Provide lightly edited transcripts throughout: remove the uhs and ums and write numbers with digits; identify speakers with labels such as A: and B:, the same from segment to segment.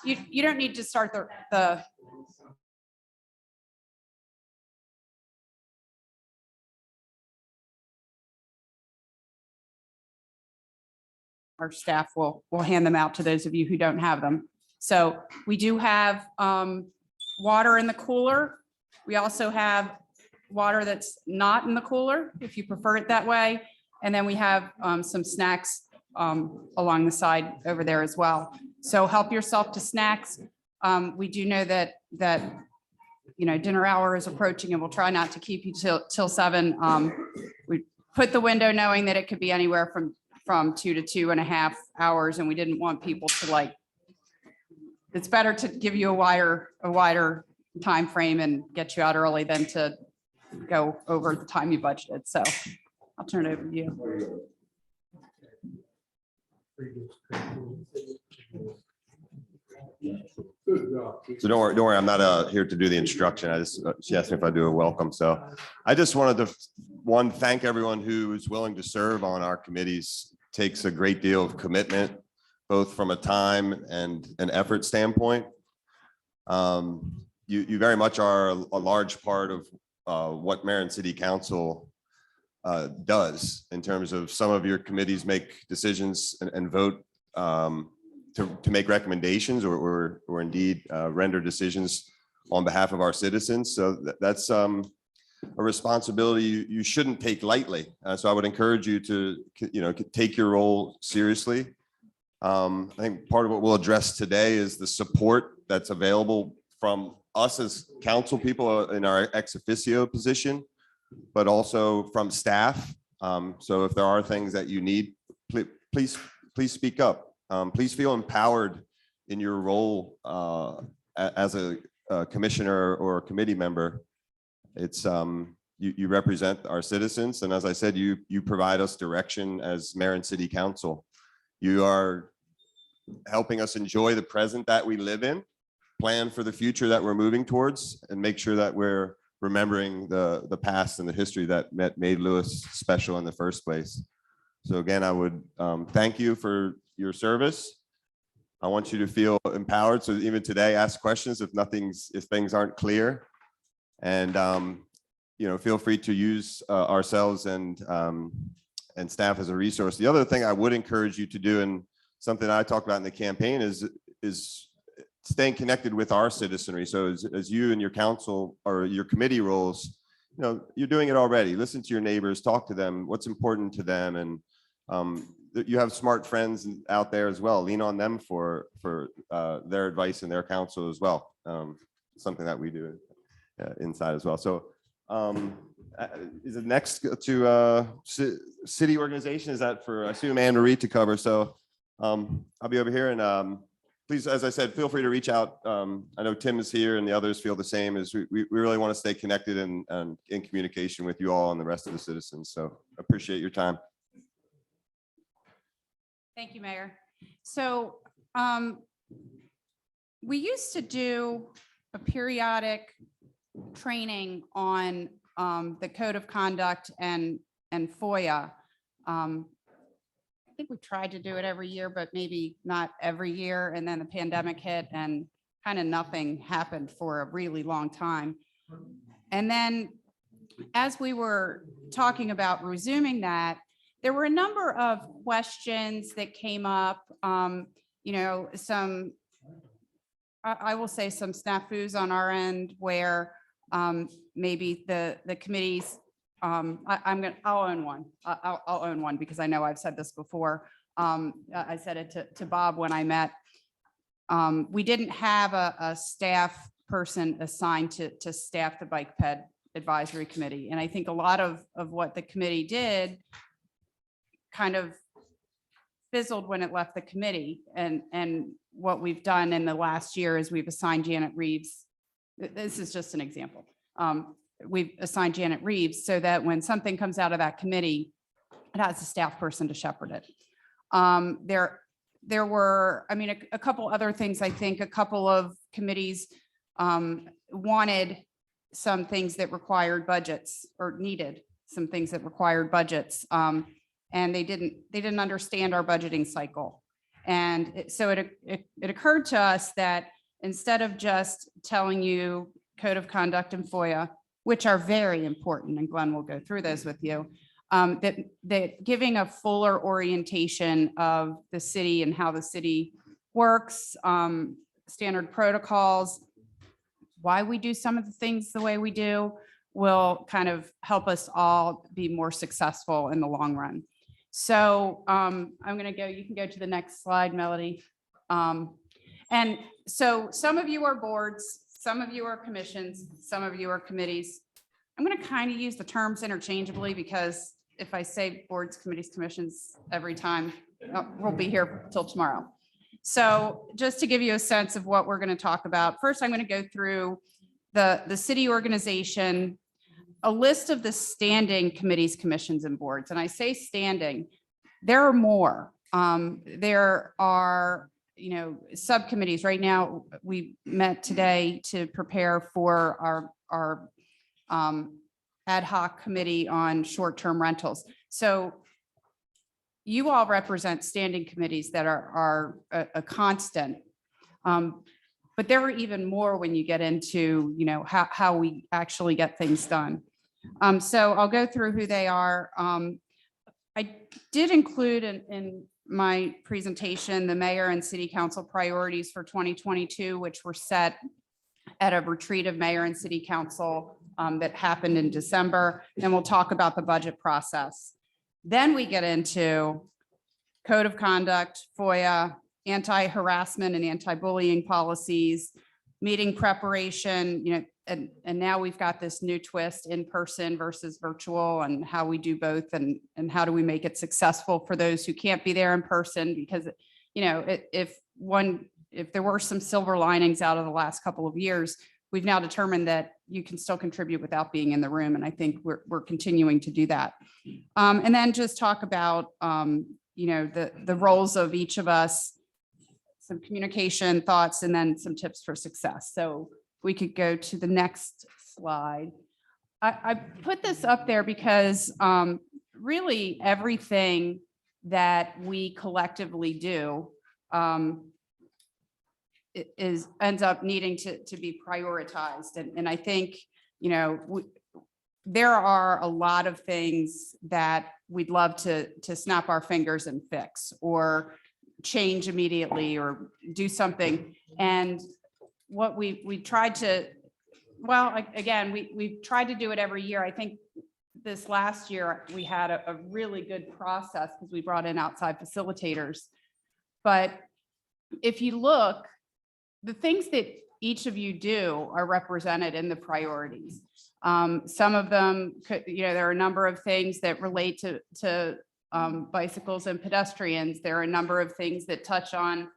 A: you don't need to start the our staff will hand them out to those of you who don't have them. So we do have water in the cooler. We also have water that's not in the cooler, if you prefer it that way. And then we have some snacks along the side over there as well. So help yourself to snacks. We do know that dinner hour is approaching, and we'll try not to keep you till 7. We put the window knowing that it could be anywhere from 2 to 2.5 hours, and we didn't want people to it's better to give you a wider time frame and get you out early than to go over the time you budgeted. So I'll turn it over to you.
B: So don't worry. I'm not here to do the instruction. She asked me if I do a welcome. So I just wanted to thank everyone who is willing to serve on our committees. Takes a great deal of commitment, both from a time and an effort standpoint. You very much are a large part of what Mayor and City Council does in terms of some of your committees make decisions and vote to make recommendations or indeed render decisions on behalf of our citizens. So that's a responsibility you shouldn't take lightly. So I would encourage you to take your role seriously. I think part of what we'll address today is the support that's available from us as council people in our ex officio position, but also from staff. So if there are things that you need, please speak up. Please feel empowered in your role as a commissioner or a committee member. It's you represent our citizens, and as I said, you provide us direction as mayor and city council. You are helping us enjoy the present that we live in, plan for the future that we're moving towards, and make sure that we're remembering the past and the history that made Lewis special in the first place. So again, I would thank you for your service. I want you to feel empowered. So even today, ask questions if things aren't clear, and feel free to use ourselves and staff as a resource. The other thing I would encourage you to do, and something I talked about in the campaign, is staying connected with our citizenry. So as you and your council or your committee roles, you're doing it already. Listen to your neighbors, talk to them, what's important to them, and you have smart friends out there as well. Lean on them for their advice and their counsel as well. Something that we do inside as well. So is it next to city organization? Is that for, I assume, Anne Marie to cover? So I'll be over here, and please, as I said, feel free to reach out. I know Tim is here and the others feel the same. As we really want to stay connected and in communication with you all and the rest of the citizens. So appreciate your time.
A: Thank you, Mayor. So we used to do a periodic training on the code of conduct and Foya. I think we tried to do it every year, but maybe not every year. And then the pandemic hit and kind of nothing happened for a really long time. And then as we were talking about resuming that, there were a number of questions that came up, I will say some snafus on our end where maybe the committees, I'll own one. I'll own one because I know I've said this before. I said it to Bob when I met. We didn't have a staff person assigned to staff the Bike Ped Advisory Committee. And I think a lot of what the committee did kind of fizzled when it left the committee. And what we've done in the last year is we've assigned Janet Reeves. This is just an example. We've assigned Janet Reeves so that when something comes out of that committee, it has a staff person to shepherd it. There were, a couple other things. I think a couple of committees wanted some things that required budgets or needed some things that required budgets. And they didn't understand our budgeting cycle. And so it occurred to us that instead of just telling you code of conduct and Foya, which are very important, and Glenn will go through those with you, that giving a fuller orientation of the city and how the city works, standard protocols, why we do some of the things the way we do, will kind of help us all be more successful in the long run. So I'm going to go, you can go to the next slide, Melody. And so some of you are boards, some of you are commissions, some of you are committees. I'm going to kind of use the terms interchangeably because if I say boards, committees, commissions every time, we'll be here till tomorrow. So just to give you a sense of what we're going to talk about, first I'm going to go through the city organization, a list of the standing committees, commissions, and boards. And I say standing, there are more. There are, subcommittees. Right now, we met today to prepare for our ad hoc committee on short-term rentals. So you all represent standing committees that are a constant. But there are even more when you get into, how we actually get things done. So I'll go through who they are. I did include in my presentation the mayor and city council priorities for 2022, which were set at a retreat of mayor and city council that happened in December. Then we'll talk about the budget process. Then we get into code of conduct, Foya, anti-harassment and anti-bullying policies, meeting preparation, and now we've got this new twist, in person versus virtual, and how we do both, and how do we make it successful for those who can't be there in person, because if there were some silver linings out of the last couple of years, we've now determined that you can still contribute without being in the room, and I think we're continuing to do that. And then just talk about the roles of each of us, some communication thoughts, and then some tips for success. So we could go to the next slide. I put this up there because really everything that we collectively do ends up needing to be prioritized. And I think, there are a lot of things that we'd love to snap our fingers and fix, or change immediately, or do something. And what we tried to, again, we've tried to do it every year. I think this last year we had a really good process because we brought in outside facilitators. But if you look, the things that each of you do are represented in the priorities. Some of them could, there are a number of things that relate to bicycles and pedestrians. There are a number of things that touch on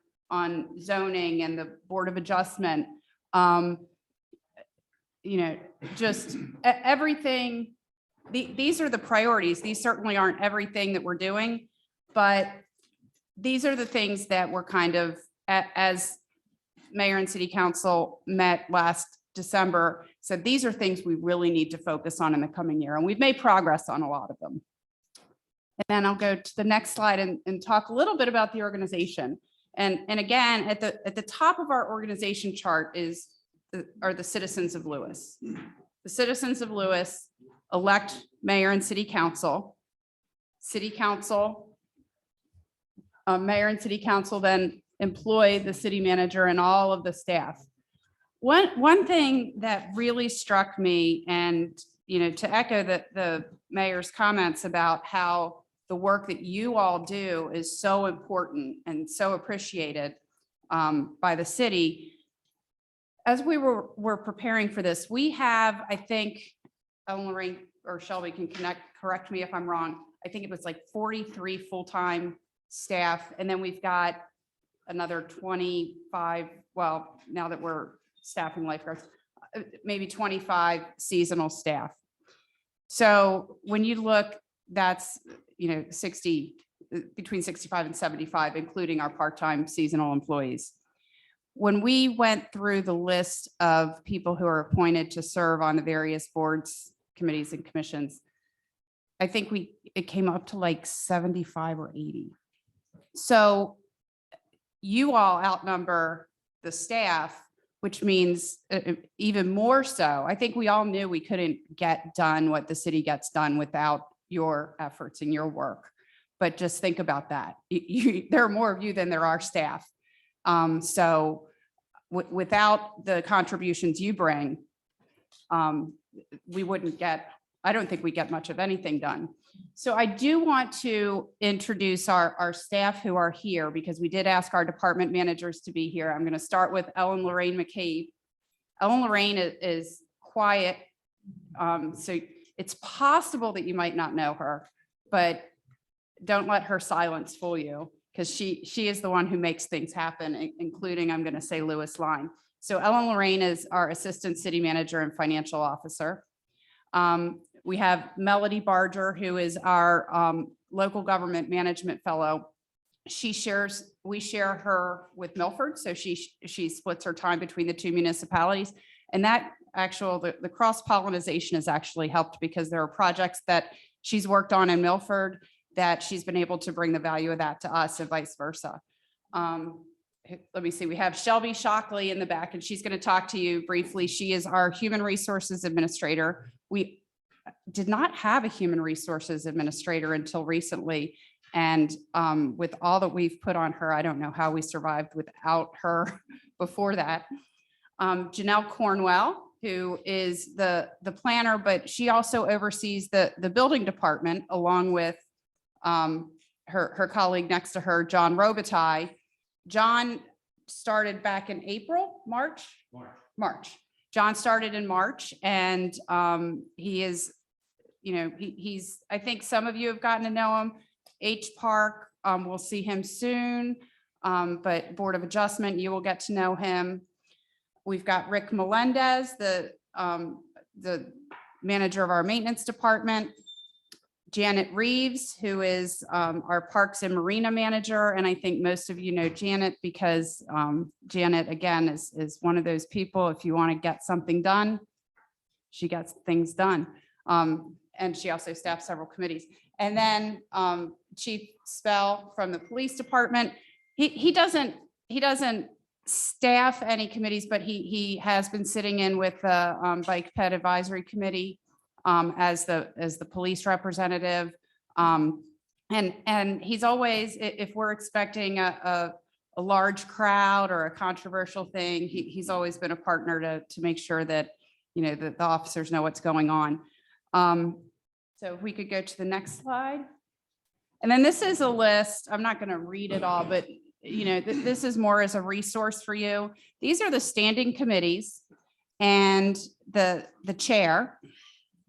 A: zoning and the Board of Adjustment. Just everything. These are the priorities. These certainly aren't everything that we're doing, but these are the things that we're kind of, as mayor and city council met last December, said these are things we really need to focus on in the coming year. And we've made progress on a lot of them. And then I'll go to the next slide and talk a little bit about the organization. And again, at the top of our organization chart are the citizens of Lewis. The citizens of Lewis elect mayor and city council. Mayor and city council then employ the city manager and all of the staff. One thing that really struck me, and to echo the mayor's comments about how the work that you all do is so important and so appreciated by the city. As we were preparing for this, we have, I think, Lorraine or Shelby can correct me if I'm wrong. I think it was like 43 full-time staff, and then we've got another 25. Well, now that we're staffing lifeguards, maybe 25 seasonal staff. So when you look, that's 60, between 65 and 75, including our part-time seasonal employees. When we went through the list of people who are appointed to serve on the various boards, committees, and commissions, I think it came up to like 75 or 80. So you all outnumber the staff, which means even more so. I think we all knew we couldn't get done what the city gets done without your efforts and your work. But just think about that. There are more of you than there are staff. So without the contributions you bring, we wouldn't get, I don't think we get much of anything done. So I do want to introduce our staff who are here, because we did ask our department managers to be here. I'm going to start with Ellen Lorraine McCabe. Ellen Lorraine is quiet. So it's possible that you might not know her, but don't let her silence fool you, because she is the one who makes things happen, including, I'm going to say, Lewis Line. So Ellen Lorraine is our Assistant City Manager and Financial Officer. We have Melody Barger, who is our Local Government Management Fellow. We share her with Milford, so she splits her time between the two municipalities. And that the cross-pollination has actually helped, because there are projects that she's worked on in Milford that she's been able to bring the value of that to us and vice versa. Let me see, we have Shelby Shockley in the back, and she's going to talk to you briefly. She is our Human Resources Administrator. We did not have a Human Resources Administrator until recently. And with all that we've put on her, I don't know how we survived without her before that. Janelle Cornwell, who is the planner, but she also oversees the building department, along with her colleague next to her, John Robitaille. John started back in March. John started in March, and he is, he's, I think some of you have gotten to know him. H Park, we'll see him soon, but Board of Adjustment, you will get to know him. We've got Rick Melendez, the manager of our maintenance department. Janet Reeves, who is our Parks and Marina manager. And I think most of you know Janet, because Janet, again, is one of those people, if you want to get something done, she gets things done. And she also staffs several committees. And then Chief Spell from the police department. He doesn't staff any committees, but he has been sitting in with the Bike Ped Advisory Committee as the police representative. And he's always, if we're expecting a large crowd or a controversial thing, he's always been a partner to make sure that, that the officers know what's going on. So if we could go to the next slide. And then this is a list. I'm not going to read it all, but this is more as a resource for you. These are the standing committees and the chair,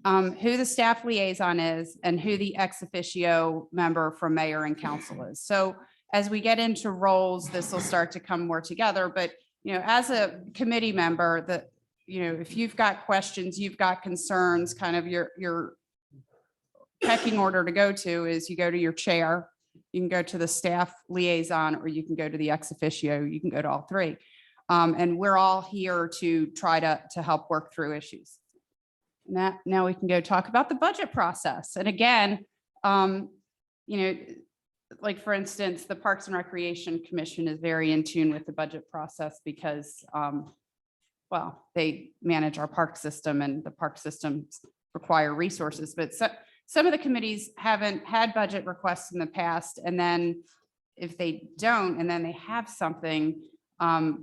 A: who the staff liaison is, and who the ex officio member from mayor and council is. So as we get into roles, this will start to come more together. But as a committee member, if you've got questions, you've got concerns, kind of your pecking order to go to is you go to your chair, you can go to the staff liaison, or you can go to the ex officio. You can go to all three. And we're all here to try to help work through issues. Now we can go talk about the budget process. And again, like for instance, the Parks and Recreation Commission is very in tune with the budget process because, well, they manage our park system, and the park systems require resources. But some of the committees haven't had budget requests in the past. And then if they don't, and then they have something,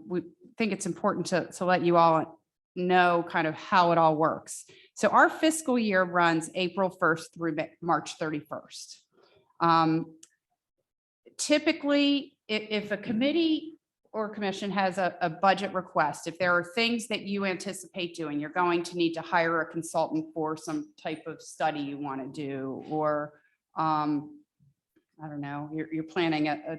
A: we think it's important to let you all know kind of how it all works. So our fiscal year runs April 1st through March 31st. Typically, if a committee or commission has a budget request, if there are things that you anticipate doing, you're going to need to hire a consultant for some type of study you want to do, or I don't know, you're planning a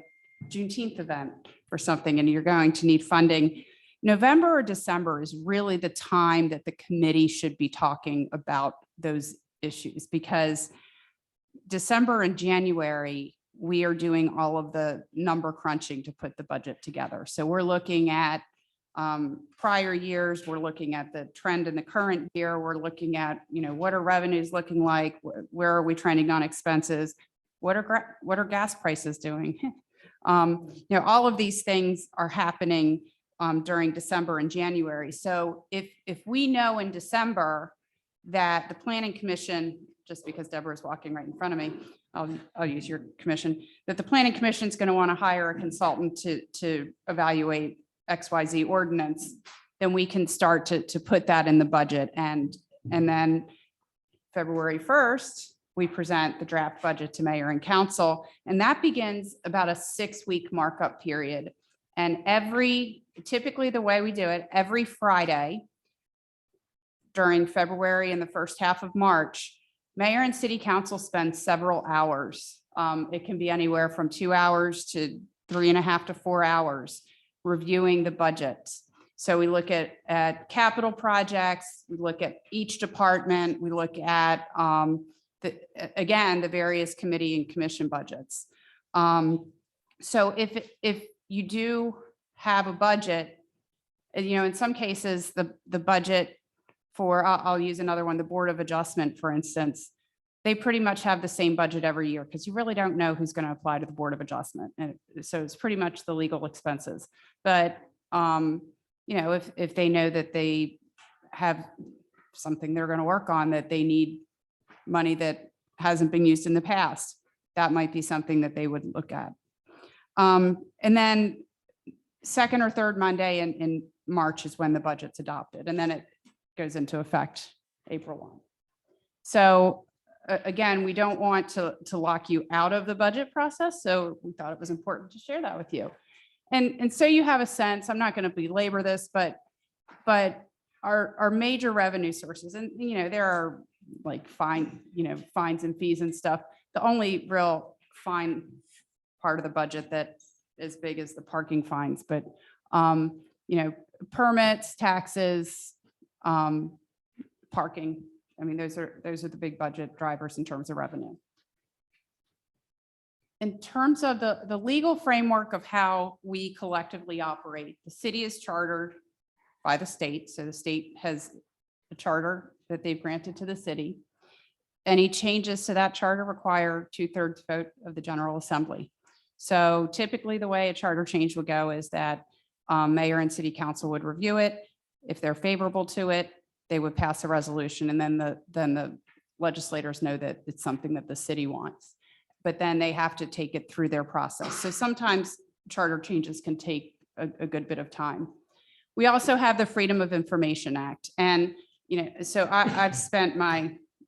A: Juneteenth event or something, and you're going to need funding. November or December is really the time that the committee should be talking about those issues, because December and January, we are doing all of the number crunching to put the budget together. So we're looking at prior years, we're looking at the trend in the current year, we're looking at, what are revenues looking like, where are we trending on expenses, what are gas prices doing? All of these things are happening during December and January. So if we know in December that the planning commission, just because Deborah's walking right in front of me, I'll use your commission, that the planning commission is going to want to hire a consultant to evaluate XYZ ordinance, then we can start to put that in the budget. And then February 1st, we present the draft budget to mayor and council, and that begins about a 6-week markup period. And typically the way we do it, every Friday during February and the first half of March, mayor and city council spend several hours. It can be anywhere from 2 hours to 3.5 to 4 hours reviewing the budget. So we look at capital projects, we look at each department, we look at, the various committee and commission budgets. So if you do have a budget, in some cases, the budget for, I'll use another one, the Board of Adjustment, for instance, they pretty much have the same budget every year because you really don't know who's going to apply to the Board of Adjustment. And so it's pretty much the legal expenses. But, if they know that they have something they're going to work on, that they need money that hasn't been used in the past, that might be something that they would look at. And then second or third Monday in March is when the budget's adopted, and then it goes into effect April 1. So again, we don't want to lock you out of the budget process. So we thought it was important to share that with you. And so you have a sense, I'm not going to belabor this, but our major revenue sources, and there are like fines and fees and stuff. The only real fine part of the budget that is big is the parking fines, but permits, taxes, parking. I mean, those are the big budget drivers in terms of revenue. In terms of the legal framework of how we collectively operate, the city is chartered by the state. So the state has a charter that they've granted to the city. Any changes to that charter require 2/3 vote of the General Assembly. So typically the way a charter change would go is that mayor and city council would review it. If they're favorable to it, they would pass a resolution, and then the legislators know that it's something that the city wants. But then they have to take it through their process. So sometimes charter changes can take a good bit of time. We also have the Freedom of Information Act. And, so I've spent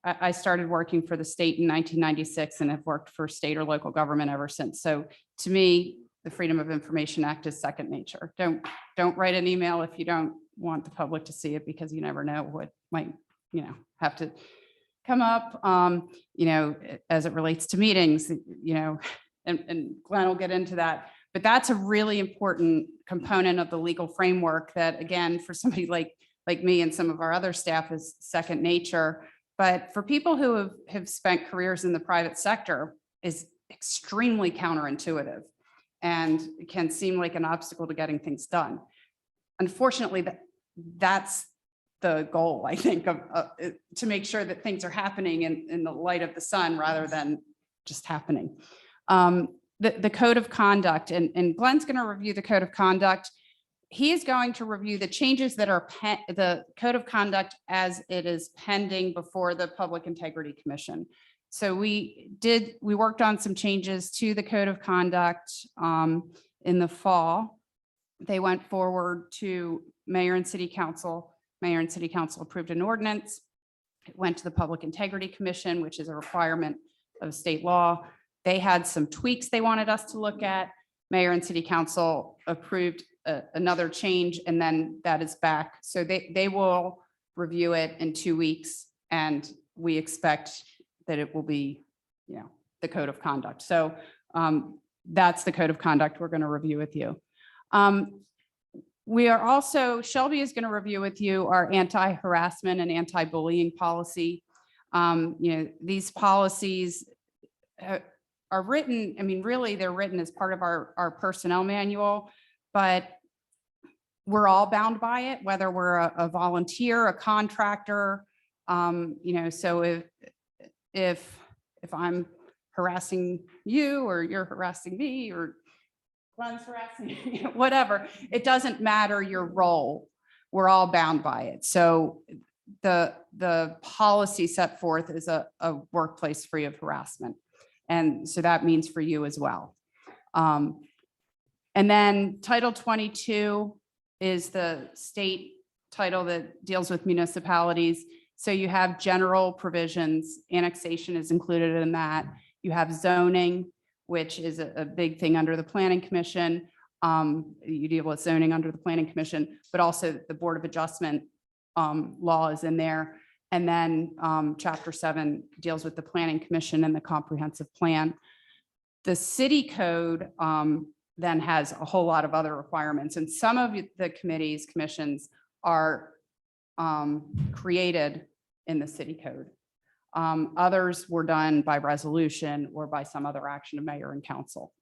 A: I started working for the state in 1996 and have worked for state or local government ever since. So to me, the Freedom of Information Act is second nature. Don't write an email if you don't want the public to see it, because you never know what might, have to come up, as it relates to meetings, and Glenn will get into that. But that's a really important component of the legal framework that, again, for somebody like me and some of our other staff, is second nature. But for people who have spent careers in the private sector, is extremely counterintuitive and can seem like an obstacle to getting things done. Unfortunately, that's the goal, I think, to make sure that things are happening in the light of the sun rather than just happening. The code of conduct, and Glenn's going to review the code of conduct. He is going to review the changes that are the code of conduct as it is pending before the Public Integrity Commission. So we worked on some changes to the code of conduct in the fall. They went forward to mayor and city council. Mayor and city council approved an ordinance. It went to the Public Integrity Commission, which is a requirement of state law. They had some tweaks they wanted us to look at. Mayor and city council approved another change, and then that is back. So they will review it in 2 weeks, and we expect that it will be, the code of conduct. So that's the code of conduct we're going to review with you. We are also, Shelby is going to review with you our anti-harassment and anti-bullying policy. These policies are written, really they're written as part of our personnel manual, but we're all bound by it, whether we're a volunteer, a contractor. So if I'm harassing you or you're harassing me, or funds harassment, whatever. It doesn't matter your role. We're all bound by it. So the policy set forth is a workplace free of harassment. And so that means for you as well. And then Title 22 is the state title that deals with municipalities. So you have general provisions, annexation is included in that. You have zoning, which is a big thing under the Planning Commission. You deal with zoning under the Planning Commission, but also the Board of Adjustment law is in there. And then Chapter 7 deals with the Planning Commission and the comprehensive plan. The city code then has a whole lot of other requirements. And some of the committees, commissions are created in the city code. Others were done by resolution or by some other action of mayor and council.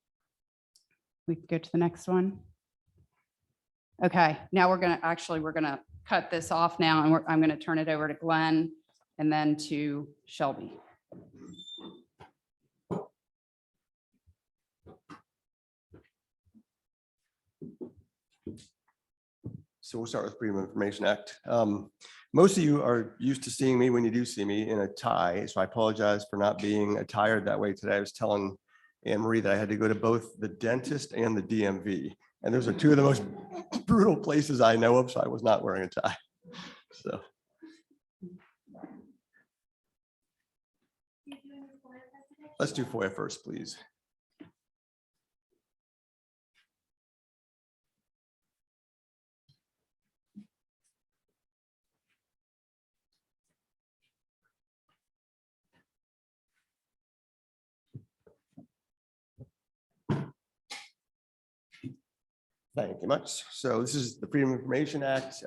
A: We can go to the next one. Okay, now we're gonna cut this off now, and I'm gonna turn it over to Glenn and then to Shelby.
C: So we'll start with Freedom of Information Act. Most of you are used to seeing me when you do see me in a tie, so I apologize for not being attired that way today. I was telling Anne Marie that I had to go to both the dentist and the DMV, and those are two of the most brutal places I know of, so I was not wearing a tie. So. Let's do FOIA first, please. Thank you much. So this is the Freedom of Information Act.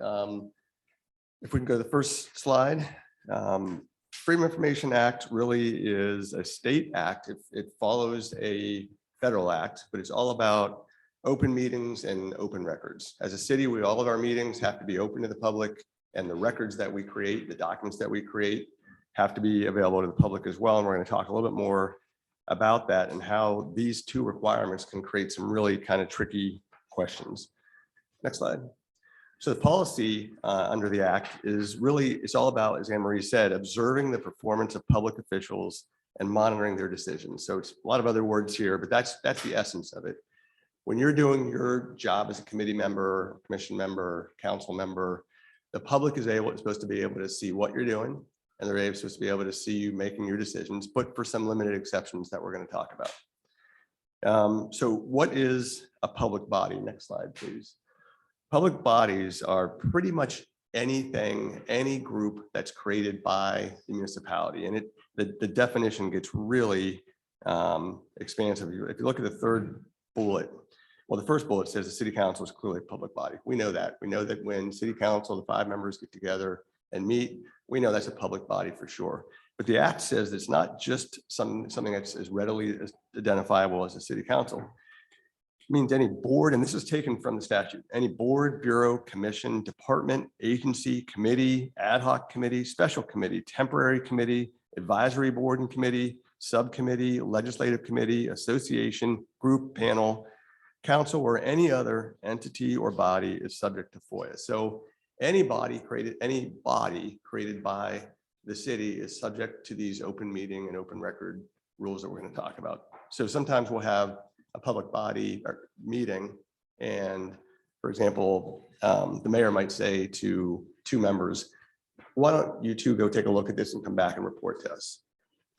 C: If we can go to the first slide. Freedom of Information Act really is a state act. It follows a federal act, but it's all about open meetings and open records. As a city, all of our meetings have to be open to the public, and the records that we create, the documents that we create, have to be available to the public as well. And we're going to talk a little bit more about that and how these two requirements can create some really kind of tricky questions. Next slide. So the policy under the act is really, it's all about, as Anne Marie said, observing the performance of public officials and monitoring their decisions. So it's a lot of other words here, but that's the essence of it. When you're doing your job as a committee member, commission member, council member, the public is supposed to be able to see what you're doing, and they're supposed to be able to see you making your decisions, but for some limited exceptions that we're going to talk about. So what is a public body? Next slide, please. Public bodies are pretty much anything, any group that's created by the municipality. And the definition gets really expansive. If you look at the third bullet, well, the first bullet says the city council is clearly a public body. We know that. We know that when city council, the 5 members get together and meet, we know that's a public body for sure. But the act says it's not just something that's as readily identifiable as a city council. It means any board, and this is taken from the statute, any board, bureau, commission, department, agency, committee, ad hoc committee, special committee, temporary committee, advisory board and committee, subcommittee, legislative committee, association, group, panel, council, or any other entity or body is subject to FOIA. So any body created by the city is subject to these open meeting and open record rules that we're going to talk about. So sometimes we'll have a public body or meeting, and for example, the mayor might say to 2 members, why don't you 2 go take a look at this and come back and report to us?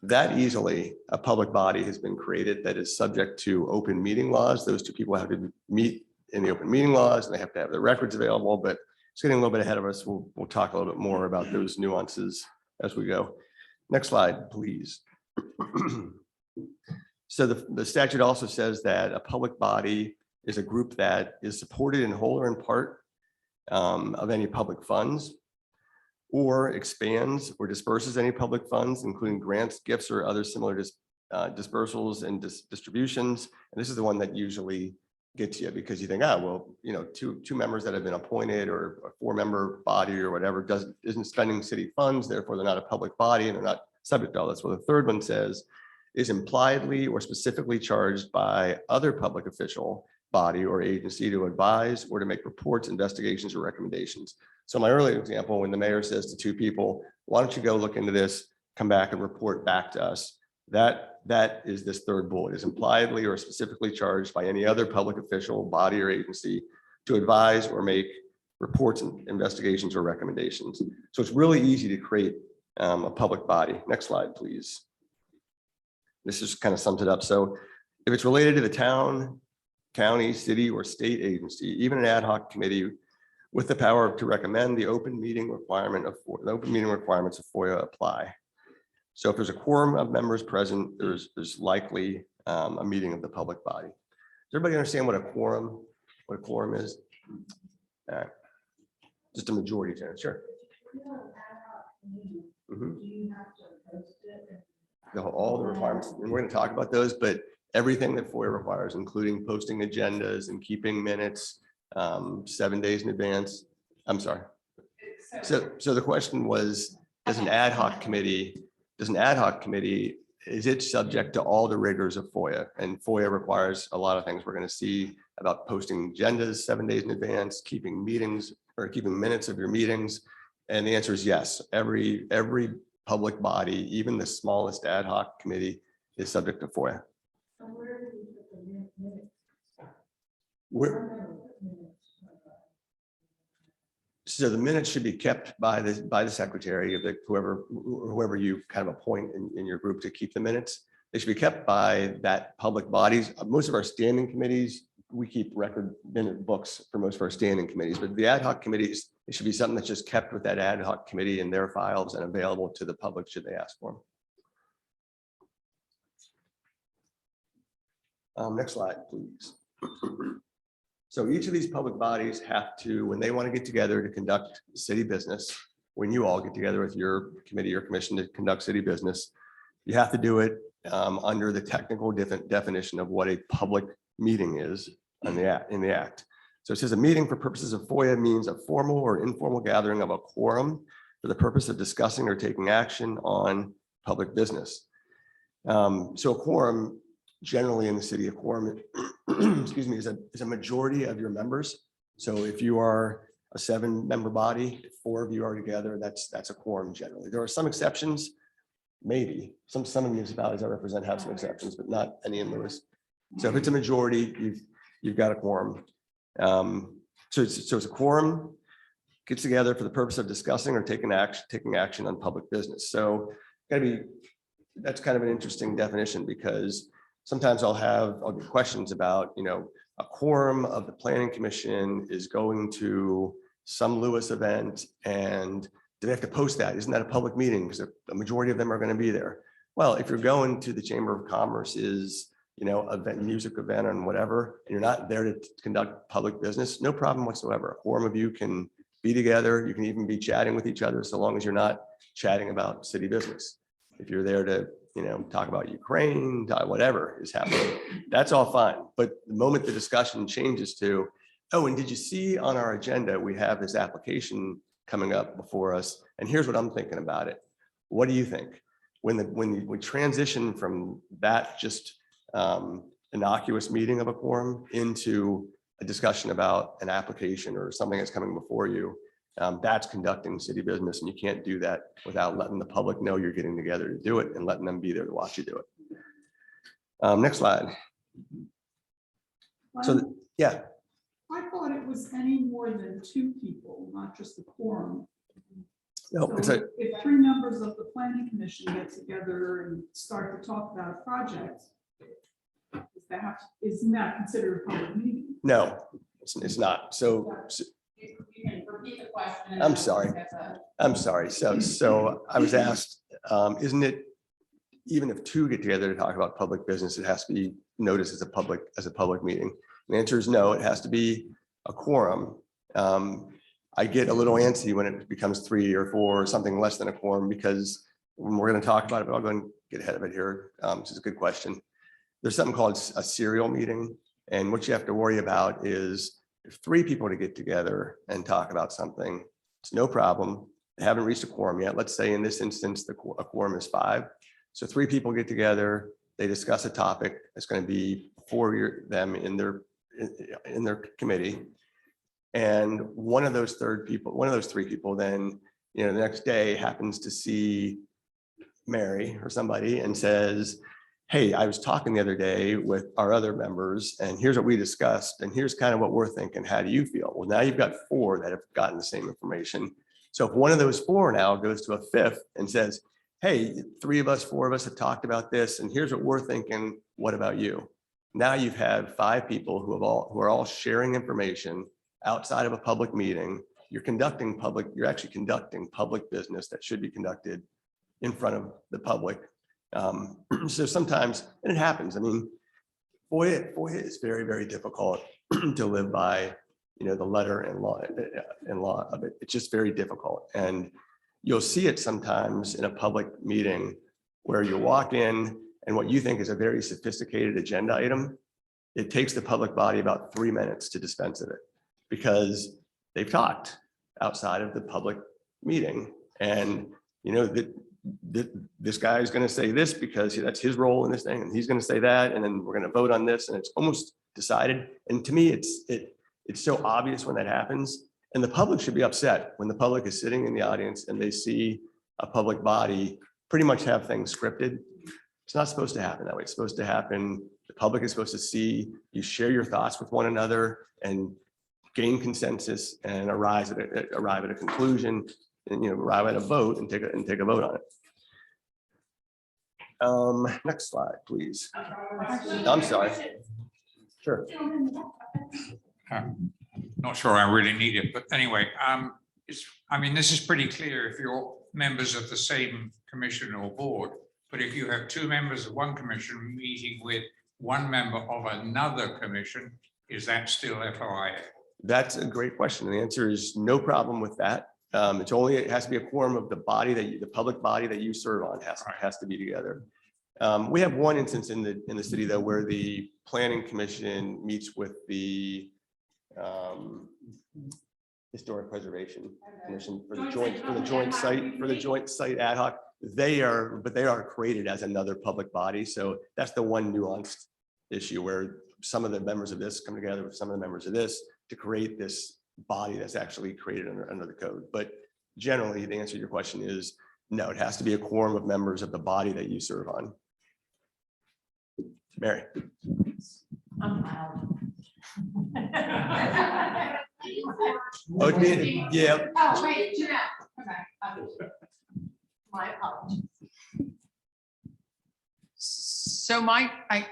C: That easily, a public body has been created that is subject to open meeting laws. Those 2 people have to meet in the open meeting laws, and they have to have their records available, but it's getting a little bit ahead of us. We'll talk a little bit more about those nuances as we go. Next slide, please. So the statute also says that a public body is a group that is supported in whole or in part of any public funds, or expands or disperses any public funds, including grants, gifts, or other similar dispersals and distributions. And this is the one that usually gets you, because you think, well, two members that have been appointed, or a 4-member body or whatever isn't spending city funds, therefore they're not a public body and they're not subject to all this. Well, the third one says is impliedly or specifically charged by other public official body or agency to advise or to make reports, investigations, or recommendations. So my earlier example, when the mayor says to two people, why don't you go look into this, come back and report back to us? That is this third bullet, is impliedly or specifically charged by any other public official, body, or agency to advise or make reports and investigations or recommendations. So it's really easy to create a public body. Next slide, please. This just kind of sums it up. So if it's related to the town, county, city, or state agency, even an ad hoc committee with the power to recommend the open meeting requirements of FOIA apply. So if there's a quorum of members present, there's likely a meeting of the public body. Does everybody understand what a quorum is? All right. Just a majority chance, sure. All the requirements, and we're going to talk about those, but everything that FOIA requires, including posting agendas and keeping minutes 7 days in advance. I'm sorry. So the question was, does an ad hoc committee, is it subject to all the rigors of FOIA? And FOIA requires a lot of things we're going to see about posting agendas 7 days in advance, keeping meetings or keeping minutes of your meetings. And the answer is yes. Every public body, even the smallest ad hoc committee, is subject to FOIA. So the minutes should be kept by the secretary of whoever you kind of appoint in your group to keep the minutes. They should be kept by that public bodies. Most of our standing committees, we keep record minute books for most of our standing committees, but the ad hoc committees, it should be something that's just kept with that ad hoc committee in their files and available to the public should they ask for them. Next slide, please. So each of these public bodies have to, when they want to get together to conduct city business, when you all get together with your committee or commission to conduct city business, you have to do it under the technical definition of what a public meeting is in the act. So it says a meeting for purposes of FOIA means a formal or informal gathering of a quorum for the purpose of discussing or taking action on public business. So a quorum, generally in the city, a quorum, excuse me, is a majority of your members. So if you are a 7-member body, if 4 of you are together, that's a quorum generally. There are some exceptions, maybe. Some of the municipalities I represent have some exceptions, but not any in Lewis. So if it's a majority, you've got a quorum. So it's a quorum gets together for the purpose of discussing or taking action on public business. So that's kind of an interesting definition, because sometimes I'll get questions about, a quorum of the planning commission is going to some Lewis event, and do they have to post that? Isn't that a public meeting? Because the majority of them are going to be there. Well, if you're going to the Chamber of Commerce's, event, music event and whatever, and you're not there to conduct public business, no problem whatsoever. A quorum of you can be together. You can even be chatting with each other, so long as you're not chatting about city business. If you're there to, talk about Ukraine, whatever is happening, that's all fine. But the moment the discussion changes to, oh, and did you see on our agenda, we have this application coming up before us, and here's what I'm thinking about it. What do you think? When we transition from that just innocuous meeting of a quorum into a discussion about an application or something that's coming before you, that's conducting city business, and you can't do that without letting the public know you're getting together to do it and letting them be there to watch you do it. Next slide. So, yeah.
D: I thought it was any more than 2 people, not just the quorum.
C: No,
D: So if 3 members of the planning commission get together and start to talk about a project, isn't that considered a public meeting?
C: No, it's not. So
A: You can repeat the question.
C: I'm sorry. So I was asked, isn't it, even if 2 get together to talk about public business, it has to be noticed as a public meeting? And the answer is no, it has to be a quorum. I get a little antsy when it becomes 3 or 4 or something less than a quorum, because when we're going to talk about it, but I'll go and get ahead of it here. This is a good question. There's something called a serial meeting. And what you have to worry about is if 3 people to get together and talk about something, it's no problem. They haven't reached a quorum yet. Let's say in this instance, a quorum is 5. So 3 people get together, they discuss a topic that's going to be for them in in their committee. And one of those three people then, the next day happens to see Mary or somebody and says, hey, I was talking the other day with our other members and here's what we discussed and here's kind of what we're thinking. How do you feel? Well, now you've got 4 that have gotten the same information. So if one of those 4 now goes to a 5th and says, hey, 3 of us, 4 of us have talked about this and here's what we're thinking. What about you? Now you've had 5 people who are all sharing information outside of a public meeting. You're actually conducting public business that should be conducted in front of the public. So sometimes, and it happens, I mean, FOIA is very, very difficult to live by, the letter and law of it. It's just very difficult. And you'll see it sometimes in a public meeting where you walk in and what you think is a very sophisticated agenda item, it takes the public body about 3 minutes to dispense of it because they've talked outside of the public meeting. And, this guy is going to say this because that's his role in this thing, and he's going to say that, and then we're going to vote on this, and it's almost decided. And to me, it's so obvious when that happens, and the public should be upset when the public is sitting in the audience and they see a public body pretty much have things scripted. It's not supposed to happen that way. It's supposed to happen. The public is supposed to see you share your thoughts with one another and gain consensus and arrive at a conclusion. And arrive at a vote and take a vote on it. Next slide, please. I'm sorry. Sure.
E: Not sure I really need it, but anyway, this is pretty clear if you're members of the same commission or board, but if you have 2 members of one commission meeting with 1 member of another commission, is that still FOIA? That's
C: a great question. The answer is no problem with that. It has to be a quorum of the public body that you serve on has to be together. We have one instance in the city though, where the planning commission meets with the historic preservation commission for the joint site ad hoc. They are created as another public body. So that's the one nuanced issue where some of the members of this come together with some of the members of this to create this body that's actually created under the code. But generally, the answer to your question is no, it has to be a quorum of members of the body that you serve on. Mary.
F: Oh,
C: yeah.
F: Oh, wait, Janelle. Okay. My apologies. So I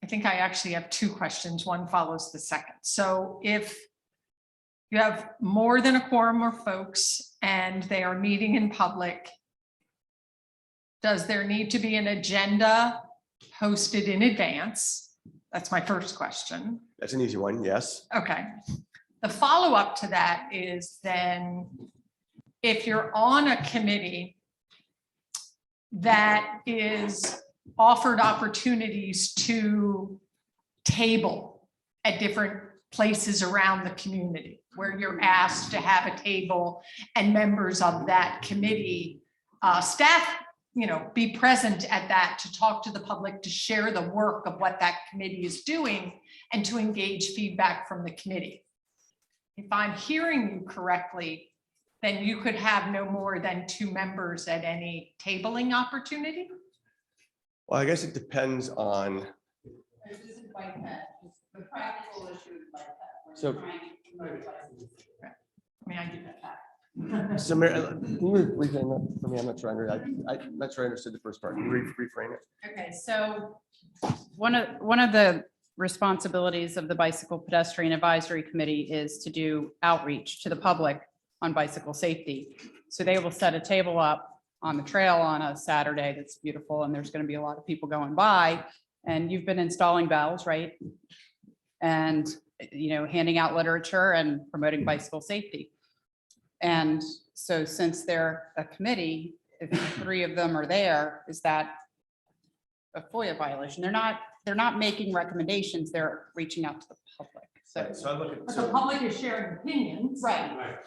F: think I actually have 2 questions. One follows the second. So if you have more than a quorum of folks and they are meeting in public, does there need to be an agenda posted in advance? That's my first question.
C: That's an easy one, yes.
F: Okay. The follow-up to that is then if you're on a committee that is offered opportunities to table at different places around the community where you're asked to have a table and members of that committee, staff, be present at that to talk to the public, to share the work of what that committee is doing and to engage feedback from the committee. If I'm hearing you correctly, then you could have no more than 2 members at any tabling opportunity?
C: Well, I guess it depends on.
A: This isn't like that. The practical issue is like that.
C: So-
F: I do that.
C: So Mary, can you reframe that for me? I'm not sure I understood the first part. Can you reframe it?
A: Okay, so one of the responsibilities of the Bicycle Pedestrian Advisory Committee is to do outreach to the public on bicycle safety. So they will set a table up on the trail on a Saturday that's beautiful, and there's going to be a lot of people going by, and you've been installing bells, right? And, handing out literature and promoting bicycle safety. And so since they're a committee, if 3 of them are there, is that a FOIA violation? They're not making recommendations, they're reaching out to the public. So
C: I look at.
F: But the public is sharing opinions.
A: right.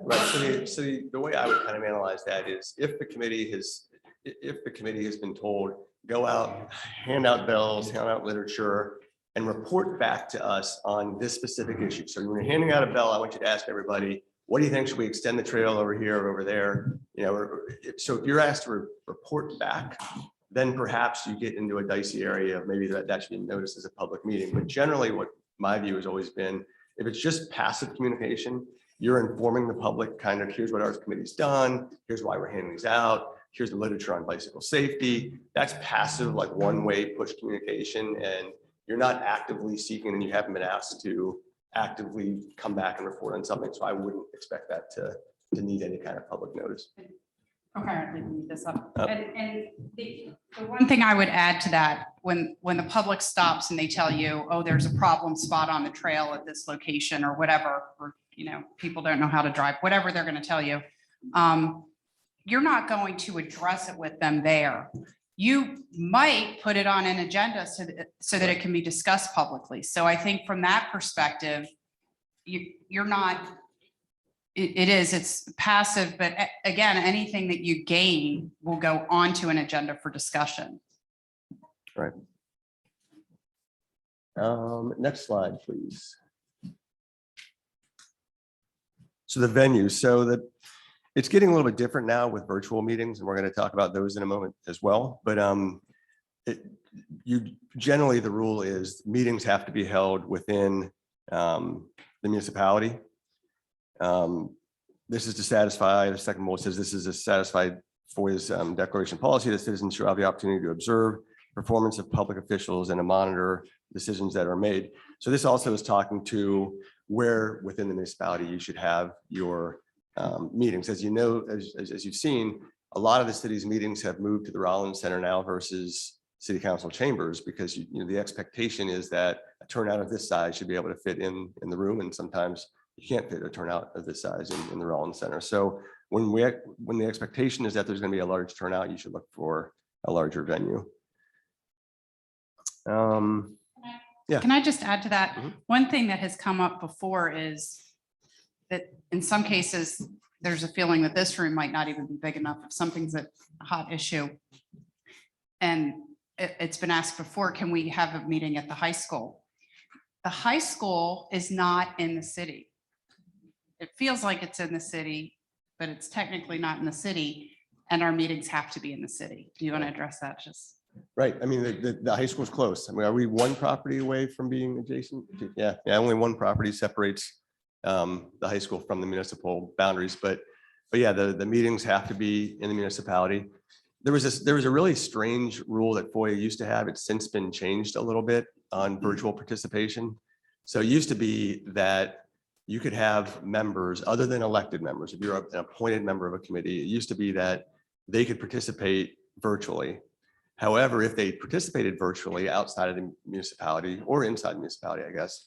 C: Right, so the way I would kind of analyze that is if the committee has been told, go out, hand out bells, hand out literature, and report back to us on this specific issue. So when you're handing out a bell, I want you to ask everybody, what do you think? Should we extend the trail over here or over there? You know, so if you're asked to report back, then perhaps you get into a dicey area of maybe that should be noticed as a public meeting. But generally what my view has always been, if it's just passive communication, you're informing the public kind of, here's what our committee's done, here's why we're handing these out, here's the literature on bicycle safety. That's passive, like one-way push communication, and you're not actively seeking, and you haven't been asked to actively come back and report on something. So I wouldn't expect that to need any kind of public notice.
A: Okay, let me move this up.
C: Up.
A: And the one thing I would add to that, when the public stops and they tell you, oh, there's a problem spot on the trail at this location or whatever, or, you know, people don't know how to drive, whatever they're going to tell you, you're not going to address it with them there. You might put it on an agenda so that it can be discussed publicly. So I think from that perspective, you're not, it's passive, but again, anything that you gain will go onto an agenda for discussion.
C: Right. Next slide, please. So the venue, it's getting a little bit different now with virtual meetings, and we're going to talk about those in a moment as well. But generally the rule is meetings have to be held within the municipality. This is to satisfy, the second rule says this is to satisfy Foya's declaration policy that citizens should have the opportunity to observe performance of public officials and to monitor decisions that are made. So this also is talking to where within the municipality you should have your meetings. As you know, as you've seen, a lot of the city's meetings have moved to the Rollins Center now versus city council chambers, because you know the expectation is that a turnout of this size should be able to fit in the room, and sometimes you can't fit a turnout of this size in the Rollins Center. So when the expectation is that there's going to be a large turnout, you should look for a larger venue. Yeah.
A: Can I just add to that?
C: Mhm.
A: One thing that has come up before is that in some cases, there's a feeling that this room might not even be big enough if something's a hot issue. And it's been asked before, can we have a meeting at the high school? The high school is not in the city. It feels like it's in the city, but it's technically not in the city, and our meetings have to be in the city. Do you want to address that? Just
C: Right. I mean, the high school's close. I mean, are we one property away from being adjacent? Yeah, only one property separates the high school from the municipal boundaries. But yeah, the meetings have to be in the municipality. There was a really strange rule that Foya used to have. It's since been changed a little bit on virtual participation. So it used to be that you could have members other than elected members. If you're an appointed member of a committee, it used to be that they could participate virtually. However, if they participated virtually outside of the municipality or inside the municipality, I guess,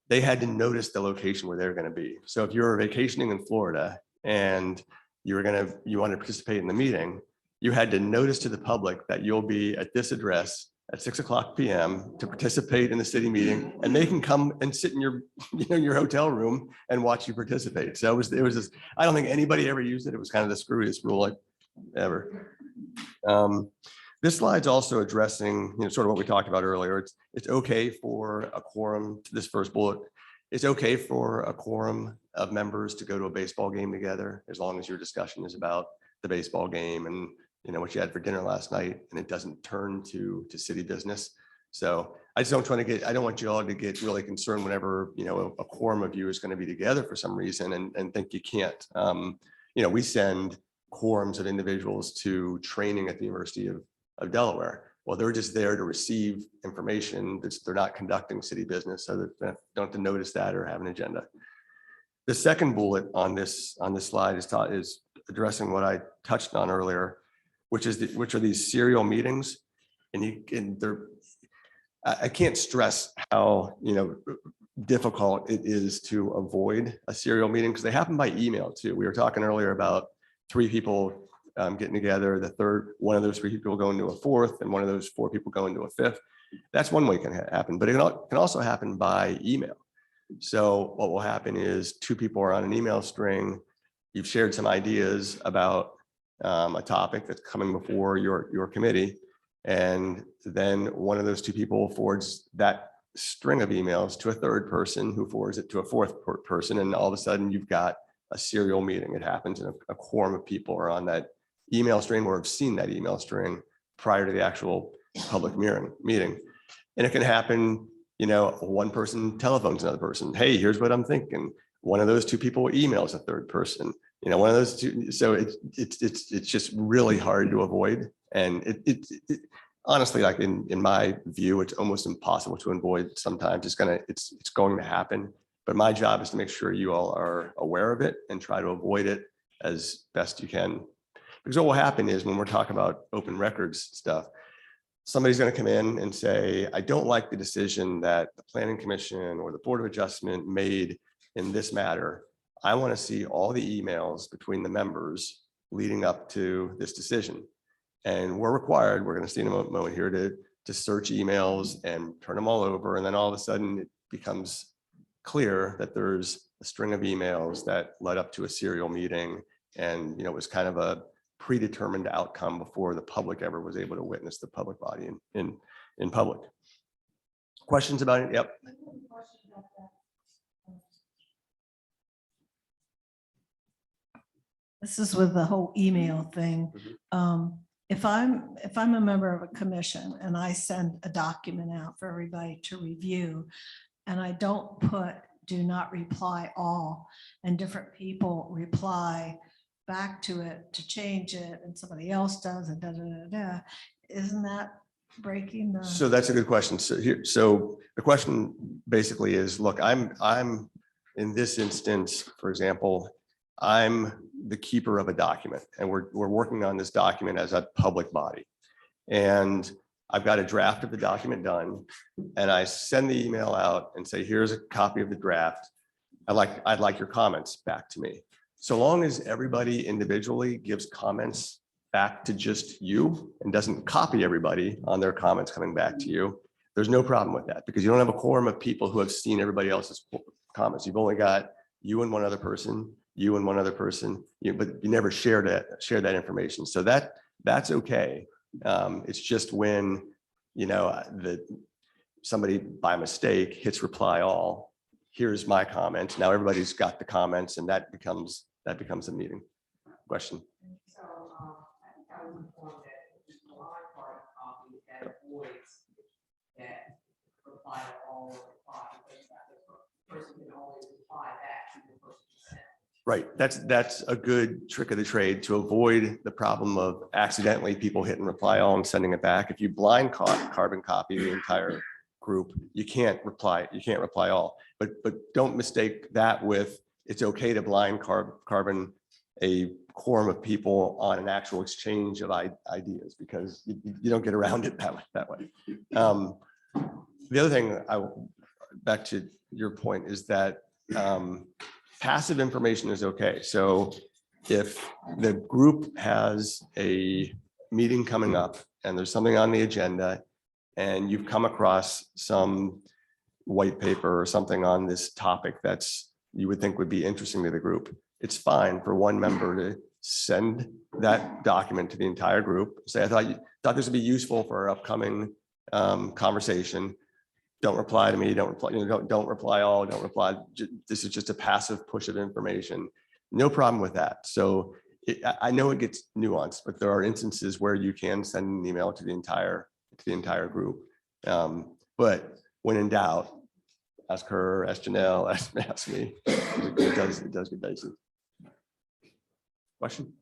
C: they had to notice the location where they're going to be. So if you're vacationing in Florida and you want to participate in the meeting, you had to notice to the public that you'll be at this address at 6:00 p.m. to participate in the city meeting, and they can come and sit in your hotel room and watch you participate. So it was this, I don't think anybody ever used it. It was kind of the screwiest rule like ever. This slide's also addressing, sort of what we talked about earlier. It's okay for a quorum, to this first bullet, it's okay for a quorum of members to go to a baseball game together, as long as your discussion is about the baseball game and what you had for dinner last night, and it doesn't turn to city business. So I just I don't want you all to get really concerned whenever, a quorum of you is going to be together for some reason and think you can't. We send quorums of individuals to training at the University of Delaware. Well, they're just there to receive information. They're not conducting city business, so they don't have to notice that or have an agenda. The second bullet on this slide is addressing what I touched on earlier, which are these serial meetings, and I can't stress how difficult it is to avoid a serial meeting, because they happen by email too. We were talking earlier about 3 people getting together, one of those 3 people go into a 4th, and one of those 4 people go into a 5th. That's one way it can happen, but it can also happen by email. So what will happen is 2 people are on an email string. You've shared some ideas about a topic that's coming before your committee, and then one of those 2 people forwards that string of emails to a third person who forwards it to a fourth person. And all of a sudden you've got a serial meeting. It happens and a quorum of people are on that email string or have seen that email string prior to the actual public meeting. And it can happen, one person telephones another person. Hey, here's what I'm thinking. One of those two people emails a third person, one of those two. So it's just really hard to avoid. And it honestly, like in my view, it's almost impossible to avoid sometimes. It's going to happen. But my job is to make sure you all are aware of it and try to avoid it as best you can. Because what will happen is when we're talking about open records stuff, somebody's going to come in and say, I don't like the decision that the Planning Commission or the Board of Adjustment made in this matter. I want to see all the emails between the members leading up to this decision. And we're going to see in a moment here to search emails and turn them all over. And then all of a sudden it becomes clear that there's a string of emails that led up to a serial meeting. And, it was kind of a predetermined outcome before the public ever was able to witness the public body in public. Questions about it? Yep.
G: This is with the whole email thing. If I'm a member of a commission and I send a document out for everybody to review, and I don't put do not reply all, and different people reply back to it to change it, and somebody else does it, isn't that breaking the?
C: So that's a good question. So the question basically is, look, I'm in this instance, for example, I'm the keeper of a document and we're working on this document as a public body. And I've got a draft of the document done and I send the email out and say, here's a copy of the draft. I'd like your comments back to me. So long as everybody individually gives comments back to just you and doesn't copy everybody on their comments coming back to you, there's no problem with that because you don't have a quorum of people who have seen everybody else's comments. You've only got you and one other person, you and one other person, but you never share that information. So that's okay. It's just when, somebody by mistake hits reply all, here's my comment. Now everybody's got the comments and that becomes a meeting. Question.
H: So I was informed that the large part of copy that avoids that reply to all or reply because the person can always reply back to the person who sent.
C: Right. That's a good trick of the trade to avoid the problem of accidentally people hitting reply all and sending it back. If you blind carbon copy the entire group, you can't reply all. But don't mistake that with it's okay to blind carbon a quorum of people on an actual exchange of ideas because you don't get around it that way. The other thing, back to your point, is that passive information is okay. So if the group has a meeting coming up and there's something on the agenda and you've come across some white paper or something on this topic you would think would be interesting to the group, it's fine for one member to send that document to the entire group. Say, I thought this would be useful for our upcoming conversation. Don't reply to me. Don't reply all. Don't reply. This is just a passive push of information. No problem with that. So I know it gets nuanced, but there are instances where you can send an email to the entire group. But when in doubt, ask her, ask Janelle, ask me. It does get dicey. Question?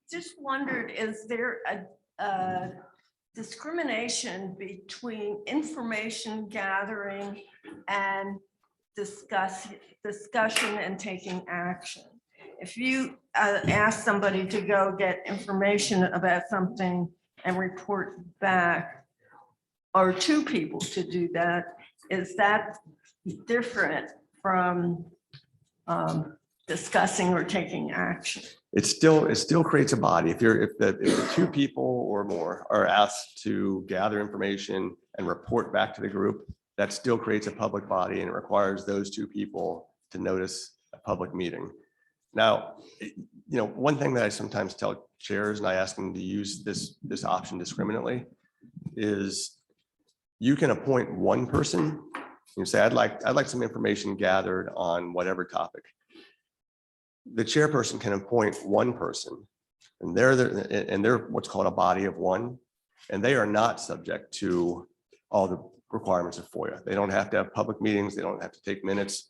G: Just wondered, is there a discrimination between information gathering and discussion and taking action? If you ask somebody to go get information about something and report back, or two people to do that, is that different from discussing or taking action?
C: It still creates a body. If the two people or more are asked to gather information and report back to the group, that still creates a public body and it requires those two people to notice a public meeting. Now, one thing that I sometimes tell chairs, and I ask them to use this option discriminately, is you can appoint one person. You say, I'd like some information gathered on whatever topic. The chairperson can appoint one person, and they're what's called a body of one, and they are not subject to all the requirements of FOIA. They don't have to have public meetings. They don't have to take minutes.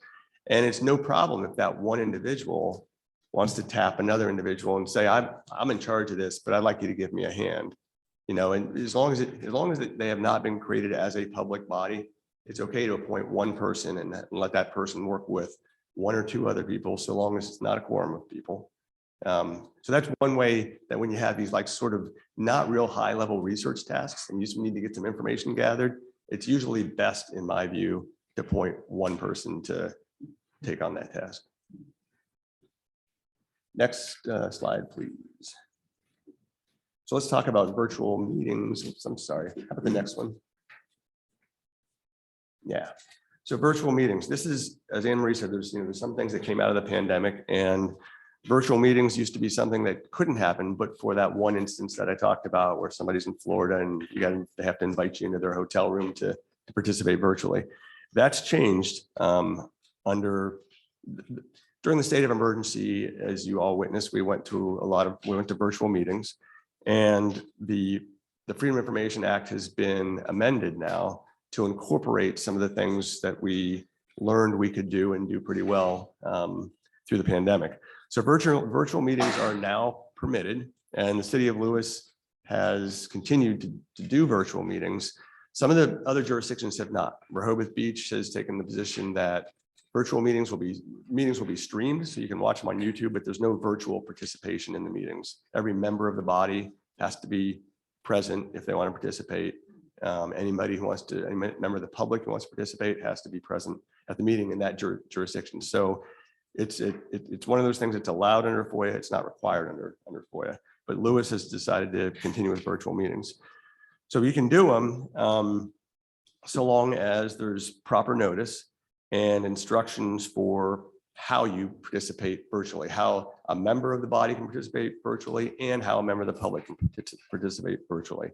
C: And it's no problem if that one individual wants to tap another individual and say, I'm in charge of this, but I'd like you to give me a hand. You know, and as long as they have not been created as a public body, it's okay to appoint one person and let that person work with one or two other people, so long as it's not a quorum of people. So that's one way that when you have these like sort of not real high level research tasks and you just need to get some information gathered, it's usually best, in my view, to appoint one person to take on that task. Next slide, please. So let's talk about virtual meetings. I'm sorry, how about the next one? Yeah, so virtual meetings. This is, as Anne Marie said, there's some things that came out of the pandemic, and virtual meetings used to be something that couldn't happen, but for that one instance that I talked about where somebody's in Florida and they have to invite you into their hotel room to participate virtually. That's changed during the state of emergency. As you all witnessed, we went to virtual meetings, and the Freedom of Information Act has been amended now to incorporate some of the things that we learned we could do and do pretty well through the pandemic. So virtual meetings are now permitted, and the city of Lewis has continued to do virtual meetings. Some of the other jurisdictions have not. Rehoboth Beach has taken the position that virtual meetings will be streamed, so you can watch them on YouTube, but there's no virtual participation in the meetings. Every member of the body has to be present if they want to participate. Any member of the public who wants to participate has to be present at the meeting in that jurisdiction. So it's one of those things that's allowed under FOIA. It's not required under FOIA, but Lewis has decided to continue with virtual meetings. So you can do them so long as there's proper notice and instructions for how you participate virtually, how a member of the body can participate virtually, and how a member of the public can participate virtually.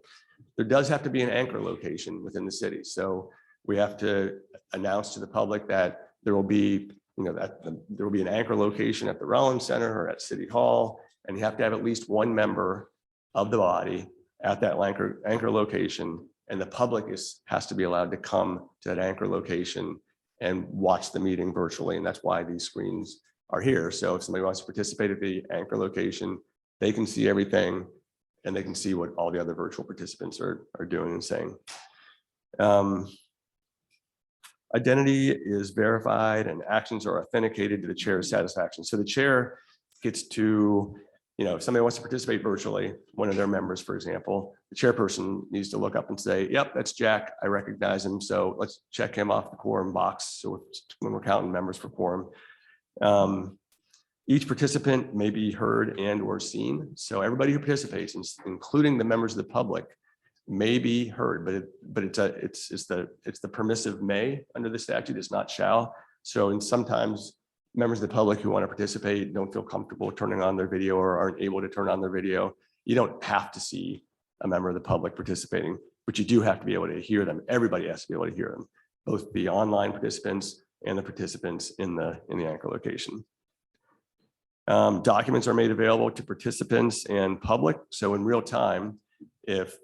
C: There does have to be an anchor location within the city. So we have to announce to the public that there will be, there will be an anchor location at the Rollins Center or at City Hall, and you have to have at least one member of the body at that anchor location, and the public has to be allowed to come to that anchor location and watch the meeting virtually. And that's why these screens are here. So if somebody wants to participate at the anchor location, they can see everything and they can see what all the other virtual participants are doing and saying. Identity is verified and actions are authenticated to the chair's satisfaction. So the chair gets to, if somebody wants to participate virtually, one of their members, for example, the chairperson needs to look up and say, yep, that's Jack. I recognize him. So let's check him off the quorum box. So when we're counting members for quorum, each participant may be heard and or seen. So everybody who participates, including the members of the public, may be heard, but it's the permissive may under the statute. It's not shall. So and sometimes members of the public who want to participate don't feel comfortable turning on their video or aren't able to turn on their video. You don't have to see a member of the public participating, but you do have to be able to hear them. Everybody has to be able to hear them, both the online participants and the participants in the anchor location. Documents are made available to participants and public. So in real time, if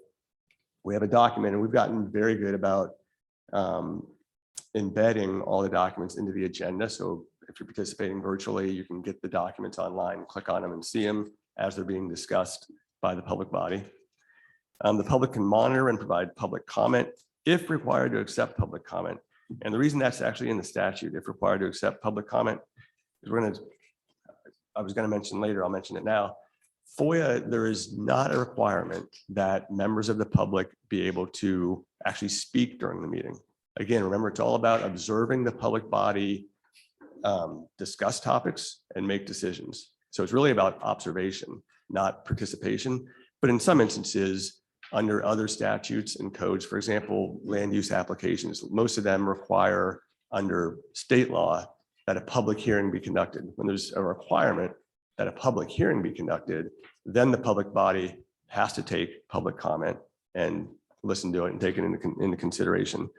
C: we have a document, and we've gotten very good about embedding all the documents into the agenda. So if you're participating virtually, you can get the documents online, click on them and see them as they're being discussed by the public body. The public can monitor and provide public comment if required to accept public comment. And the reason that's actually in the statute, if required to accept public comment, is I was going to mention later, I'll mention it now. FOIA, there is not a requirement that members of the public be able to actually speak during the meeting. Again, remember, it's all about observing the public body discuss topics and make decisions. So it's really about observation, not participation. But in some instances, under other statutes and codes, for example, land use applications, most of them require under state law that a public hearing be conducted. When there's a requirement that a public hearing be conducted, then the public body has to take public comment and listen to it and take it into consideration.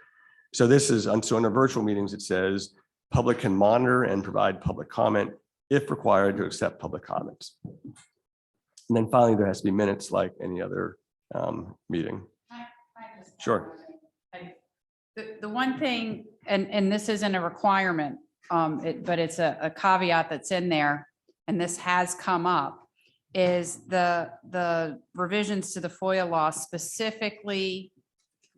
C: So this is, so under virtual meetings, it says, public can monitor and provide public comment if required to accept public comments. And then finally, there has to be minutes like any other meeting. Sure.
A: The one thing, and this isn't a requirement, but it's a caveat that's in there, and this has come up, is the revisions to the FOIA law specifically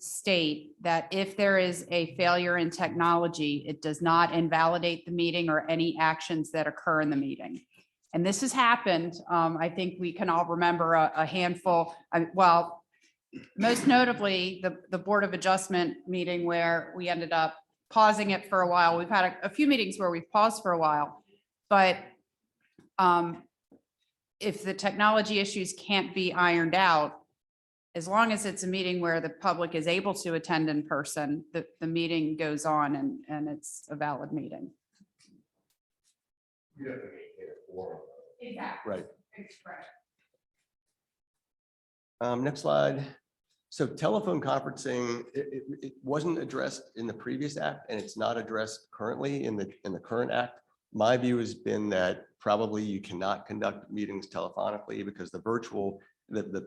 A: state that if there is a failure in technology, it does not invalidate the meeting or any actions that occur in the meeting. And this has happened. I think we can all remember a handful, well, most notably, the Board of Adjustment meeting where we ended up pausing it for a while. We've had a few meetings where we've paused for a while, but if the technology issues can't be ironed out, as long as it's a meeting where the public is able to attend in person, the meeting goes on and it's a valid meeting. Exactly.
C: Right.
A: Correct.
C: Next slide. So telephone conferencing, it wasn't addressed in the previous act, and it's not addressed currently in the current act. My view has been that probably you cannot conduct meetings telephonically because the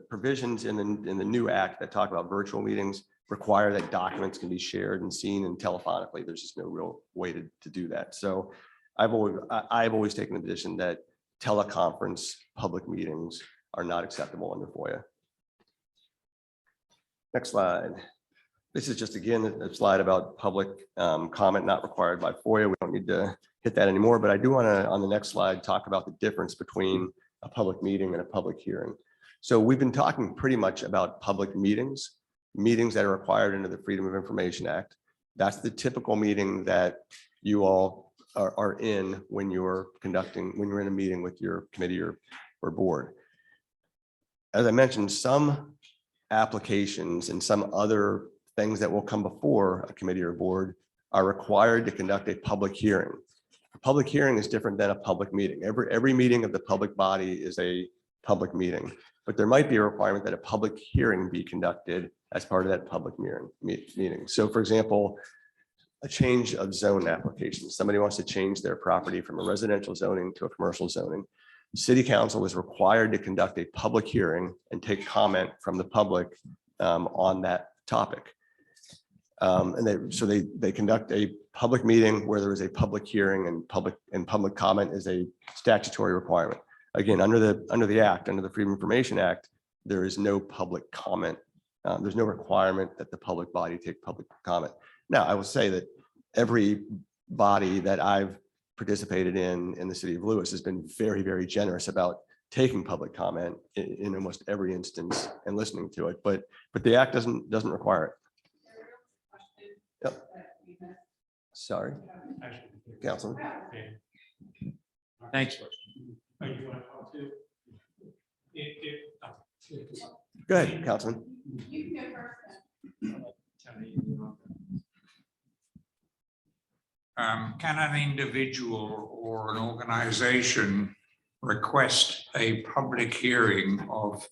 C: provisions in the new act that talk about virtual meetings require that documents can be shared and seen and telephonically. There's just no real way to do that. So I've always taken the position that teleconference public meetings are not acceptable under FOIA. Next slide. This is just, again, a slide about public comment not required by FOIA. We don't need to hit that anymore, but I do want to, on the next slide, talk about the difference between a public meeting and a public hearing. So we've been talking pretty much about public meetings that are required under the Freedom of Information Act. That's the typical meeting that you all are in when you're in a meeting with your committee or board. As I mentioned, some applications and some other things that will come before a committee or board are required to conduct a public hearing. A public hearing is different than a public meeting. Every meeting of the public body is a public meeting, but there might be a requirement that a public hearing be conducted as part of that public meeting. So for example, a change of zone application. Somebody wants to change their property from a residential zoning to a commercial zoning. City council is required to conduct a public hearing and take comment from the public on that topic. And they conduct a public meeting where there is a public hearing, and public comment is a statutory requirement. Again, under the act, under the Freedom of Information Act, there is no public comment. There's no requirement that the public body take public comment. Now, I will say that every body that I've participated in the city of Lewis has been very, very generous about taking public comment in almost every instance and listening to it, but the act doesn't require it. Yep. Sorry, Councilman.
I: Thank you.
C: Go ahead, Councilman.
E: Can an individual or an organization request a public hearing of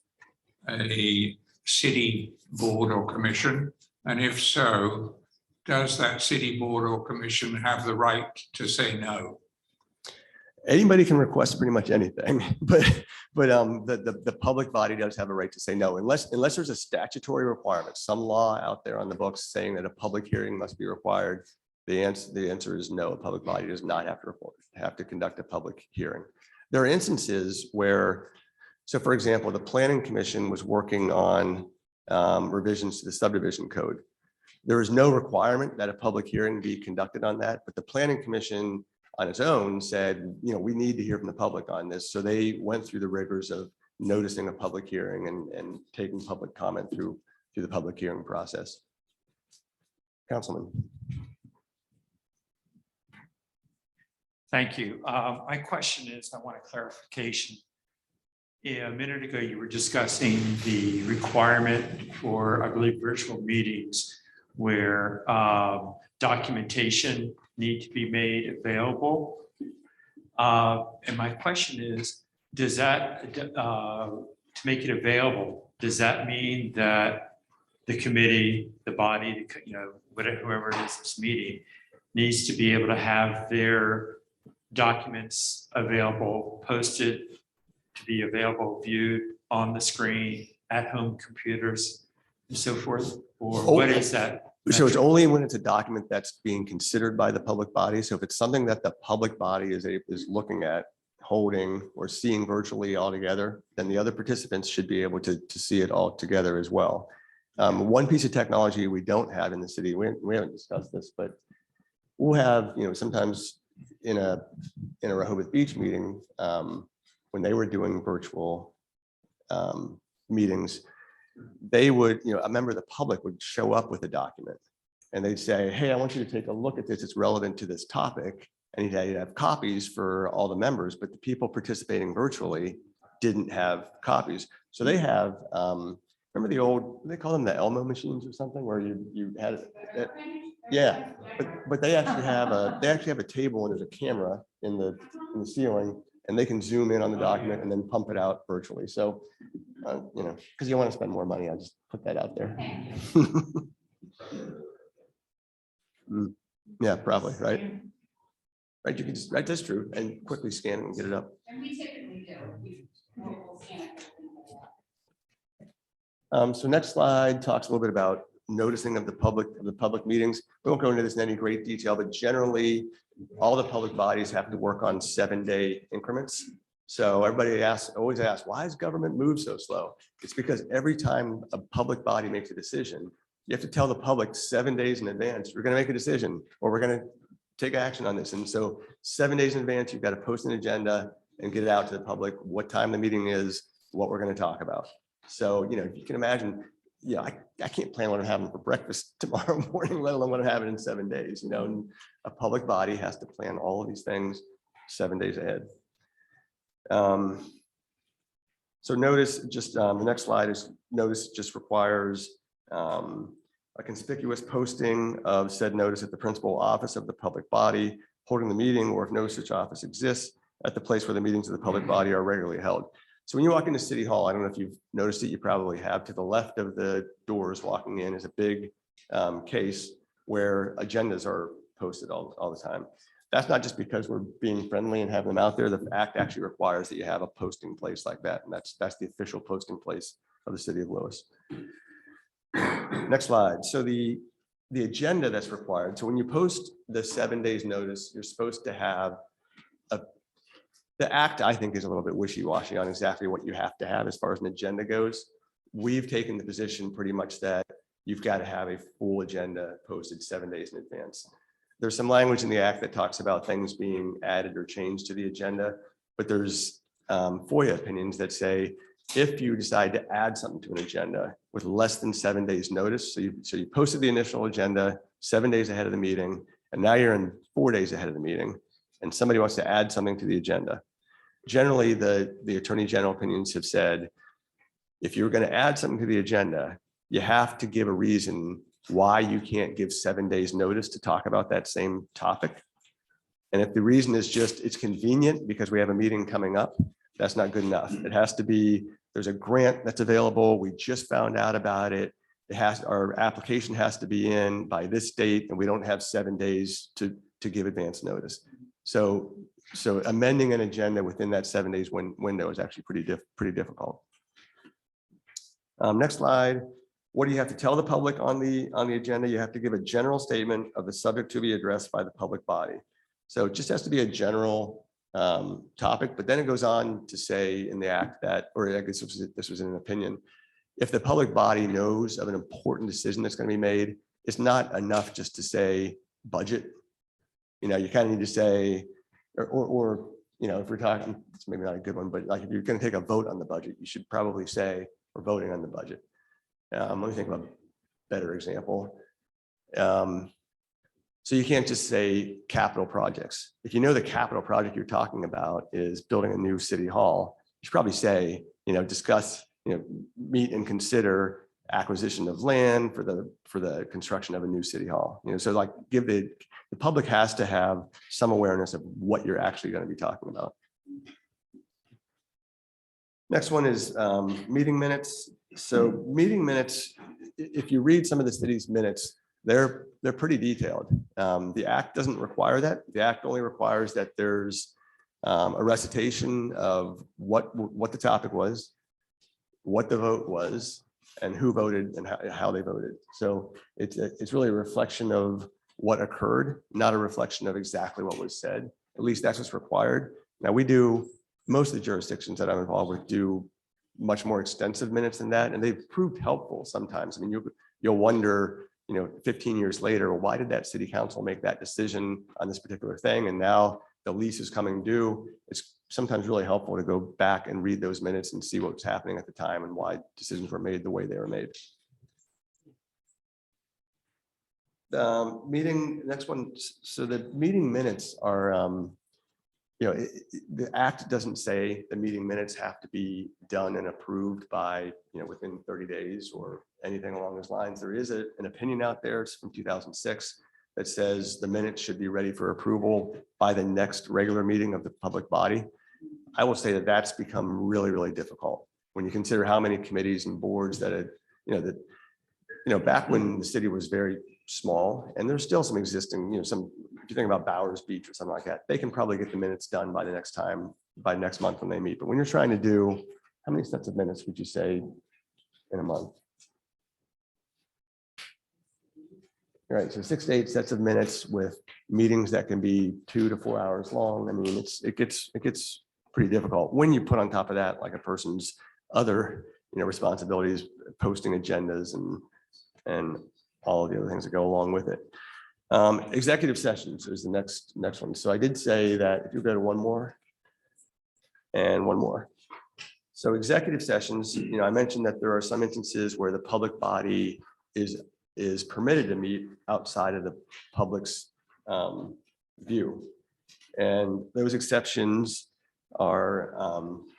E: a city board or commission? And if so, does that city board or commission have the right to say no?
C: Anybody can request pretty much anything, but the public body does have a right to say no, unless there's a statutory requirement, some law out there on the books saying that a public hearing must be required. The answer is no. A public body does not have to conduct a public hearing. There are instances where, so for example, the Planning Commission was working on revisions to the subdivision code. There is no requirement that a public hearing be conducted on that, but the Planning Commission on its own said, we need to hear from the public on this. So they went through the rigors of noticing a public hearing and taking public comment through the public hearing process. Councilman.
I: Thank you. My question is, I want a clarification. A minute ago, you were discussing the requirement for, I believe, virtual meetings where documentation need to be made available. And my question is, does that, to make it available, does that mean that the committee, the body, whoever it is that's meeting, needs to be able to have their documents available, posted to be available, viewed on the screen, at home computers, and so forth? Or what is that?
C: So it's only when it's a document that's being considered by the public body. So if it's something that the public body is looking at, holding, or seeing virtually all together, then the other participants should be able to see it all together as well. One piece of technology we don't have in the city, we haven't discussed this, but we'll have, sometimes in a Rehoboth Beach meeting, when they were doing virtual meetings, they would, a member of the public would show up with a document and they'd say, hey, I want you to take a look at this. It's relevant to this topic. And he'd have copies for all the members, but the people participating virtually didn't have copies. So they have, remember the old, they call them the Elmo machines or something, where you had it. Yeah, but they actually have a table and there's a camera in the ceiling, and they can zoom in on the document and then pump it out virtually. So, because you want to spend more money, I just put that out there. Yeah, probably, right? Right, you can just, right, that's true, and quickly scan it and get it up.
A: And we typically do. We'll scan it.
C: So next slide talks a little bit about noticing of the public meetings. We won't go into this in any great detail, but generally, all the public bodies have to work on 7-day increments. So everybody always asks, why does government move so slow? It's because every time a public body makes a decision, you have to tell the public 7 days in advance, we're going to make a decision, or we're going to take action on this. And so 7 days in advance, you've got to post an agenda and get it out to the public, what time the meeting is, what we're going to talk about. So, if you can imagine, I can't plan what I'm having for breakfast tomorrow morning, let alone what I'm having in 7 days, and a public body has to plan all of these things 7 days ahead. So notice just the next slide is notice just requires a conspicuous posting of said notice at the principal office of the public body holding the meeting, or if no such office exists, at the place where the meetings of the public body are regularly held. So when you walk into City Hall, I don't know if you've noticed it, you probably have, to the left of the doors walking in is a big case where agendas are posted all the time. That's not just because we're being friendly and having them out there. The act actually requires that you have a posting place like that. And that's the official posting place of the city of Lewis. Next slide. So the agenda that's required. So when you post the 7 days notice, you're supposed to have the act, I think, is a little bit wishy-washy on exactly what you have to have as far as an agenda goes. We've taken the position pretty much that you've got to have a full agenda posted 7 days in advance. There's some language in the act that talks about things being added or changed to the agenda, but there's FOIA opinions that say if you decide to add something to an agenda with less than 7 days notice, so you posted the initial agenda 7 days ahead of the meeting, and now you're in 4 days ahead of the meeting, and somebody wants to add something to the agenda. Generally, the Attorney General opinions have said, if you're going to add something to the agenda, you have to give a reason why you can't give 7 days notice to talk about that same topic. And if the reason is just it's convenient because we have a meeting coming up, that's not good enough. It has to be, there's a grant that's available. We just found out about it. Our application has to be in by this date, and we don't have 7 days to give advance notice. So amending an agenda within that 7 days window is actually pretty difficult. Next slide. What do you have to tell the public on the agenda? You have to give a general statement of the subject to be addressed by the public body. So it just has to be a general topic, but then it goes on to say in the act that, or I guess this was an opinion, if the public body knows of an important decision that's going to be made, it's not enough just to say budget. You kind of need to say, or if we're talking, it's maybe not a good one, but like if you're going to take a vote on the budget, you should probably say we're voting on the budget. Let me think of a better example. So you can't just say capital projects. If you know the capital project you're talking about is building a new city hall, you should probably say, discuss, meet and consider acquisition of land for the construction of a new city hall. So like give the public has to have some awareness of what you're actually going to be talking about. Next one is meeting minutes. So meeting minutes, if you read some of the city's minutes, they're pretty detailed. The act doesn't require that. The act only requires that there's a recitation of what the topic was, what the vote was, and who voted and how they voted. So it's really a reflection of what occurred, not a reflection of exactly what was said. At least that's what's required. Now most of the jurisdictions that I'm involved with do much more extensive minutes than that, and they've proved helpful sometimes. I mean, you'll wonder, 15 years later, well, why did that city council make that decision on this particular thing? And now the lease is coming due. It's sometimes really helpful to go back and read those minutes and see what was happening at the time and why decisions were made the way they were made. Next one. So the meeting minutes are, the act doesn't say the meeting minutes have to be done and approved by, within 30 days or anything along those lines. There is an opinion out there, it's from 2006, that says the minutes should be ready for approval by the next regular meeting of the public body. I will say that that's become really, really difficult when you consider how many committees and boards that back when the city was very small, and there's still some existing, if you think about Bowers Beach or something like that, they can probably get the minutes done by next month when they meet. But when you're trying to do, how many sets of minutes would you say in a month? All right, so 6 to 8 sets of minutes with meetings that can be 2 to 4 hours long. I mean, it gets pretty difficult when you put on top of that like a person's other responsibilities, posting agendas and all of the other things that go along with it. Executive sessions is the next one. So I did say that if you go to one more and one more. So executive sessions, I mentioned that there are some instances where the public body is permitted to meet outside of the public's view. And those exceptions are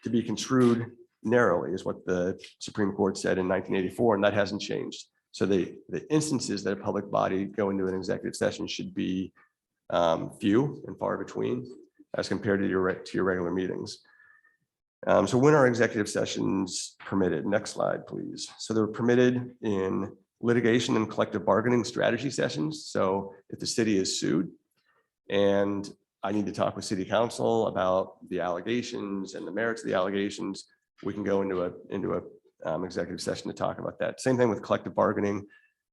C: to be construed narrowly, is what the Supreme Court said in 1984, and that hasn't changed. So the instances that a public body go into an executive session should be few and far between as compared to your regular meetings. So when are executive sessions permitted? Next slide, please. So they're permitted in litigation and collective bargaining strategy sessions. So if the city is sued and I need to talk with city council about the allegations and the merits of the allegations, we can go into a executive session to talk about that. Same thing with collective bargaining.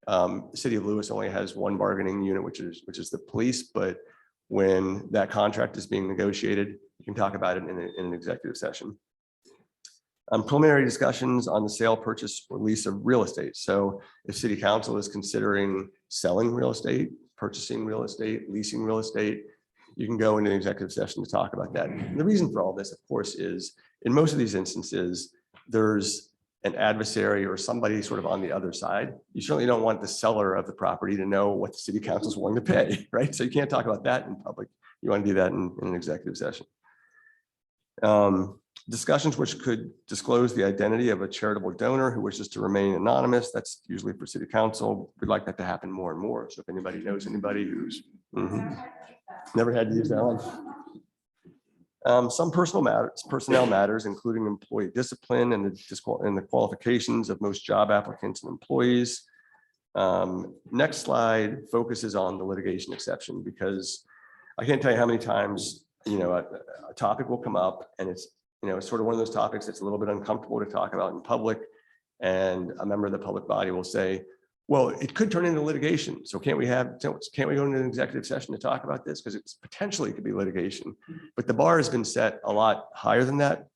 C: The city of Lewis only has one bargaining unit, which is the police. But when that contract is being negotiated, you can talk about it in an executive session. Preliminary discussions on the sale, purchase, or lease of real estate. So if city council is considering selling real estate, purchasing real estate, leasing real estate, you can go into an executive session to talk about that. And the reason for all this, of course, is in most of these instances, there's an adversary or somebody sort of on the other side. You certainly don't want the seller of the property to know what the city council is willing to pay, right? So you can't talk about that in public. You want to do that in an executive session. Discussions which could disclose the identity of a charitable donor who wishes to remain anonymous. That's usually for city council. We'd like that to happen more and more. So if anybody knows anybody who's never had to use that one. Some personnel matters, including employee discipline and the qualifications of most job applicants and employees. Next slide focuses on the litigation exception, because I can't tell you how many times, a topic will come up and it's sort of one of those topics that's a little bit uncomfortable to talk about in public. And a member of the public body will say, well, it could turn into litigation. So can't we go into an executive session to talk about this? Because it's potentially could be litigation, but the bar has been set a lot higher than that.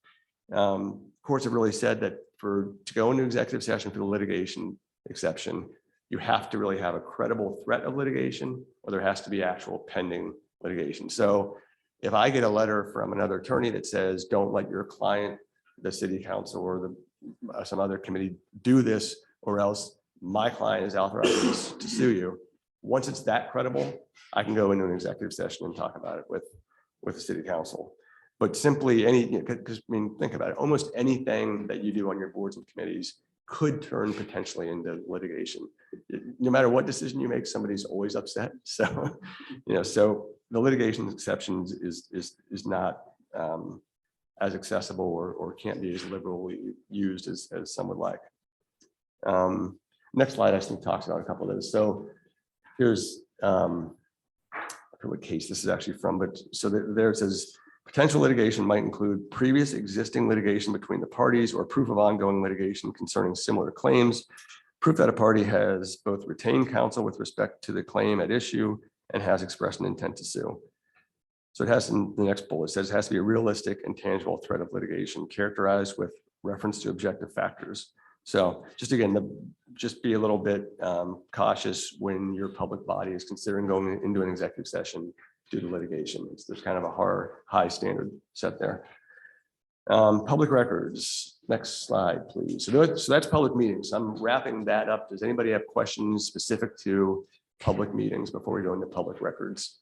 C: Courts have really said that to go into executive session for the litigation exception, you have to really have a credible threat of litigation, or there has to be actual pending litigation. So if I get a letter from another attorney that says, don't let your client, the city council, or some other committee do this, or else my client is authorized to sue you. Once it's that credible, I can go into an executive session and talk about it with the city council. But simply because think about it, almost anything that you do on your boards and committees could turn potentially into litigation. No matter what decision you make, somebody's always upset. So, so the litigation exceptions is not as accessible or can't be as liberally used as some would like. Next slide, I think, talks about a couple of those. So here's, I forget what case this is actually from, but so there it says, potential litigation might include previous existing litigation between the parties or proof of ongoing litigation concerning similar claims, proof that a party has both retained counsel with respect to the claim at issue and has expressed an intent to sue. So it has, in the next bullet, it says it has to be a realistic and tangible threat of litigation characterized with reference to objective factors. So just again, just be a little bit cautious when your public body is considering going into an executive session due to litigation. There's kind of a high standard set there. Public records, next slide, please. So that's public meetings. I'm wrapping that up. Does anybody have questions specific to public meetings before we go into public records?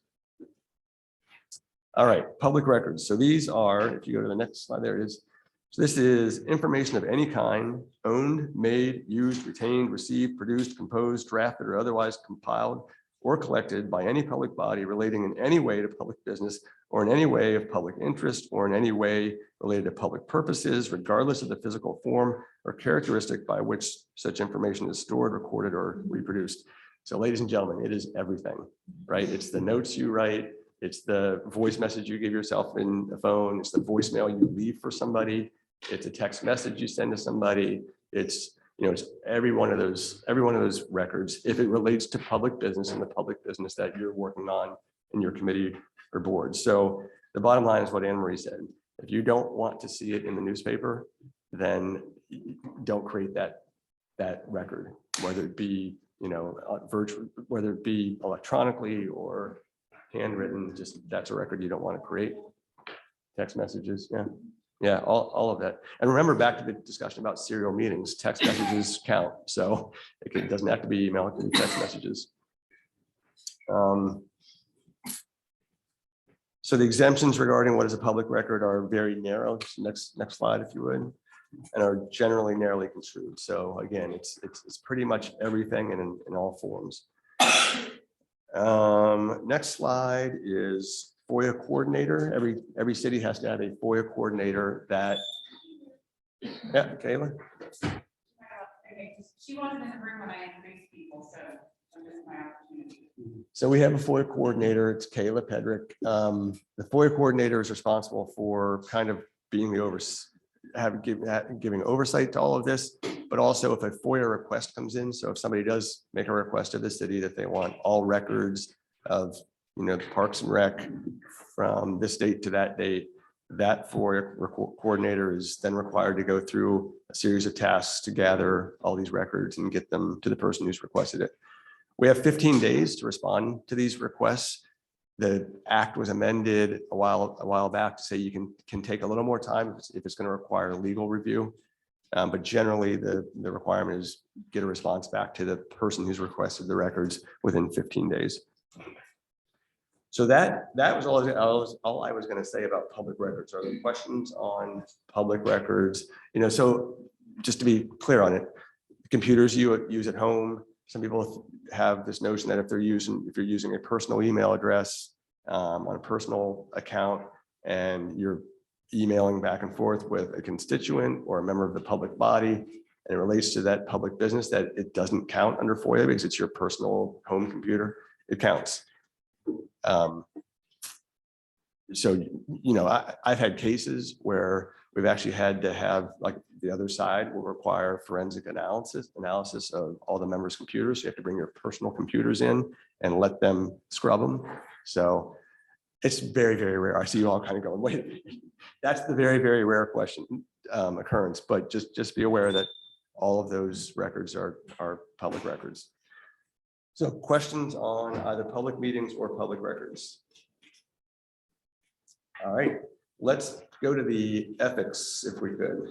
C: All right, public records. So these are, if you go to the next slide, there it is. So this is information of any kind owned, made, used, retained, received, produced, composed, drafted, or otherwise compiled or collected by any public body relating in any way to public business or in any way of public interest or in any way related to public purposes, regardless of the physical form or characteristic by which such information is stored, recorded, or reproduced. So ladies and gentlemen, it is everything, right? It's the notes you write, it's the voice message you give yourself in the phone, it's the voicemail you leave for somebody, it's a text message you send to somebody, it's, you know, it's every one of those records, if it relates to public business and the public business that you're working on in your committee or board. So the bottom line is what Anne Marie said. If you don't want to see it in the newspaper, then don't create that record, whether it be, you know, virtual, whether it be electronically or handwritten, just that's a record you don't want to create. Text messages, yeah, all of that. And remember back to the discussion about serial meetings, text messages count. So it doesn't have to be email, it can be text messages. So the exemptions regarding what is a public record are very narrow. Next slide, if you would, and are generally narrowly construed. So again, it's pretty much everything and in all forms. Next slide is Foya Coordinator. Every city has to have a Foya Coordinator that, yeah, Kayla.
A: She wasn't in the room when I introduced people, so I'm just my opportunity.
C: So we have a Foya Coordinator. It's Kayla Pedrick. The Foya Coordinator is responsible for kind of being the giving oversight to all of this, but also if a FOIA request comes in. So if somebody does make a request of the city that they want all records of, you know, the Parks and Rec from this date to that date, that FOIA coordinator is then required to go through a series of tasks to gather all these records and get them to the person who's requested it. We have 15 days to respond to these requests. The act was amended a while back to say you can take a little more time if it's going to require legal review. But generally the requirement is get a response back to the person who's requested the records within 15 days. So that was all I was going to say about public records. Are there questions on public records? You know, so just to be clear on it, computers you use at home. Some people have this notion that if you're using a personal email address on a personal account and you're emailing back and forth with a constituent or a member of the public body, and it relates to that public business, that it doesn't count under FOIA because it's your personal home computer. It counts. So, you know, I've had cases where we've actually had to have, like, the other side will require forensic analysis of all the members' computers. You have to bring your personal computers in and let them scrub them. So it's very, very rare. I see you all kind of going, wait a minute. That's the very, very rare occurrence, but just be aware that all of those records are public records. So questions on either public meetings or public records? All right, let's go to the ethics if we could.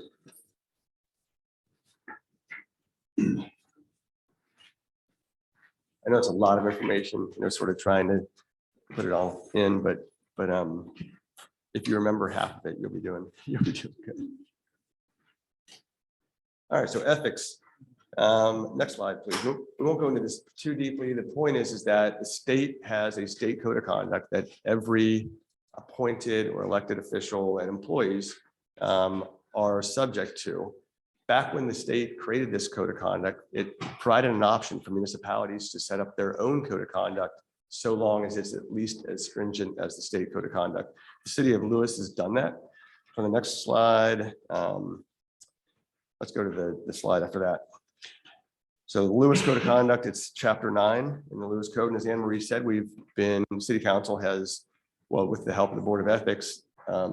C: I know it's a lot of information, you know, sort of trying to put it all in, but if you remember half of it, you'll be doing good. All right, so ethics. Next slide, please. We won't go into this too deeply. The point is that the state has a state code of conduct that every appointed or elected official and employees are subject to. back when the state created this code of conduct, it provided an option for municipalities to set up their own code of conduct so long as it's at least as stringent as the state code of conduct. The city of Lewis has done that. On the next slide, let's go to the slide after that. So the Lewis Code of Conduct, it's chapter 9 in the Lewis Code. And as Anne Marie said, City Council has, well, with the help of the Board of Ethics,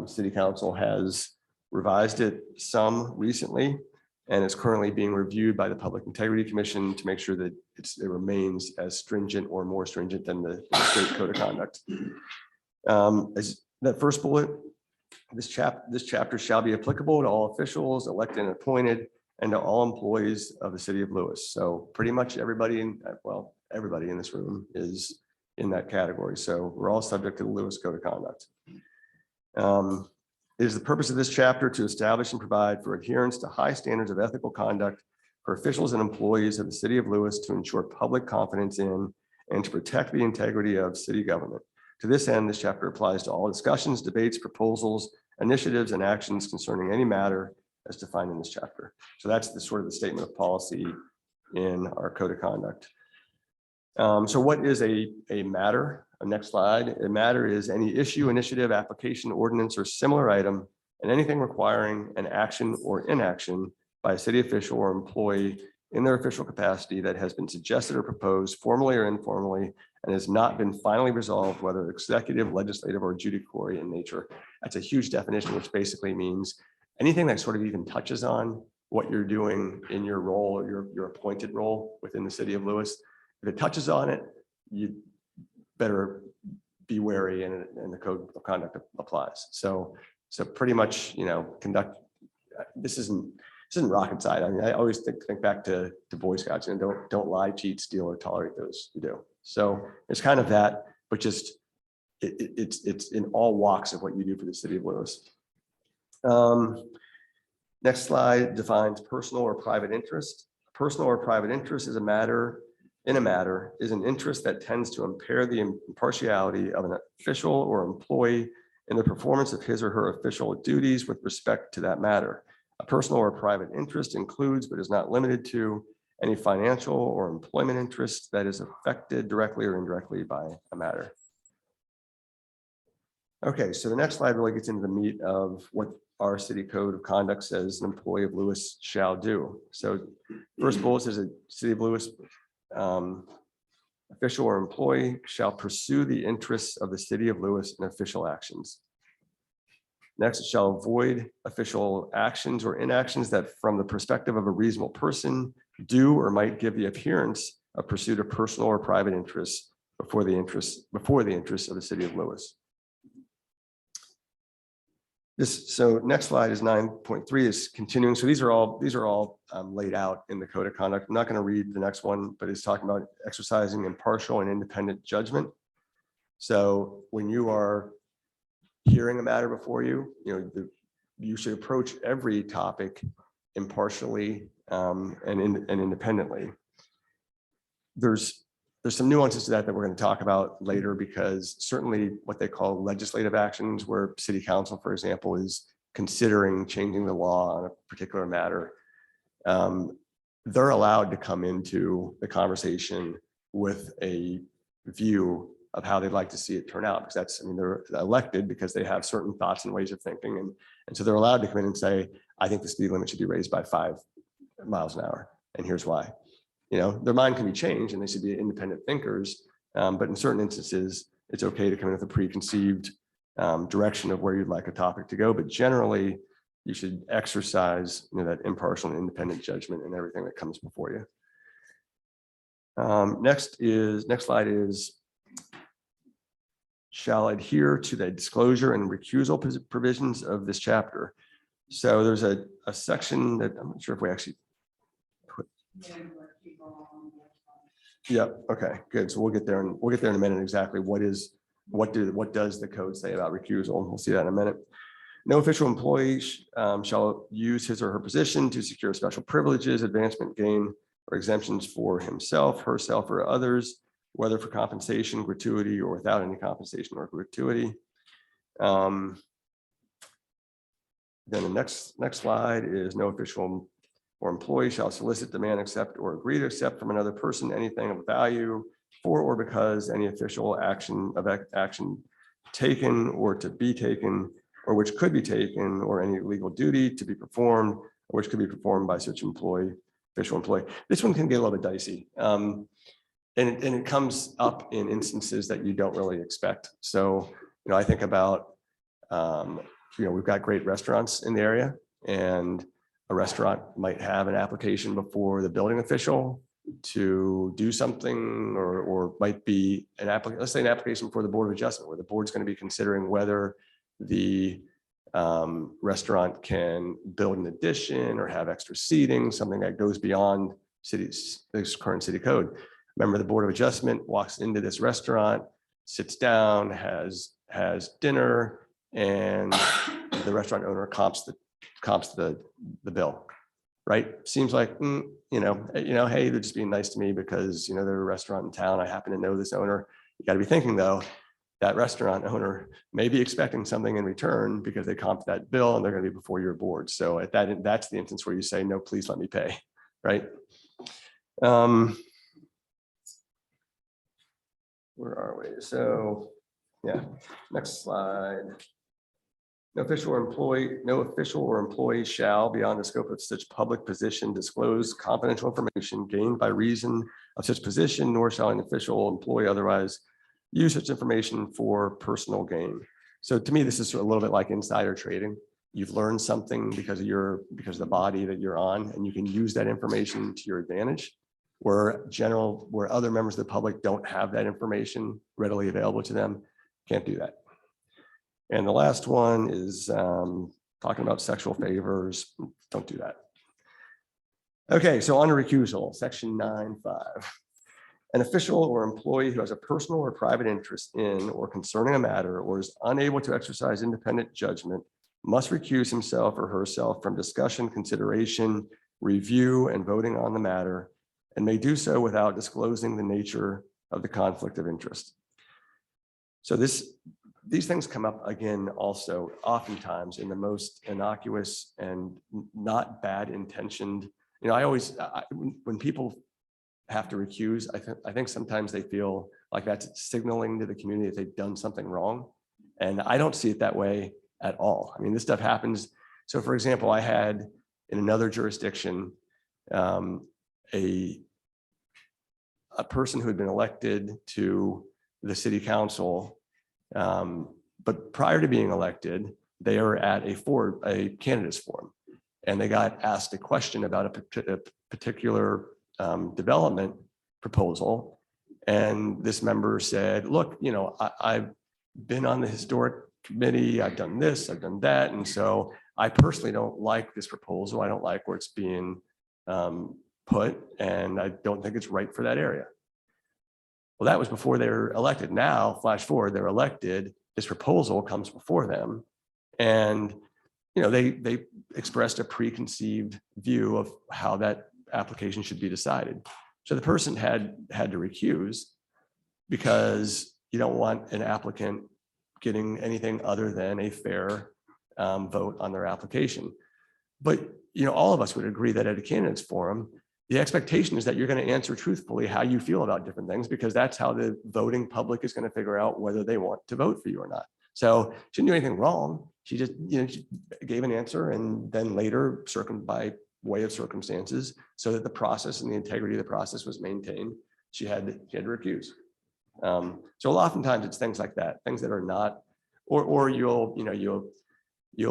C: City Council has revised it some recently, and it's currently being reviewed by the Public Integrity Commission to make sure that it remains as stringent or more stringent than the state code of conduct. As that first bullet, this chapter shall be applicable to all officials elected and appointed and to all employees of the city of Lewis. So pretty much everybody everybody in this room is in that category. So we're all subject to the Lewis Code of Conduct. It is the purpose of this chapter to establish and provide for adherence to high standards of ethical conduct for officials and employees of the city of Lewis to ensure public confidence in and to protect the integrity of city government. To this end, this chapter applies to all discussions, debates, proposals, initiatives, and actions concerning any matter as defined in this chapter. So that's the sort of the statement of policy in our code of conduct. So what is a matter? Next slide. A matter is any issue, initiative, application, ordinance, or similar item, and anything requiring an action or inaction by a city official or employee in their official capacity that has been suggested or proposed formally or informally and has not been finally resolved, whether executive, legislative, or judiciary in nature. That's a huge definition, which basically means anything that sort of even touches on what you're doing in your role or your appointed role within the city of Lewis. If it touches on it, you better be wary, and the code of conduct applies. So pretty much, conduct. This isn't rocket science. I mean, I always think back to Boy Scouts, and don't lie, cheat, steal, or tolerate those who do. So it's kind of that, but just it's in all walks of what you do for the city of Lewis. Next slide defines personal or private interest. Personal or private interest is is an interest that tends to impair the impartiality of an official or employee in the performance of his or her official duties with respect to that matter. A personal or private interest includes, but is not limited to, any financial or employment interest that is affected directly or indirectly by a matter. Okay, so the next slide really gets into the meat of what our city code of conduct says an employee of Lewis shall do. So first bullet says a city of Lewis official or employee shall pursue the interests of the city of Lewis in official actions. Next, it shall avoid official actions or inactions that from the perspective of a reasonable person do or might give the appearance of pursuit of personal or private interests before the interests of the city of Lewis. So next slide is 9.3 is continuing. So these are all laid out in the code of conduct. I'm not going to read the next one, but it's talking about exercising impartial and independent judgment. So when you are hearing a matter before you, you should approach every topic impartially and independently. There's some nuances to that we're going to talk about later, because certainly what they call legislative actions, where city council, for example, is considering changing the law on a particular matter, they're allowed to come into the conversation with a view of how they'd like to see it turn out, because they're elected because they have certain thoughts and ways of thinking. And so they're allowed to come in and say, I think the speed limit should be raised by 5 miles an hour. And here's why. Their mind can be changed and they should be independent thinkers. But in certain instances, it's okay to come in with a preconceived direction of where you'd like a topic to go. But generally, you should exercise that impartial and independent judgment in everything that comes before you. Next slide is shall adhere to the disclosure and recusal provisions of this chapter. So there's a section that I'm not sure if we actually put. Yep. Okay, good. So we'll get there in a minute. Exactly what does the code say about recusal? We'll see that in a minute. No official employee shall use his or her position to secure special privileges, advancement, gain, or exemptions for himself, herself, or others, whether for compensation, gratuity, or without any compensation or gratuity. Then the next slide is no official or employee shall solicit, demand, accept, or agree to accept from another person anything of value for or because any official action taken or to be taken, or which could be taken, or any legal duty to be performed, or which could be performed by such official employee. This one can get a little bit dicey. And it comes up in instances that you don't really expect. So, I think about, we've got great restaurants in the area, and a restaurant might have an application before the building official to do something, or might be let's say an application for the Board of Adjustment, where the board's going to be considering whether the restaurant can build an addition or have extra seating, something that goes beyond this current city code. Remember, the Board of Adjustment walks into this restaurant, sits down, has dinner, and the restaurant owner comps the bill, right? Seems like, hey, they're just being nice to me because, they're a restaurant in town. I happen to know this owner. You got to be thinking, though, that restaurant owner may be expecting something in return because they comped that bill and they're going to be before your board. So that's the instance where you say, no, please let me pay, right? Where are we? So, yeah, next slide. No official or employee shall, beyond the scope of such public position, disclose confidential information gained by reason of such position, nor shall an official or employee otherwise use such information for personal gain. So to me, this is a little bit like insider trading. You've learned something because of the body that you're on, and you can use that information to your advantage, where other members of the public don't have that information readily available to them. Can't do that. And the last one is talking about sexual favors. Don't do that. Okay, so on to recusal, section 9.5. An official or employee who has a personal or private interest in or concerning a matter, or is unable to exercise independent judgment, must recuse himself or herself from discussion, consideration, review, and voting on the matter, and may do so without disclosing the nature of the conflict of interest. So these things come up again also oftentimes in the most innocuous and not bad intentioned. When people have to recuse, I think sometimes they feel like that's signaling to the community that they've done something wrong. And I don't see it that way at all. I mean, this stuff happens. So for example, I had in another jurisdiction, a person who had been elected to the city council, but prior to being elected, they were at a candidates forum, and they got asked a question about a particular development proposal. And this member said, look, I've been on the historic committee, I've done this, I've done that. And so I personally don't like this proposal. I don't like where it's being put, and I don't think it's right for that area. Well, that was before they were elected. Now, flash forward, they're elected, this proposal comes before them, and they expressed a preconceived view of how that application should be decided. So the person had to recuse, because you don't want an applicant getting anything other than a fair vote on their application. But all of us would agree that at a candidates forum, the expectation is that you're going to answer truthfully how you feel about different things, because that's how the voting public is going to figure out whether they want to vote for you or not. So she didn't do anything wrong. She just she gave an answer, and then later, by way of circumstances, so that the process and the integrity of the process was maintained, she had to recuse. So oftentimes it's things like that, things that are not, or you'll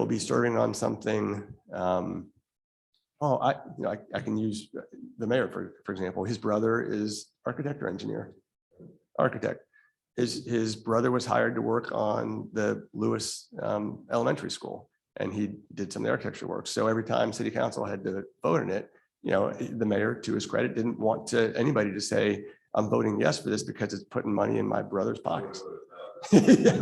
C: be serving on something. I can use the mayor for example. His brother is architect or engineer. Architect. His brother was hired to work on the Lewis Elementary School, and he did some of the architecture work. So every time city council had to vote in it, the mayor, to his credit, didn't want anybody to say, I'm voting yes for this because it's putting money in my brother's pockets. Yeah,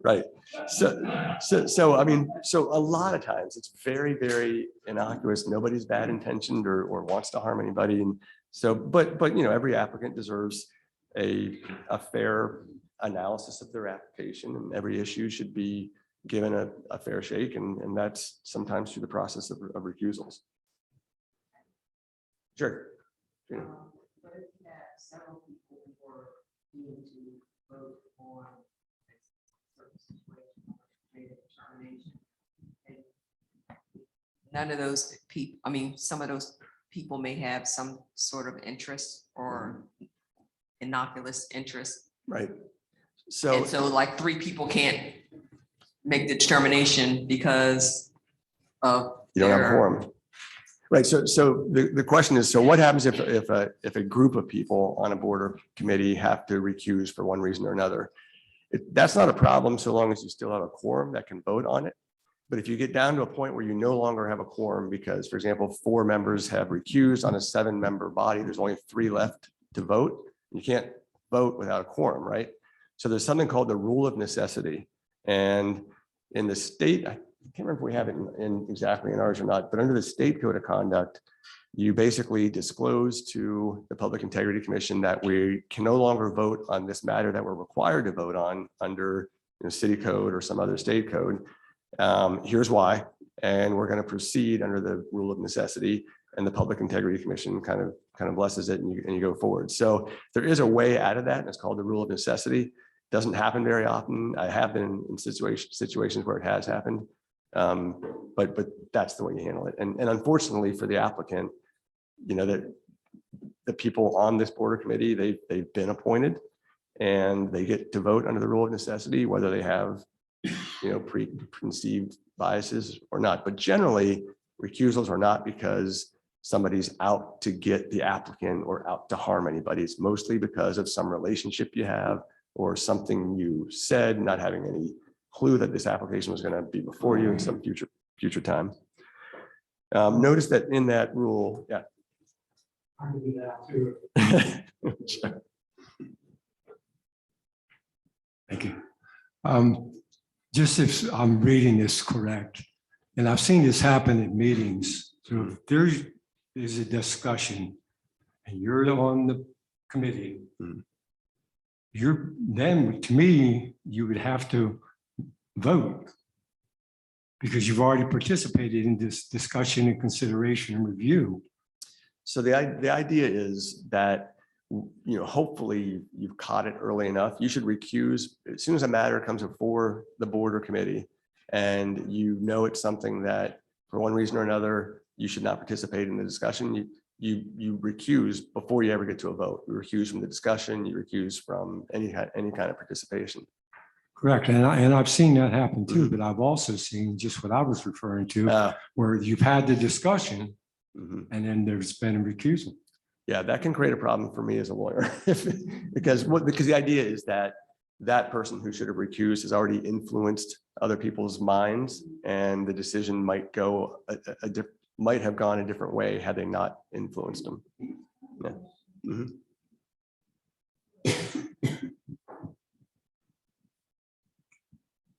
C: right. So I mean, so a lot of times it's very, very innocuous. Nobody's bad intentioned or wants to harm anybody. And so, but every applicant deserves a fair analysis of their application, and every issue should be given a fair shake, and that's sometimes through the process of recusals. Sure. Yeah.
H: But if you have several people who are needing to vote on a certain situation, made a determination, and none of those people, I mean, some of those people may have some sort of interest or innocuous interest.
C: Right.
H: And so like 3 people can't make the determination because of.
C: You don't have a
H: their-
C: quorum. Right, so the question is, so what happens if a group of people on a board or committee have to recuse for one reason or another? That's not a problem so long as you still have a quorum that can vote on it. But if you get down to a point where you no longer have a quorum because, for example, 4 members have recused on a 7-member body, there's only 3 left to vote. You can't vote without a quorum, right? So there's something called the rule of necessity. And in the state, I can't remember if we have it in exactly in ours or not, but under the state code of conduct, you basically disclose to the Public Integrity Commission that we can no longer vote on this matter that we're required to vote on under city code or some other state code. Here's why, and we're going to proceed under the rule of necessity, and the Public Integrity Commission kind of blesses it, and you go forward. So there is a way out of that, and it's called the rule of necessity. Doesn't happen very often. I have been in situations where it has happened, but that's the way you handle it. And unfortunately for the applicant, that the people on this board or committee, they've been appointed, and they get to vote under the rule of necessity, whether they have preconceived biases or not. But generally, recusals are not because somebody's out to get the applicant or out to harm anybody. It's mostly because of some relationship you have or something you said, not having any clue that this application was going to be before you in some future time. Notice that in that rule, yeah.
J: I can do that too.
C: Sure.
J: Thank you. Just if I'm reading this correct, and I've seen this happen at meetings, so if there is a discussion and you're on the committee, then to me, you would have to vote because you've already participated in this discussion and consideration and review.
C: So the idea is that, hopefully you've caught it early enough. You should recuse as soon as a matter comes before the board or committee, and it's something that for one reason or another, you should not participate in the discussion. You recuse before you ever get to a vote. You recuse from the discussion, you recuse from any kind of participation.
J: Correct. And I've seen that happen too, but I've also seen just what I was referring to, where you've had the discussion and then there's been a recusal.
C: Yeah, that can create a problem for me as a lawyer because the idea is that that person who should have recused has already influenced other people's minds, and the decision might might have gone a different way had they not influenced them. Yeah.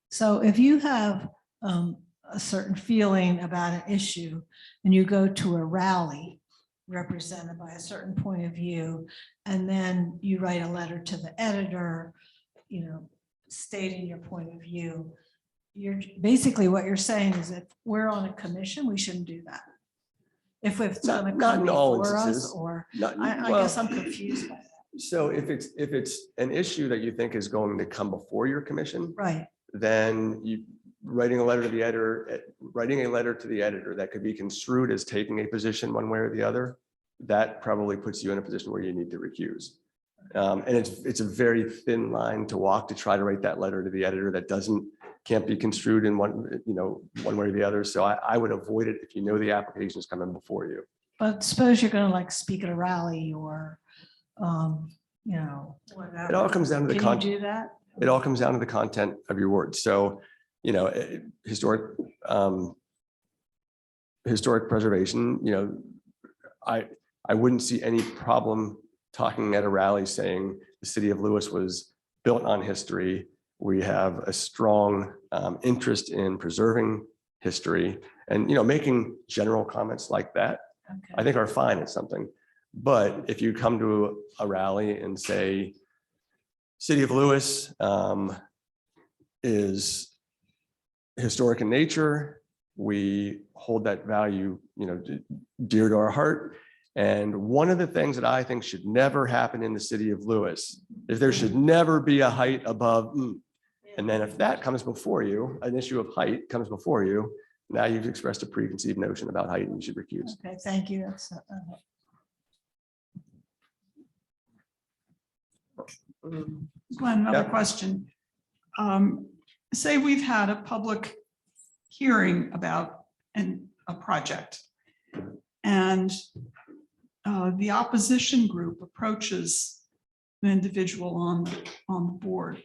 G: So if you have a certain feeling about an issue and you go to a rally represented by a certain point of view, and then you write a letter to the editor, stating your point of view, you're basically what you're saying is if we're on a commission, we shouldn't do that. If it's
C: Not
G: going to
C: in
G: come
C: all
G: before us,
C: instances.
G: or
C: I
G: guess I'm confused by that.
C: So if it's an issue that you think is going to come before your commission,
G: Right.
C: then writing a letter to the editor that could be construed as taking a position one way or the other, that probably puts you in a position where you need to recuse. And it's a very thin line to walk to try to write that letter to the editor that can't be construed in one way or the other. So I would avoid it if the application is coming before you.
G: But suppose you're going to speak at a rally or, whatever.
C: It all comes down to the
G: Can
C: content.
G: you do that?
C: It all comes down to the content of your words. So, historic preservation, I wouldn't see any problem talking at a rally saying the city of Lewis was built on history. We have a strong interest in preserving history, and making general comments like that,
G: Okay.
C: I think are fine at something. But if you come to a rally and say, City of Lewis is historic in nature. We hold that value, dear to our heart. And one of the things that I think should never happen in the city of Lewis is there should never be a height above. And then if that comes before you, an issue of height comes before you, now you've expressed a preconceived notion about height and you should recuse.
G: Okay, thank you.
D: Glenn, another
C: Yep.
D: question. Say we've had a public hearing about a project. And the opposition group approaches an individual on the board.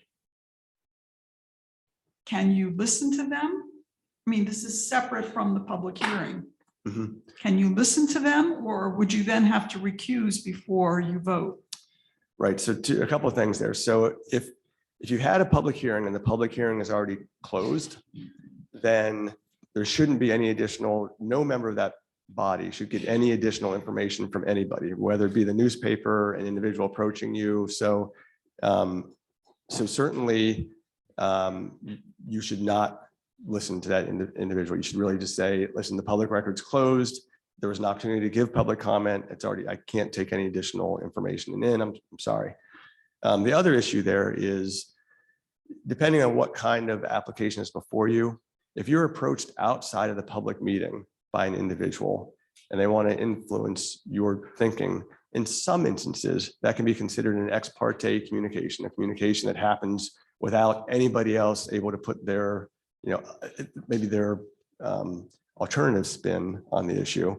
D: Can you listen to them? I mean, this is separate from the public hearing.
C: Mhm.
D: Can you listen to them, or would you then have to recuse before you vote?
C: Right, so a couple of things there. So if you had a public hearing and the public hearing is already closed, then there shouldn't be any additional, no member of that body should get any additional information from anybody, whether it be the newspaper, an individual approaching you. So certainly you should not listen to that individual. You should really just say, listen, the public record's closed. There was an opportunity to give public comment. It's already, I can't take any additional information in. I'm sorry. The other issue there is, depending on what kind of application is before you, if you're approached outside of the public meeting by an individual and they want to influence your thinking, in some instances, that can be considered an ex parte communication, a communication that happens without anybody else able to put their, maybe their alternative spin on the issue.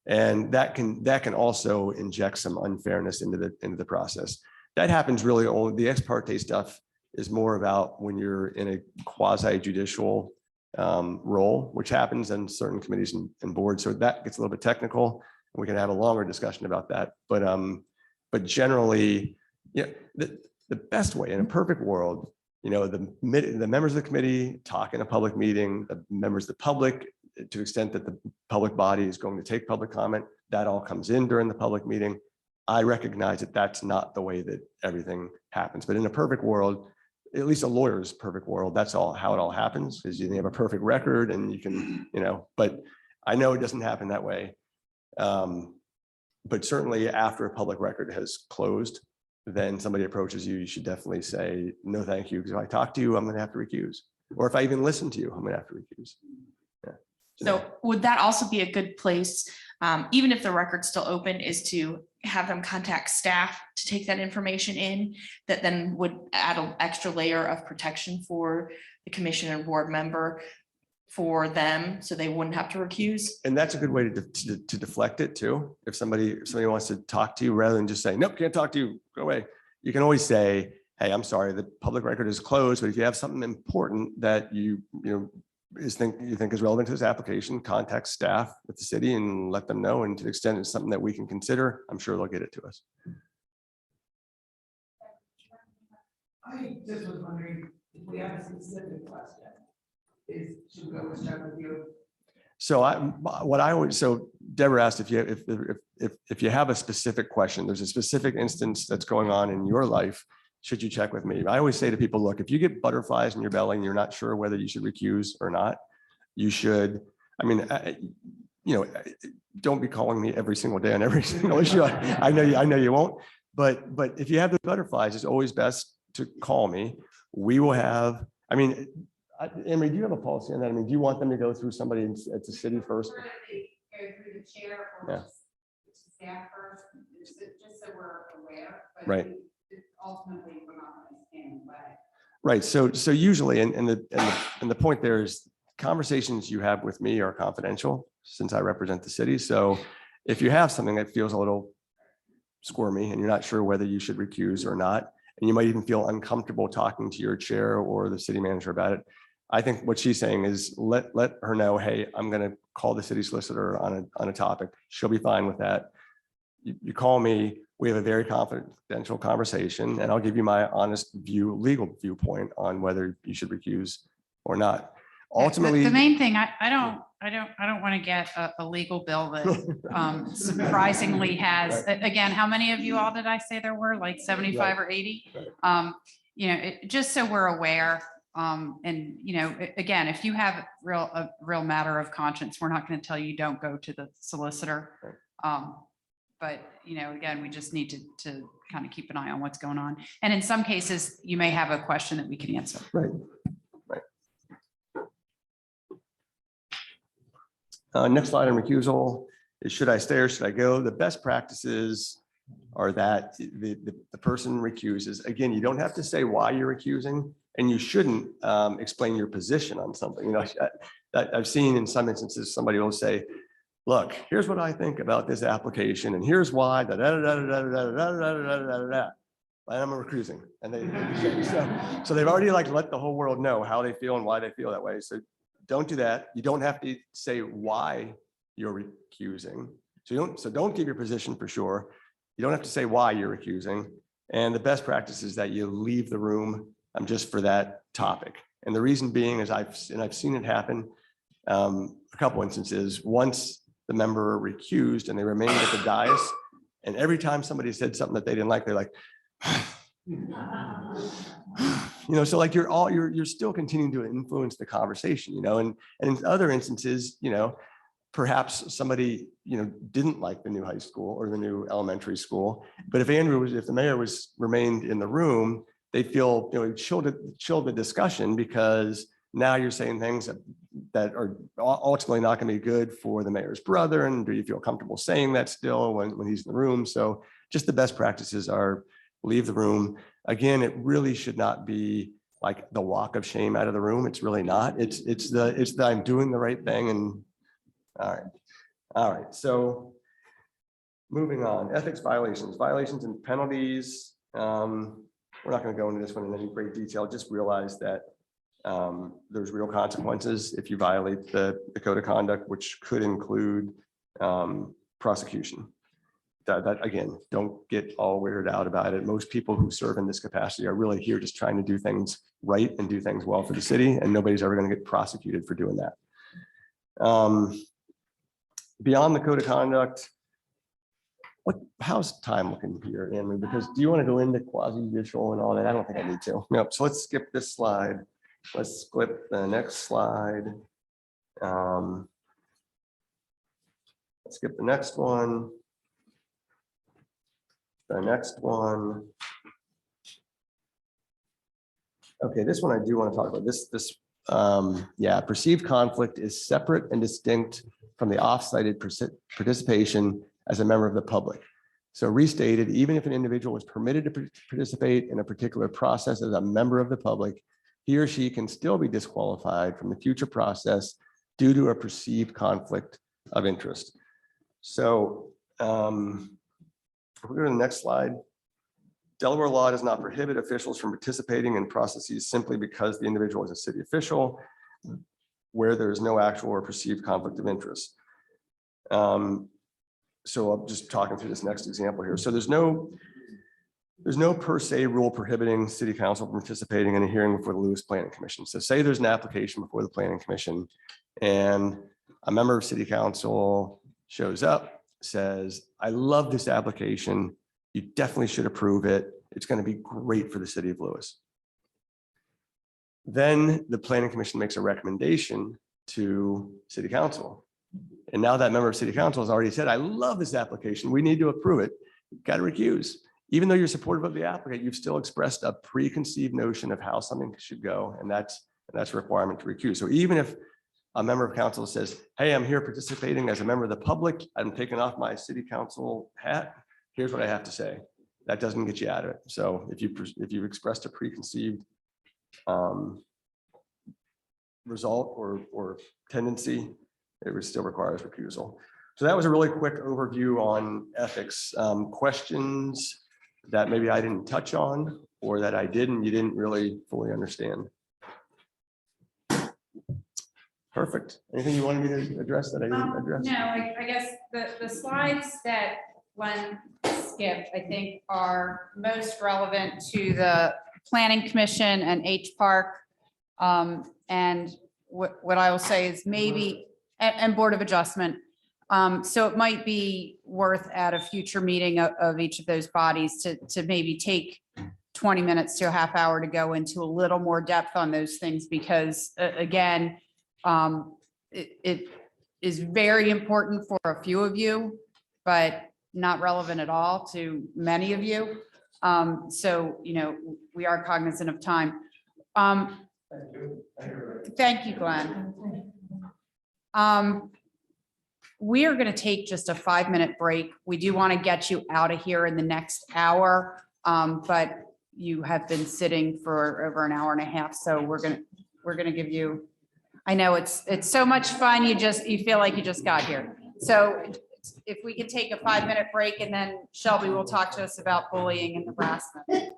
C: And that can also inject some unfairness into the process. That happens really only, the ex parte stuff is more about when you're in a quasi judicial role, which happens in certain committees and boards. So that gets a little bit technical, and we can have a longer discussion about that. But generally, the best way in a perfect world, the members of the committee talk in a public meeting, the members of the public, to the extent that the public body is going to take public comment, that all comes in during the public meeting. I recognize that that's not the way that everything happens, but in a perfect world, at least a lawyer's perfect world, that's all how it all happens, is you have a perfect record and you can, but I know it doesn't happen that way. But certainly after a public record has closed, then somebody approaches you, you should definitely say, no, thank you. Because if I talk to you, I'm going to have to recuse. Or if I even listen to you, I'm going to have to recuse. Yeah.
K: So would that also be a good place, even if the record's still open, is to have them contact staff to take that information in, that then would add an extra layer of protection for the commission and board member for them, so they wouldn't have to recuse?
C: And that's a good way to deflect it too. If somebody wants to talk to you, rather than just saying, nope, can't talk to you, go away. You can always say, hey, I'm sorry, the public record is closed, but if you have something important that you think is relevant to this application, contact staff at the city and let them know. And to the extent it's something that we can consider, I'm sure they'll get it to us.
H: I just was wondering if we have a specific question, should we go start with you?
C: So Deborah asked if you have a specific question, there's a specific instance that's going on in your life, should you check with me? I always say to people, look, if you get butterflies in your belly and you're not sure whether you should recuse or not, you should, don't be calling me every single day on every single issue. I know you won't, but if you have the butterflies, it's always best to call me. We will have, Emery, do you have a policy on that? Do you want them to go through somebody at the city first?
H: Go through the chair or just staff first, just so we're aware. But
C: Right.
H: Ultimately, we're not going to stand by it.
C: Right. So usually, and the point there is, conversations you have with me are confidential since I represent the city. So if you have something that feels a little squirmy and you're not sure whether you should recuse or not, and you might even feel uncomfortable talking to your chair or the city manager about it, I think what she's saying is let her know, hey, I'm going to call the city solicitor on a topic. She'll be fine with that. You call me, we have a very confidential conversation, and I'll give you my honest legal viewpoint on whether you should recuse or not. Ultimately,
A: the main thing, I don't want to get a legal bill that surprisingly has, again, how many of you all did I say there were? Like 75 or 80? Just so we're aware, And, you know, again, if you have a real matter of conscience, we're not going to tell you don't go to the solicitor. But, you know, again, we just need to kind of keep an eye on what's going on. And in some cases, you may have a question that we can answer.
C: Right. Next slide on recusal is, should I stay or should I go? The best practices are that the person recuses. Again, you don't have to say why you're recusing, and you shouldn't explain your position on something. You know, I've seen in some instances, somebody will say, look, here's what I think about this application, and here's why, and I'm recusing. And so they've already like let the whole world know how they feel and why they feel that way. So don't do that. You don't have to say why you're recusing. So don't give your position for sure. You don't have to say why you're recusing. And the best practice is that you leave the room just for that topic. And the reason being is I've seen it happen a couple instances. Once the member recused and they remained at the dais, and every time somebody said something that they didn't like, they're like, you know, so like you're still continuing to influence the conversation, you know, and in other instances, you know, perhaps somebody, you know, didn't like the new high school or the new elementary school, but if the mayor remained in the room, they feel, you know, chilled the discussion, because now you're saying things that are ultimately not going to be good for the mayor's brother. And do you feel comfortable saying that still when he's in the room? So just the best practices are leave the room. Again, it really should not be like the walk of shame out of the room. It's really not. It's the I'm doing the right thing. And all right. So moving on, ethics violations and penalties. We're not going to go into this one in any great detail. Just realize that there's real consequences if you violate the code of conduct, which could include prosecution. That again, don't get all weirded out about it. Most people who serve in this capacity are really here just trying to do things right and do things well for the city, and nobody's ever going to get prosecuted for doing that. Beyond the code of conduct, how's time looking here, Andrew? Because do you want to go into quasi-judicial and all that? I don't think I need to. Nope. So let's skip this slide. Let's flip the next slide. Let's skip the next one. The next one. Okay, this one I do want to talk about. Yeah, perceived conflict is separate and distinct from the off-cited participation as a member of the public. So restated, even if an individual is permitted to participate in a particular process as a member of the public, he or she can still be disqualified from the future process due to a perceived conflict of interest. So if we go to the next slide, Delaware law does not prohibit officials from participating in processes simply because the individual is a city official where there is no actual or perceived conflict of interest. So I'm just talking through this next example here. So there's no per se rule prohibiting city council from participating in a hearing before the Lewis Planning Commission. So say there's an application before the Planning Commission and a member of city council shows up, says, I love this application. You definitely should approve it. It's going to be great for the city of Lewis. Then the Planning Commission makes a recommendation to city council. And now that member of city council has already said, I love this application. We need to approve it. You've got to recuse. Even though you're supportive of the applicant, you've still expressed a preconceived notion of how something should go. And that's a requirement to recuse. So even if a member of council says, hey, I'm here participating as a member of the public, I'm taking off my city council hat, here's what I have to say. That doesn't get you out of it. So if you've expressed a preconceived result or tendency, it still requires recusal. So that was a really quick overview on ethics. Questions that maybe I didn't touch on or that I did and you didn't really fully understand. Perfect. Anything you wanted me to address that I didn't address?
A: No, I guess the slides that Glenn skipped, I think, are most relevant to the Planning Commission and H Park. And what I will say is maybe, and Board of Adjustment. So it might be worth at a future meeting of each of those bodies to maybe take 20 minutes to a half hour to go into a little more depth on those things because again, it is very important for a few of you, but not relevant at all to many of you. So, you know, we are cognizant of time. Thank you, Glenn. We are going to take just a 5-minute break. We do want to get you out of here in the next hour, but you have been sitting for over an hour and a half, so we're going to give you. I know it's so much fun. You feel like you just got here. So if we could take a 5-minute break and then Shelby will talk to us about bullying and harassment.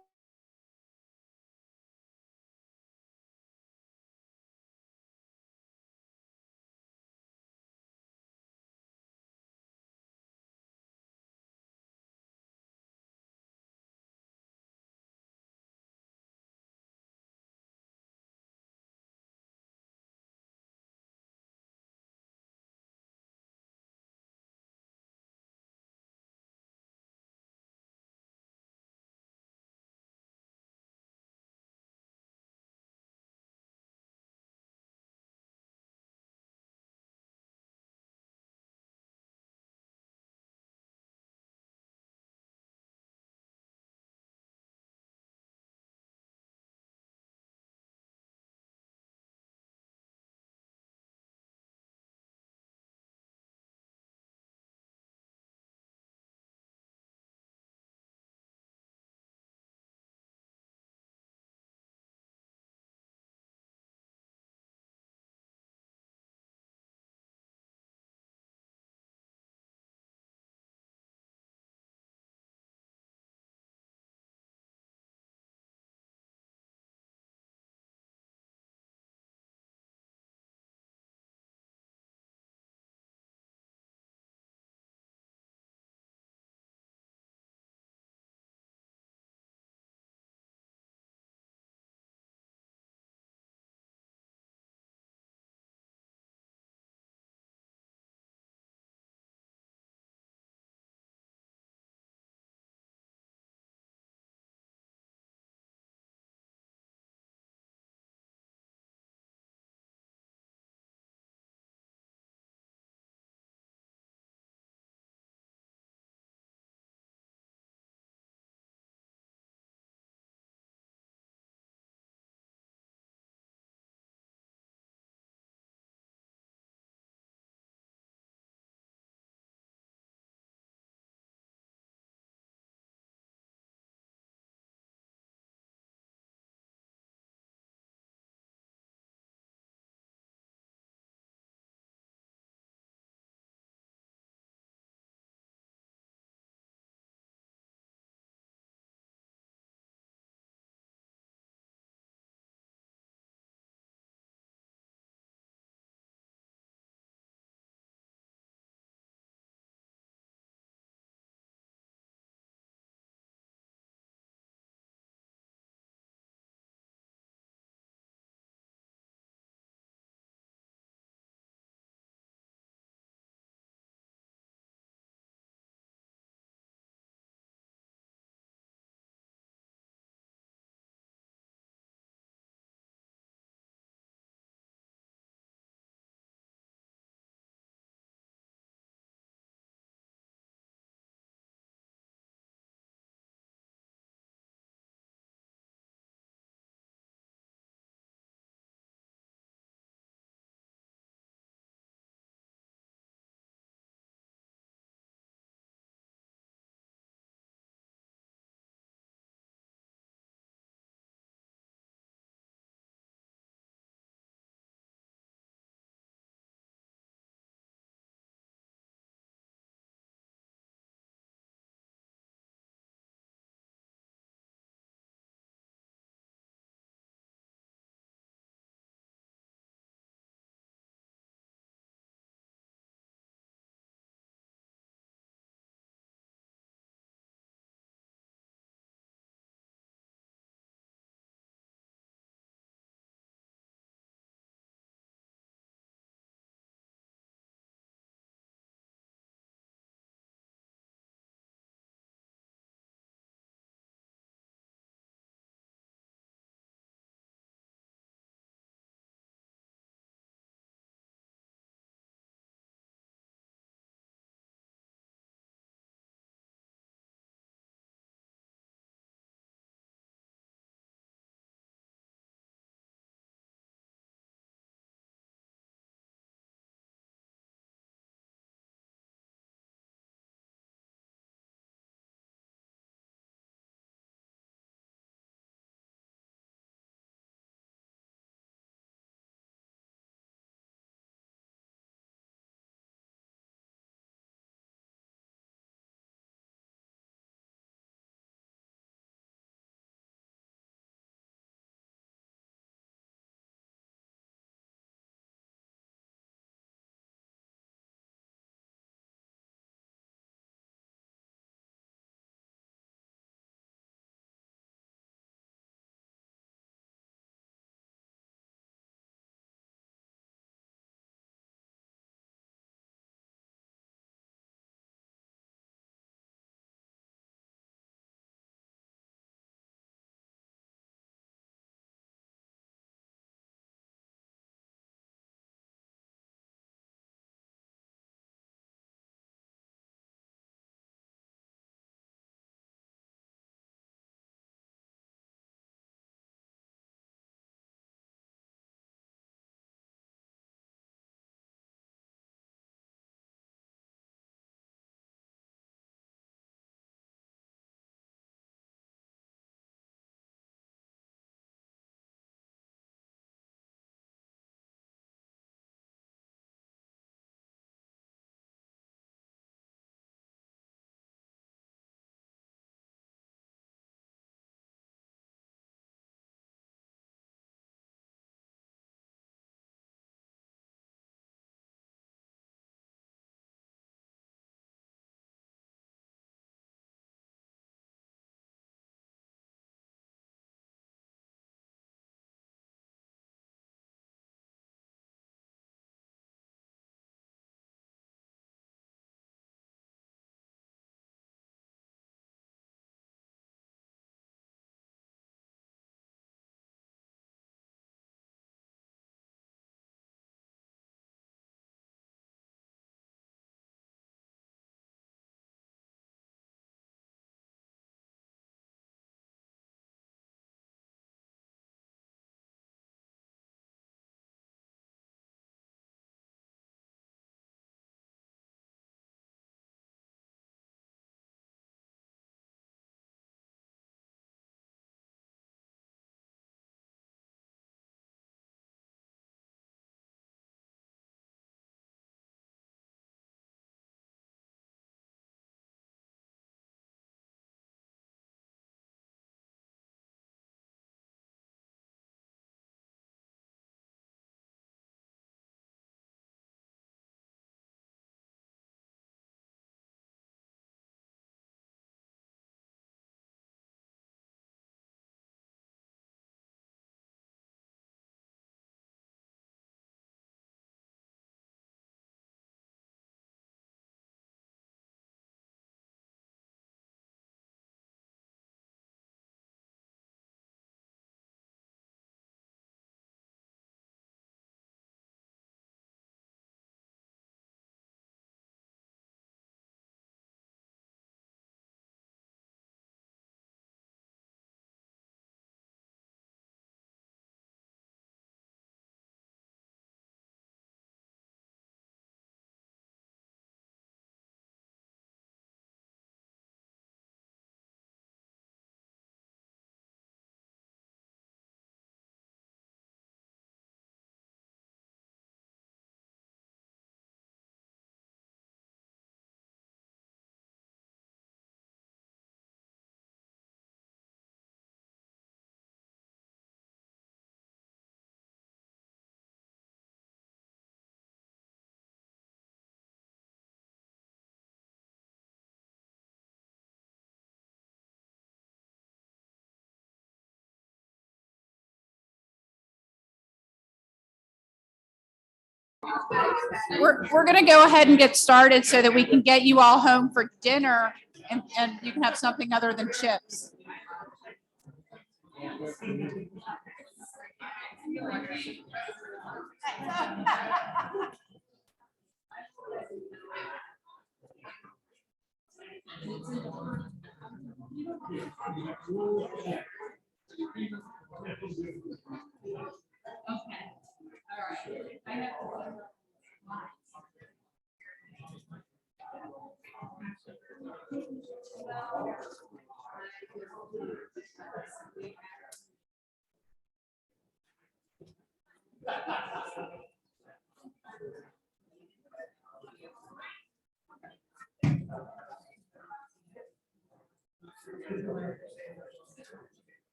A: We're gonna go ahead and get started so that we can get you all home for dinner and you can have something other than chips.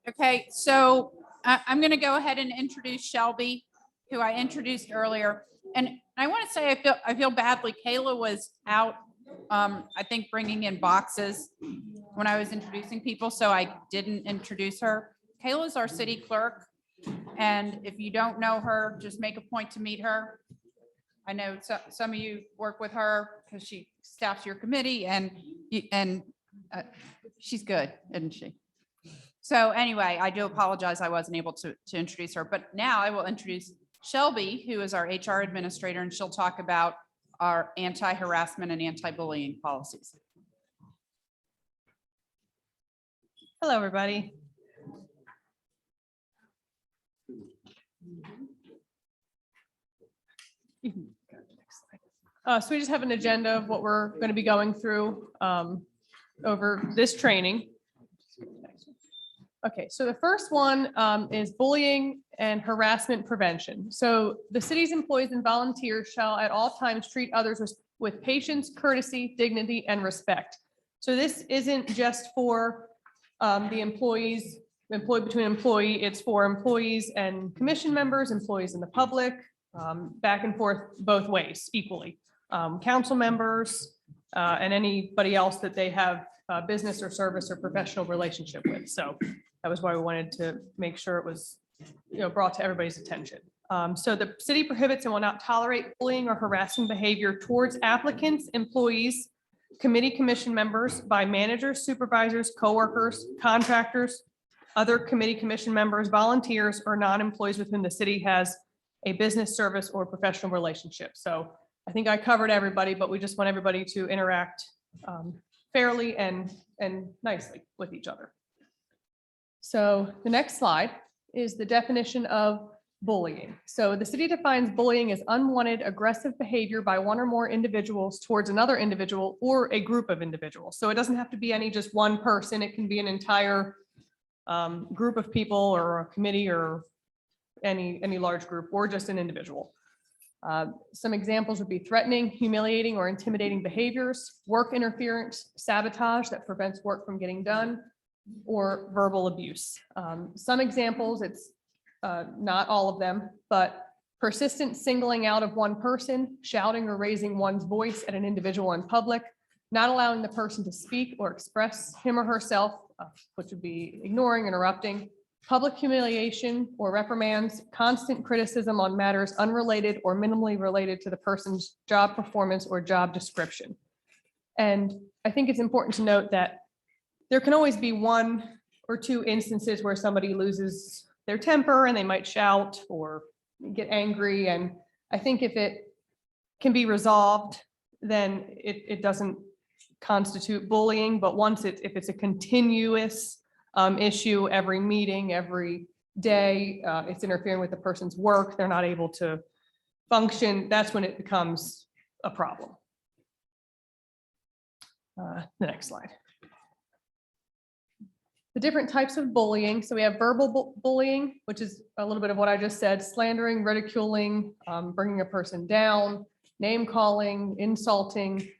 A: Okay, so I'm going to go ahead and introduce Shelby, who I introduced earlier. And I want to say I feel badly. Kayla was out, I think, bringing in boxes when I was introducing people, so I didn't introduce her. Kayla's our city clerk, and if you don't know her, just make a point to meet her. I know some of you work with her because she staffs your committee, and she's good, isn't she? So anyway, I do apologize. I wasn't able to introduce her, but now I will introduce Shelby, who is our HR administrator, and she'll talk about our anti-harassment and anti-bullying policies.
L: Hello, everybody. So we just have an agenda of what we're going to be going through over this training. Okay, so the first one is bullying and harassment prevention. So the city's employees and volunteers shall at all times treat others with patience, courtesy, dignity, and respect. So this isn't just for the employees, between employee, it's for employees and commission members, employees in the public, back and forth both ways equally. Council members and anybody else that they have business or service or professional relationship with. So that was why we wanted to make sure it was, brought to everybody's attention. So the city prohibits and will not tolerate bullying or harassing behavior towards applicants, employees, committee commission members by managers, supervisors, coworkers, contractors, other committee commission members, volunteers, or non-employees with whom the city has a business, service, or professional relationship. So I think I covered everybody, but we just want everybody to interact fairly and nicely with each other. So the next slide is the definition of bullying. So the city defines bullying as unwanted aggressive behavior by one or more individuals towards another individual or a group of individuals. So it doesn't have to be just one person. It can be an entire group of people or a committee or any large group or just an individual. Some examples would be threatening, humiliating, or intimidating behaviors, work interference, sabotage that prevents work from getting done, or verbal abuse. Some examples, it's not all of them, but persistent singling out of one person, shouting or raising one's voice at an individual in public, not allowing the person to speak or express him or herself, which would be ignoring, interrupting, public humiliation or reprimands, constant criticism on matters unrelated or minimally related to the person's job performance or job description. And I think it's important to note that there can always be one or two instances where somebody loses their temper and they might shout or get angry. And I think if it can be resolved, then it doesn't constitute bullying. But once if it's a continuous issue, every meeting, every day, it's interfering with the person's work, they're not able to function, that's when it becomes a problem. The next slide. The different types of bullying. So we have verbal bullying, which is a little bit of what I just said, slandering, ridiculing, bringing a person down, name calling, insulting,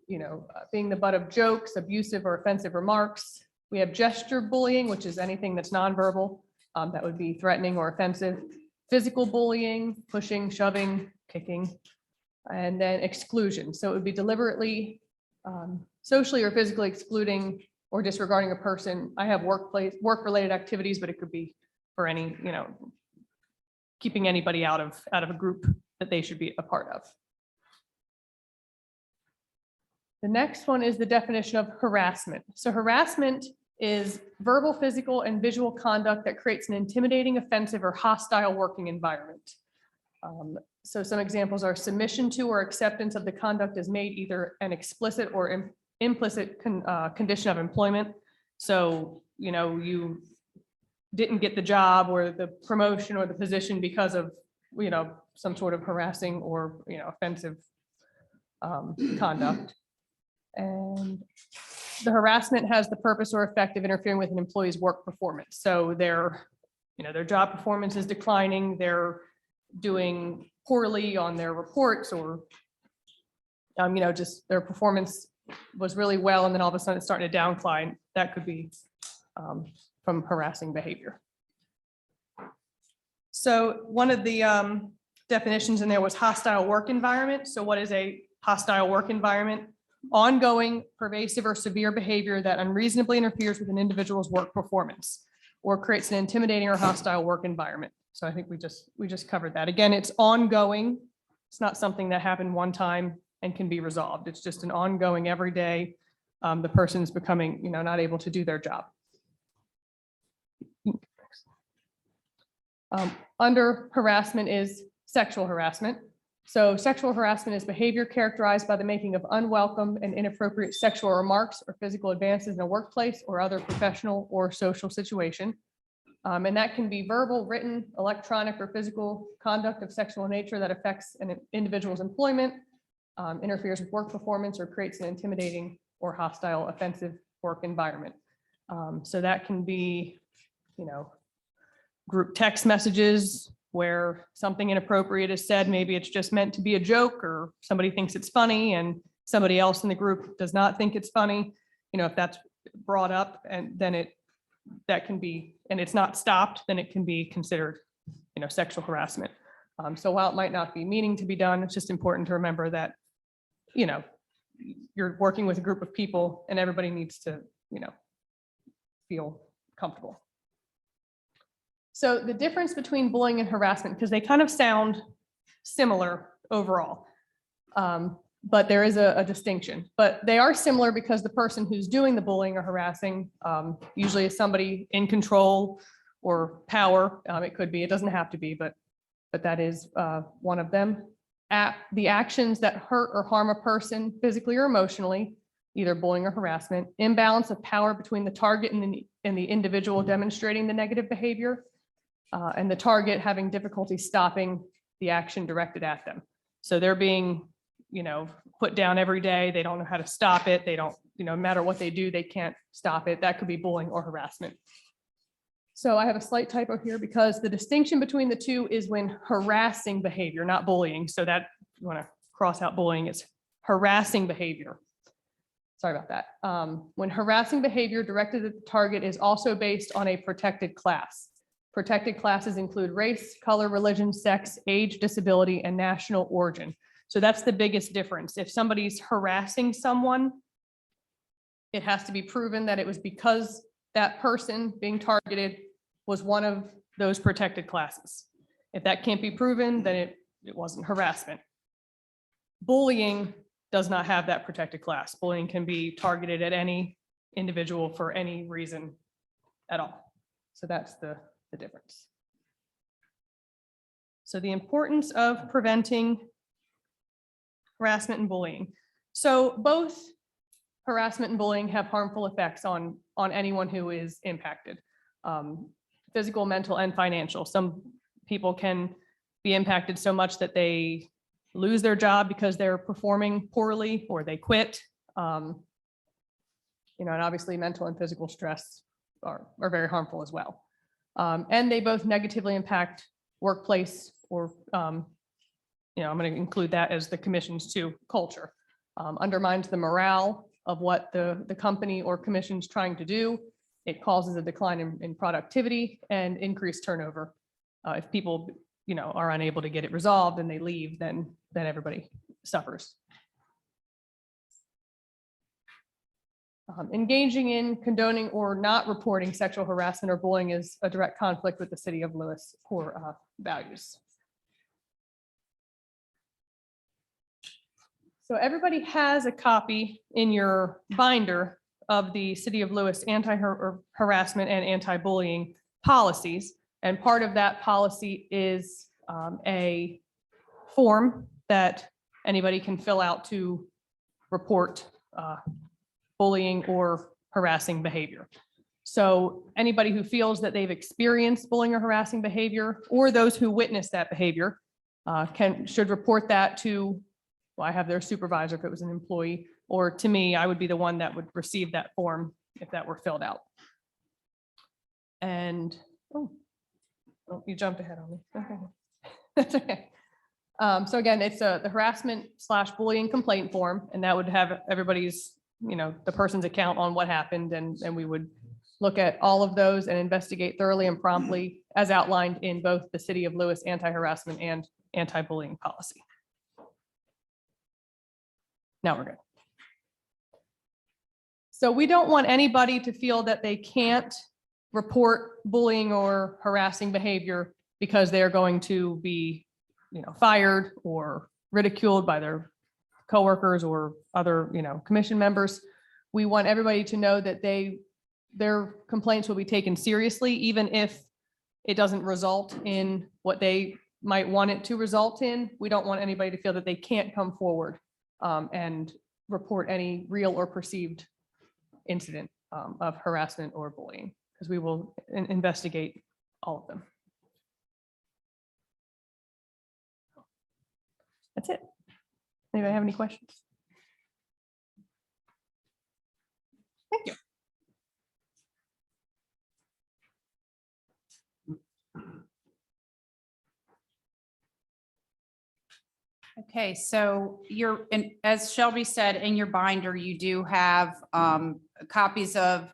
L: being the butt of jokes, abusive or offensive remarks. We have gesture bullying, which is anything that's nonverbal. That would be threatening or offensive. Physical bullying, pushing, shoving, kicking, and then exclusion. So it would be deliberately socially or physically excluding or disregarding a person. I have work-related activities, but it could be for any, keeping anybody out of a group that they should be a part of. The next one is the definition of harassment. So harassment is verbal, physical, and visual conduct that creates an intimidating, offensive, or hostile working environment. So some examples are submission to or acceptance of the conduct is made either an explicit or implicit condition of employment. So, you didn't get the job or the promotion or the position because of, some sort of harassing or, offensive conduct. And the harassment has the purpose or effect of interfering with an employee's work performance. So their job performance is declining, they're doing poorly on their reports, or, just their performance was really well, and then all of a sudden it's starting to downcline. That could be from harassing behavior. So one of the definitions in there was hostile work environment. So what is a hostile work environment? Ongoing, pervasive, or severe behavior that unreasonably interferes with an individual's work performance or creates an intimidating or hostile work environment. So I think we just covered that. Again, it's ongoing. It's not something that happened one time and can be resolved. It's just an ongoing every day. The person's becoming, not able to do their job. Under harassment is sexual harassment. So sexual harassment is behavior characterized by the making of unwelcome and inappropriate sexual remarks or physical advances in a workplace or other professional or social situation. And that can be verbal, written, electronic, or physical conduct of sexual nature that affects an individual's employment, interferes with work performance, or creates an intimidating or hostile, offensive work environment. So that can be, group text messages where something inappropriate is said. Maybe it's just meant to be a joke, or somebody thinks it's funny and somebody else in the group does not think it's funny. If that's brought up, and then that can be, and it's not stopped, then it can be considered, sexual harassment. So while it might not be meaning to be done, it's just important to remember that, you're working with a group of people and everybody needs to, feel comfortable. So the difference between bullying and harassment, because they kind of sound similar overall, but there is a distinction. But they are similar because the person who's doing the bullying or harassing usually is somebody in control or power. It could be, it doesn't have to be, but that is one of them. The actions that hurt or harm a person physically or emotionally, either bullying or harassment, imbalance of power between the target and the individual demonstrating the negative behavior, and the target having difficulty stopping the action directed at them. So they're being, put down every day. They don't know how to stop it. They don't, no matter what they do, they can't stop it. That could be bullying or harassment. So I have a slight typo here because the distinction between the two is when harassing behavior, not bullying. So that, if you want to cross out bullying, it's harassing behavior. Sorry about that. When harassing behavior directed at the target is also based on a protected class. Protected classes include race, color, religion, sex, age, disability, and national origin. So that's the biggest difference. If somebody's harassing someone, it has to be proven that it was because that person being targeted was one of those protected classes. If that can't be proven, then it wasn't harassment. Bullying does not have that protected class. Bullying can be targeted at any individual for any reason at all. So that's the difference. So the importance of preventing harassment and bullying. So both harassment and bullying have harmful effects on anyone who is impacted, physical, mental, and financial. Some people can be impacted so much that they lose their job because they're performing poorly or they quit. And obviously mental and physical stress are very harmful as well. And they both negatively impact workplace or, I'm going to include that as the commission's too, culture. Undermines the morale of what the company or commission's trying to do. It causes a decline in productivity and increased turnover. If people, are unable to get it resolved and they leave, then everybody suffers. Engaging in, condoning, or not reporting sexual harassment or bullying is a direct conflict with the city of Lewis core values. So everybody has a copy in your binder of the City of Lewis anti-harassment and anti-bullying policies. And part of that policy is a form that anybody can fill out to report bullying or harassing behavior. So anybody who feels that they've experienced bullying or harassing behavior, or those who witness that behavior, should report that to, well, I have their supervisor if it was an employee, or to me, I would be the one that would receive that form if that were filled out. And, oh, you jumped ahead on me. Okay. That's okay. So again, it's the harassment/bullying complaint form, and that would have everybody's, the person's account on what happened, and we would look at all of those and investigate thoroughly and promptly as outlined in both the City of Lewis anti-harassment and anti-bullying policy. Now we're good. So we don't want anybody to feel that they can't report bullying or harassing behavior because they're going to be, fired or ridiculed by their coworkers or other, commission members. We want everybody to know that their complaints will be taken seriously, even if it doesn't result in what they might want it to result in. We don't want anybody to feel that they can't come forward and report any real or perceived incident of harassment or bullying, because we will investigate all of them. That's it. Anybody have any questions? Thank you.
A: Okay, so as Shelby said, in your binder, you do have copies of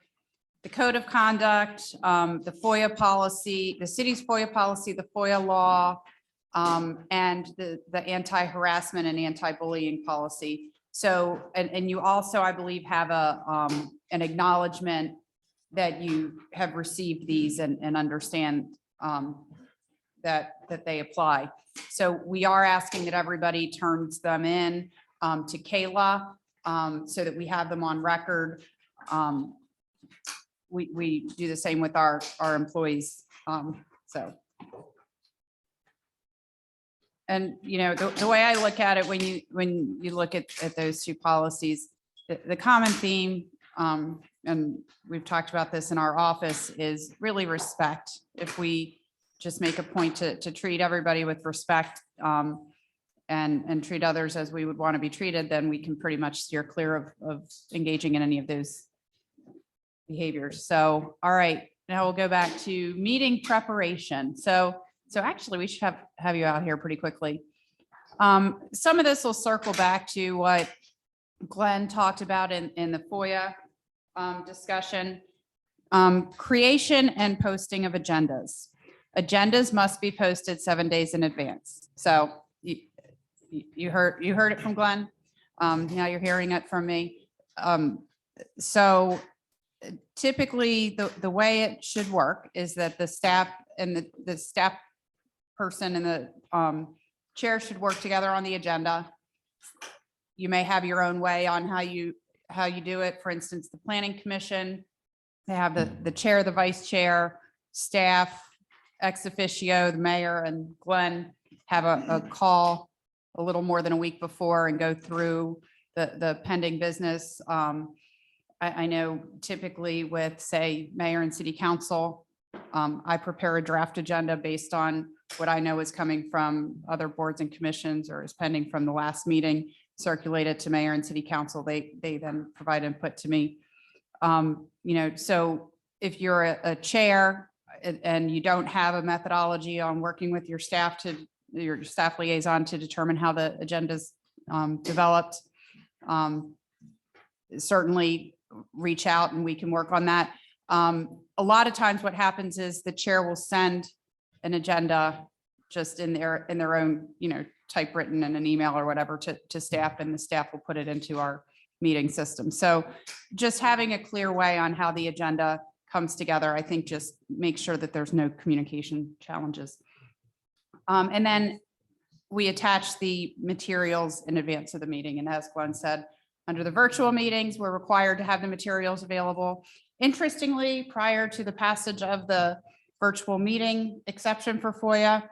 A: the code of conduct, the FOIA policy, the city's FOIA policy, the FOIA law, and the anti-harassment and anti-bullying policy. So, and you also, I believe, have an acknowledgement that you have received these and understand that they apply. So we are asking that everybody turns them in to Kayla so that we have them on record. We do the same with our employees. So. And, the way I look at it, when you look at those two policies, the common theme, and we've talked about this in our office, is really respect. If we just make a point to treat everybody with respect and treat others as we would want to be treated, then we can pretty much steer clear of engaging in any of those behaviors. So, all right, now we'll go back to meeting preparation. So actually, we should have you out here pretty quickly. Some of this will circle back to what Glenn talked about in the FOIA discussion. Creation and posting of agendas. Agendas must be posted 7 days in advance. So you heard it from Glenn. Now you're hearing it from me. So typically the way it should work is that the staff and the staff person and the chair should work together on the agenda. You may have your own way on how you do it. For instance, the planning commission, they have the chair, the vice chair, staff, ex officio, the mayor, and Glenn have a call a little more than a week before and go through the pending business. I know typically with, say, mayor and city council, I prepare a draft agenda based on what I know is coming from other boards and commissions or is pending from the last meeting, circulated to mayor and city council. They then provide input to me. So if you're a chair and you don't have a methodology on working with your staff liaison to determine how the agenda's developed, certainly reach out and we can work on that. A lot of times what happens is the chair will send an agenda just in their own, typewritten in an email or whatever to staff, and the staff will put it into our meeting system. So just having a clear way on how the agenda comes together, I think just make sure that there's no communication challenges. And then we attach the materials in advance of the meeting. And as Glenn said, under the virtual meetings, we're required to have the materials available. Interestingly, prior to the passage of the virtual meeting exception for Foya,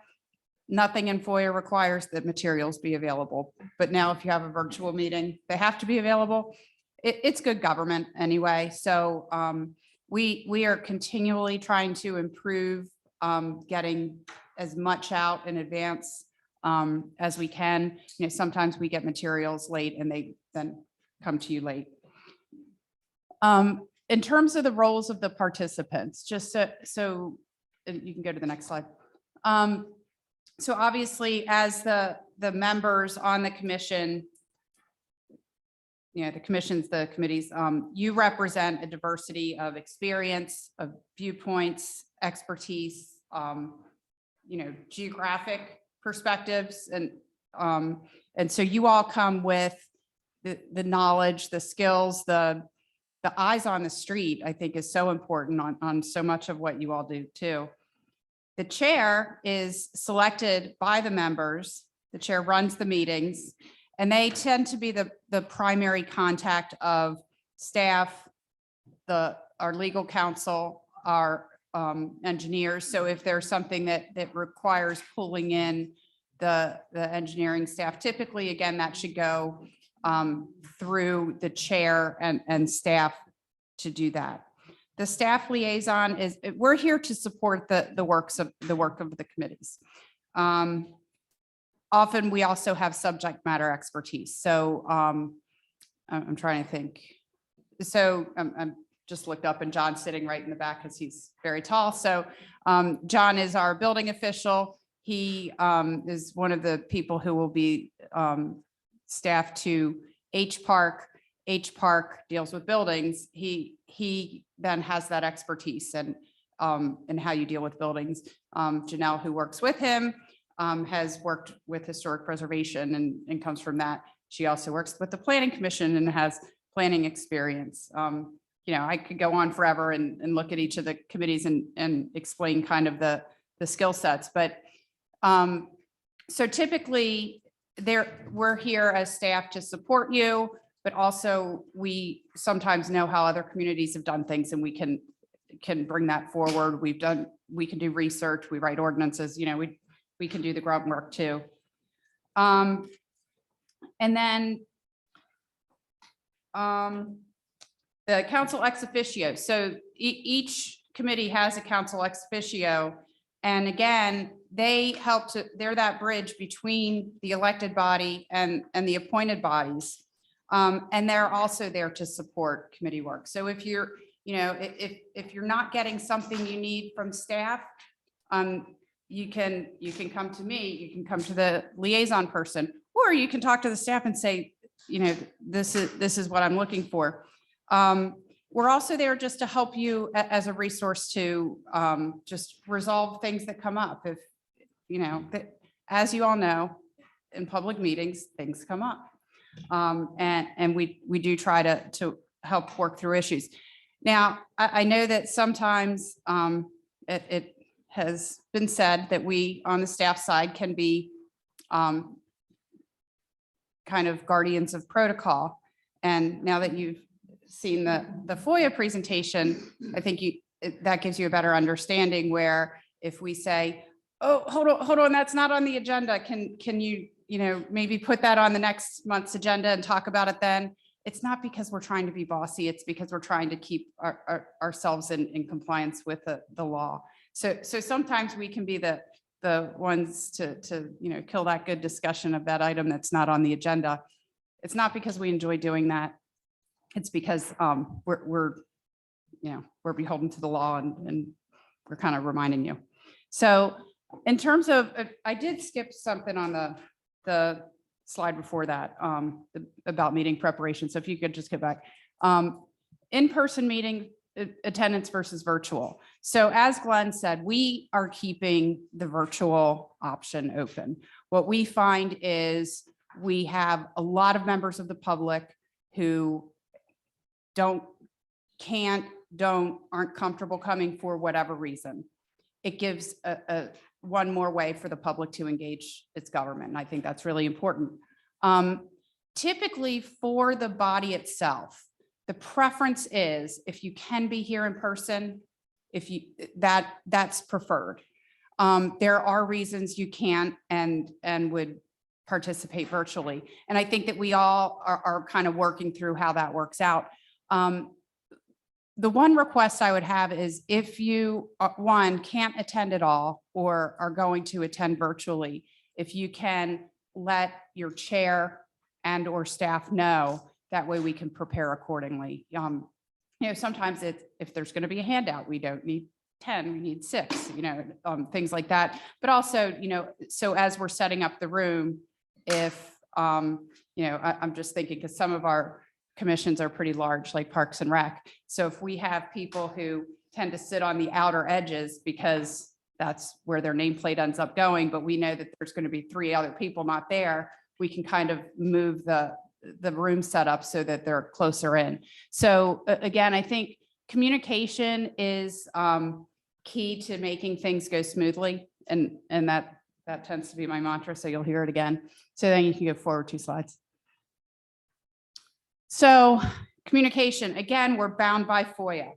A: nothing in Foya requires that materials be available. But now if you have a virtual meeting, they have to be available. It's good government anyway. So we are continually trying to improve getting as much out in advance as we can. You know, sometimes we get materials late and they then come to you late. In terms of the roles of the participants, just so you can go to the next slide. So obviously, as the members on the commission, you know, the commissions, the committees, you represent a diversity of experience, of viewpoints, expertise, you know, geographic perspectives, and so you all come with the knowledge, the skills, the eyes on the street, I think is so important on so much of what you all do too. The chair is selected by the members. The chair runs the meetings, and they tend to be the primary contact of staff, our legal counsel, our engineers. So if there's something that requires pulling in the engineering staff, typically, again, that should go through the chair and staff to do that. The staff liaison we're here to support the work of the committees. Often we also have subject matter expertise. So I'm trying to think. So I'm just looked up and John's sitting right in the back because he's very tall. So John is our building official. He is one of the people who will be staffed to H Park. H Park deals with buildings. He then has that expertise and how you deal with buildings. Janelle, who works with him, has worked with historic preservation and comes from that. She also works with the planning commission and has planning experience. You know, I could go on forever and look at each of the committees and explain kind of the skill sets, but so typically we're here as staff to support you, but also we sometimes know how other communities have done things and we can bring that forward. We can do research, we write ordinances, you know, we can do the groundwork too. And then the council ex officio. So each committee has a council ex officio. And again, they're that bridge between the elected body and the appointed bodies. And they're also there to support committee work. So if you're, you know, if you're not getting something you need from staff, you can come to me, you can come to the liaison person, or you can talk to the staff and say, you know, this is what I'm looking for. We're also there just to help you as a resource to just resolve things that come up. If, you know, as you all know, in public meetings, things come up. And we do try to help work through issues. Now, I know that sometimes it has been said that we on the staff side can be kind of guardians of protocol. And now that you've seen the Foya presentation, I think that gives you a better understanding where if we say, oh, hold on, that's not on the agenda. Can you, you know, maybe put that on the next month's agenda and talk about it then? It's not because we're trying to be bossy. It's because we're trying to keep ourselves in compliance with the law. So sometimes we can be the ones to you know, kill that good discussion of that item that's not on the agenda. It's not because we enjoy doing that. It's because we're beholden to the law and we're kind of reminding you. So in terms of, I did skip something on the slide before that about meeting preparation. So if you could just get back. In-person meeting attendance versus virtual. So as Glenn said, we are keeping the virtual option open. What we find is we have a lot of members of the public who aren't comfortable coming for whatever reason. It gives one more way for the public to engage its government. And I think that's really important. Typically for the body itself, the preference is if you can be here in person, that's preferred. There are reasons you can't and would participate virtually. And I think that we all are kind of working through how that works out. The one request I would have is if you, one, can't attend at all or are going to attend virtually, if you can let your chair and or staff know, that way we can prepare accordingly. Sometimes if there's going to be a handout, we don't need 10, we need 6, things like that. But also, so as we're setting up the room, if, I'm just thinking because some of our commissions are pretty large, like Parks and Rec. So if we have people who tend to sit on the outer edges because that's where their nameplate ends up going, but we know that there's going to be 3 other people not there, we can kind of move the room set up so that they're closer in. So again, I think communication is key to making things go smoothly. And that tends to be my mantra. So you'll hear it again. So then you can go forward 2 slides. So communication, again, we're bound by Foya.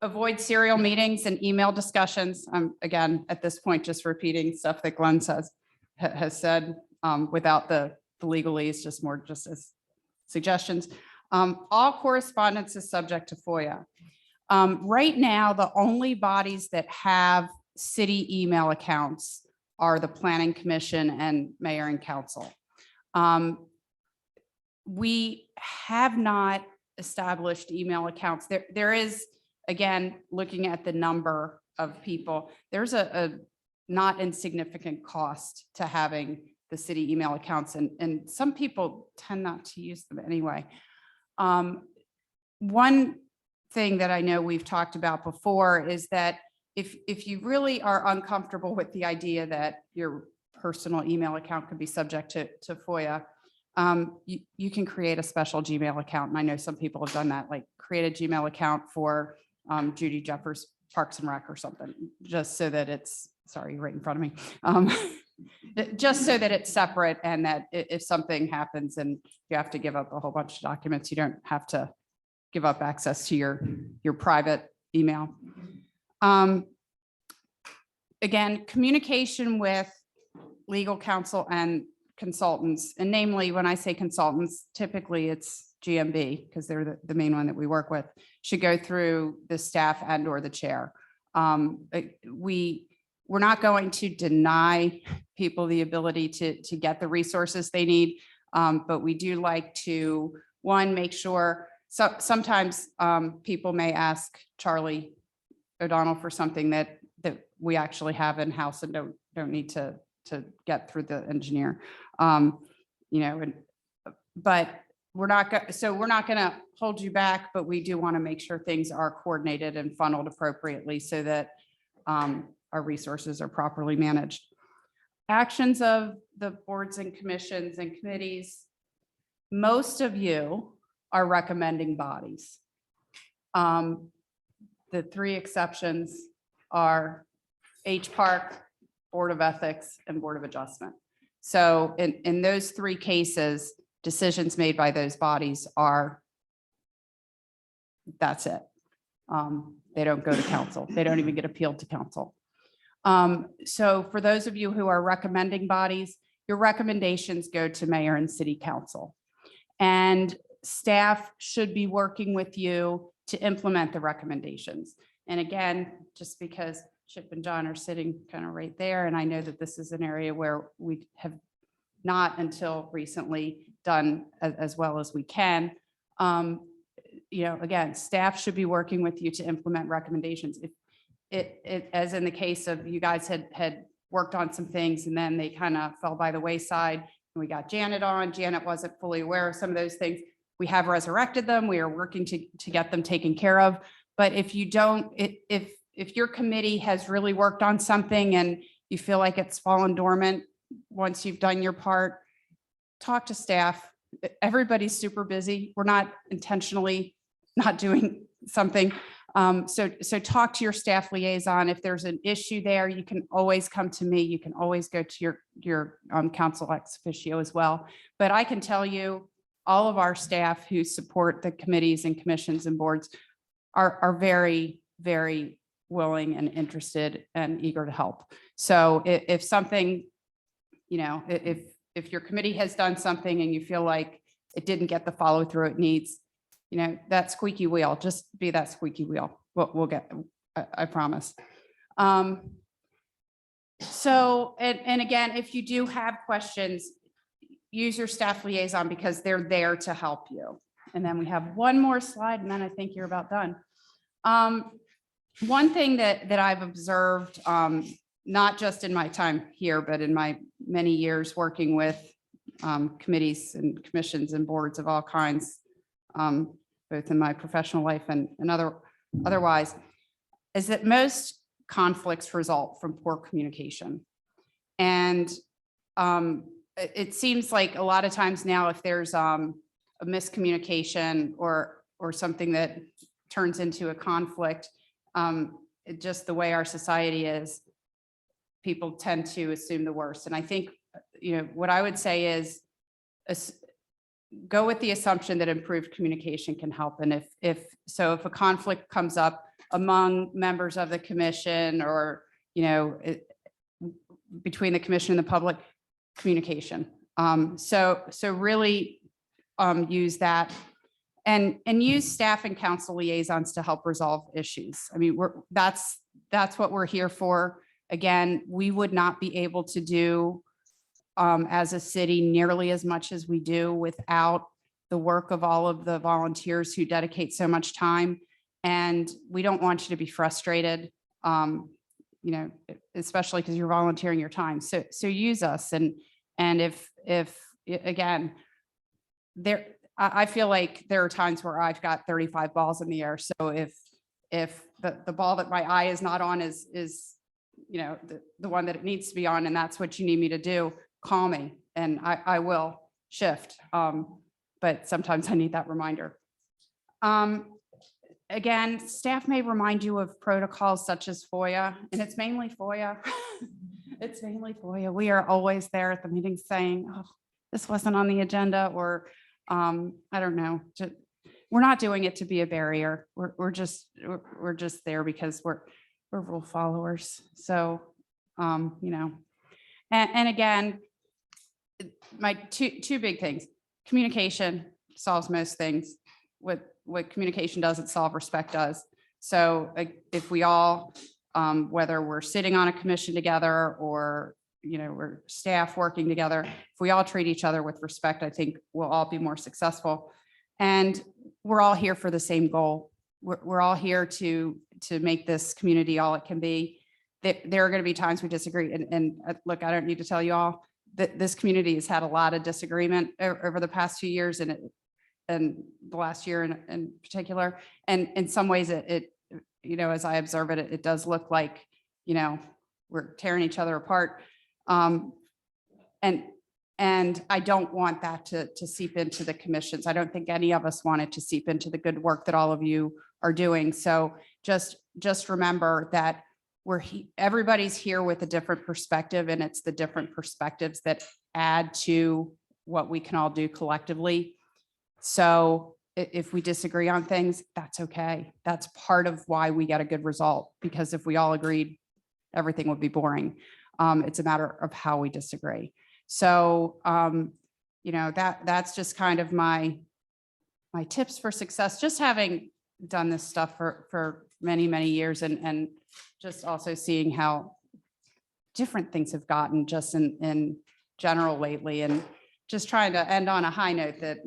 A: Avoid serial meetings and email discussions. Again, at this point, just repeating stuff that Glenn has said without the legalese, just as suggestions. All correspondence is subject to Foya. Right now, the only bodies that have city email accounts are the Planning Commission and Mayor and Council. We have not established email accounts. There is, again, looking at the number of people, there's a not insignificant cost to having the city email accounts, and some people tend not to use them anyway. One thing that I know we've talked about before is that if you really are uncomfortable with the idea that your personal email account could be subject to Foya, you can create a special Gmail account. And I know some people have done that, like create a Gmail account for Judy Jeffers Parks and Rec or something, just so that it's, sorry, right in front of me. Just so that it's separate and that if something happens and you have to give up a whole bunch of documents, you don't have to give up access to your private email. Again, communication with legal counsel and consultants, and namely, when I say consultants, typically it's GMB because they're the main one that we work with, should go through the staff and or the chair. We're not going to deny people the ability to get the resources they need, but we do like to, one, make sure, sometimes people may ask Charlie O'Donnell for something that we actually have in-house and don't need to get through the engineer. But we're not going to hold you back, but we do want to make sure things are coordinated and funneled appropriately so that our resources are properly managed. Actions of the boards and commissions and committees. Most of you are recommending bodies. The 3 exceptions are HPARC, Board of Ethics, and Board of Adjustment. So in those 3 cases, decisions made by those bodies are, that's it. They don't go to council. They don't even get appealed to council. So for those of you who are recommending bodies, your recommendations go to mayor and city council. And staff should be working with you to implement the recommendations. And again, just because Chip and John are sitting kind of right there, and I know that this is an area where we have not until recently done as well as we can. Again, staff should be working with you to implement recommendations. If as in the case of you guys had worked on some things and then they kind of fell by the wayside, and we got Janet on. Janet wasn't fully aware of some of those things. We have resurrected them. We are working to get them taken care of. But if you don't, if your committee has really worked on something and you feel like it's fallen dormant once you've done your part, talk to staff, everybody's super busy. We're not intentionally not doing something. So talk to your staff liaison. If there's an issue there, you can always come to me. You can always go to your counsel ex officio as well. But I can tell you, all of our staff who support the committees and commissions and boards are very, very willing and interested and eager to help. So if something, if your committee has done something and you feel like it didn't get the follow through it needs, that squeaky wheel, just be that squeaky wheel. We'll get, I promise. So, and again, if you do have questions, use your staff liaison because they're there to help you. And then we have one more slide and then I think you're about done. One thing that I've observed, not just in my time here, but in my many years working with committees and commissions and boards of all kinds, both in my professional life and otherwise, is that most conflicts result from poor communication. And it seems like a lot of times now, if there's a miscommunication or something that turns into a conflict, just the way our society is, people tend to assume the worst. And I think, what I would say is go with the assumption that improved communication can help. And if a conflict comes up among members of the commission or, between the commission and the public, communication. So really use that and use staff and council liaisons to help resolve issues. I mean, that's what we're here for. Again, we would not be able to do as a city nearly as much as we do without the work of all of the volunteers who dedicate so much time. And we don't want you to be frustrated, especially because you're volunteering your time. So use us. And if again, I feel like there are times where I've got 35 balls in the air. So if the ball that my eye is not on is the one that it needs to be on, and that's what you need me to do, call me and I will shift. But sometimes I need that reminder. Again, staff may remind you of protocols such as Foya, and it's mainly Foya. It's mainly Foya. We are always there at the meeting saying, oh, this wasn't on the agenda, or I don't know. We're not doing it to be a barrier. We're just there because we're rule followers. So, and again, my two big things: communication solves most things. What communication doesn't solve, respect does. So if we all, whether we're sitting on a commission together or we're staff working together, if we all treat each other with respect, I think we'll all be more successful. And we're all here for the same goal. We're all here to make this community all it can be. There are going to be times we disagree. And look, I don't need to tell you all that this community has had a lot of disagreement over the past 2 years and the last year in particular. And in some ways it as I observe it, it does look like, we're tearing each other apart. And I don't want that to seep into the commissions. I don't think any of us want it to seep into the good work that all of you are doing. So just remember that everybody's here with a different perspective, and it's the different perspectives that add to what we can all do collectively. So if we disagree on things, that's okay. That's part of why we get a good result, because if we all agreed, everything would be boring. It's a matter of how we disagree. So, that's just kind of my tips for success, just having done this stuff for many, many years and just also seeing how different things have gotten just in general lately, and just trying to end on a high note that,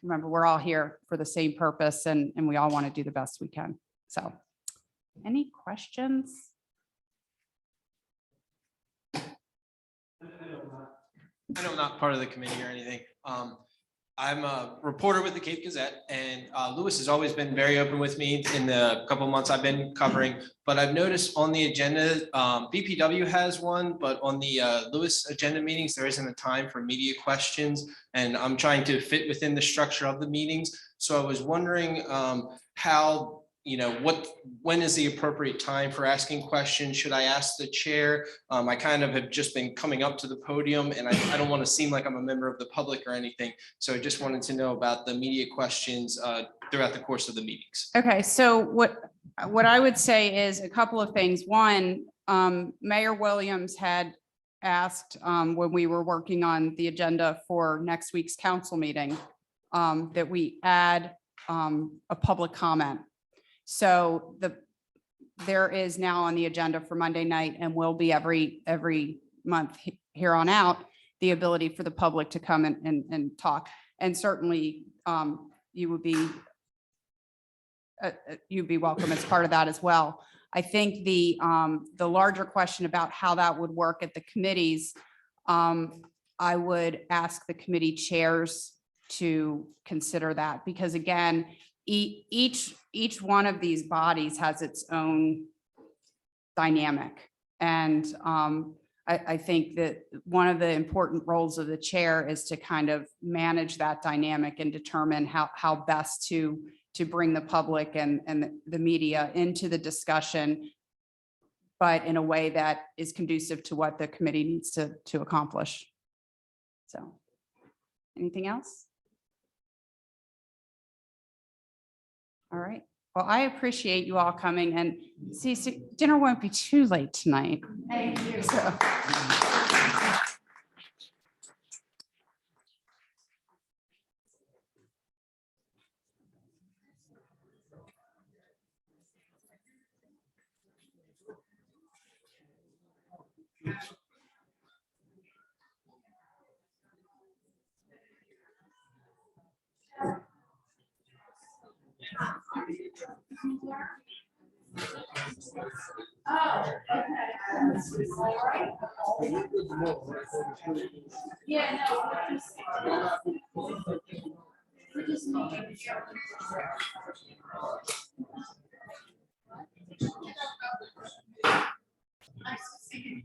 A: remember, we're all here for the same purpose and we all want to do the best we can. So any questions?
M: I know I'm not part of the committee or anything. I'm a reporter with the Cape Gazette, and Lewis has always been very open with me in the couple of months I've been covering. But I've noticed on the agenda, BPW has one, but on the Lewis agenda meetings, there isn't a time for media questions. And I'm trying to fit within the structure of the meetings. So I was wondering how, when is the appropriate time for asking questions? Should I ask the chair? I kind of have just been coming up to the podium, and I don't want to seem like I'm a member of the public or anything. So I just wanted to know about the media questions throughout the course of the meetings.
A: Okay, so what I would say is a couple of things. One, Mayor Williams had asked when we were working on the agenda for next week's council meeting that we add a public comment. So there is now on the agenda for Monday night and will be every month here on out, the ability for the public to come and talk. And certainly you'd be welcome as part of that as well. I think the larger question about how that would work at the committees, I would ask the committee chairs to consider that, because again, each one of these bodies has its own dynamic. And I think that one of the important roles of the chair is to kind of manage that dynamic and determine how best to bring the public and the media into the discussion, but in a way that is conducive to what the committee needs to accomplish. So, anything else? All right. Well, I appreciate you all coming, and see, dinner won't be too late tonight.
F: Thank you.
A: So.
F: Oh, okay. All right. Yeah, no, we're just making sure. Nice to see you.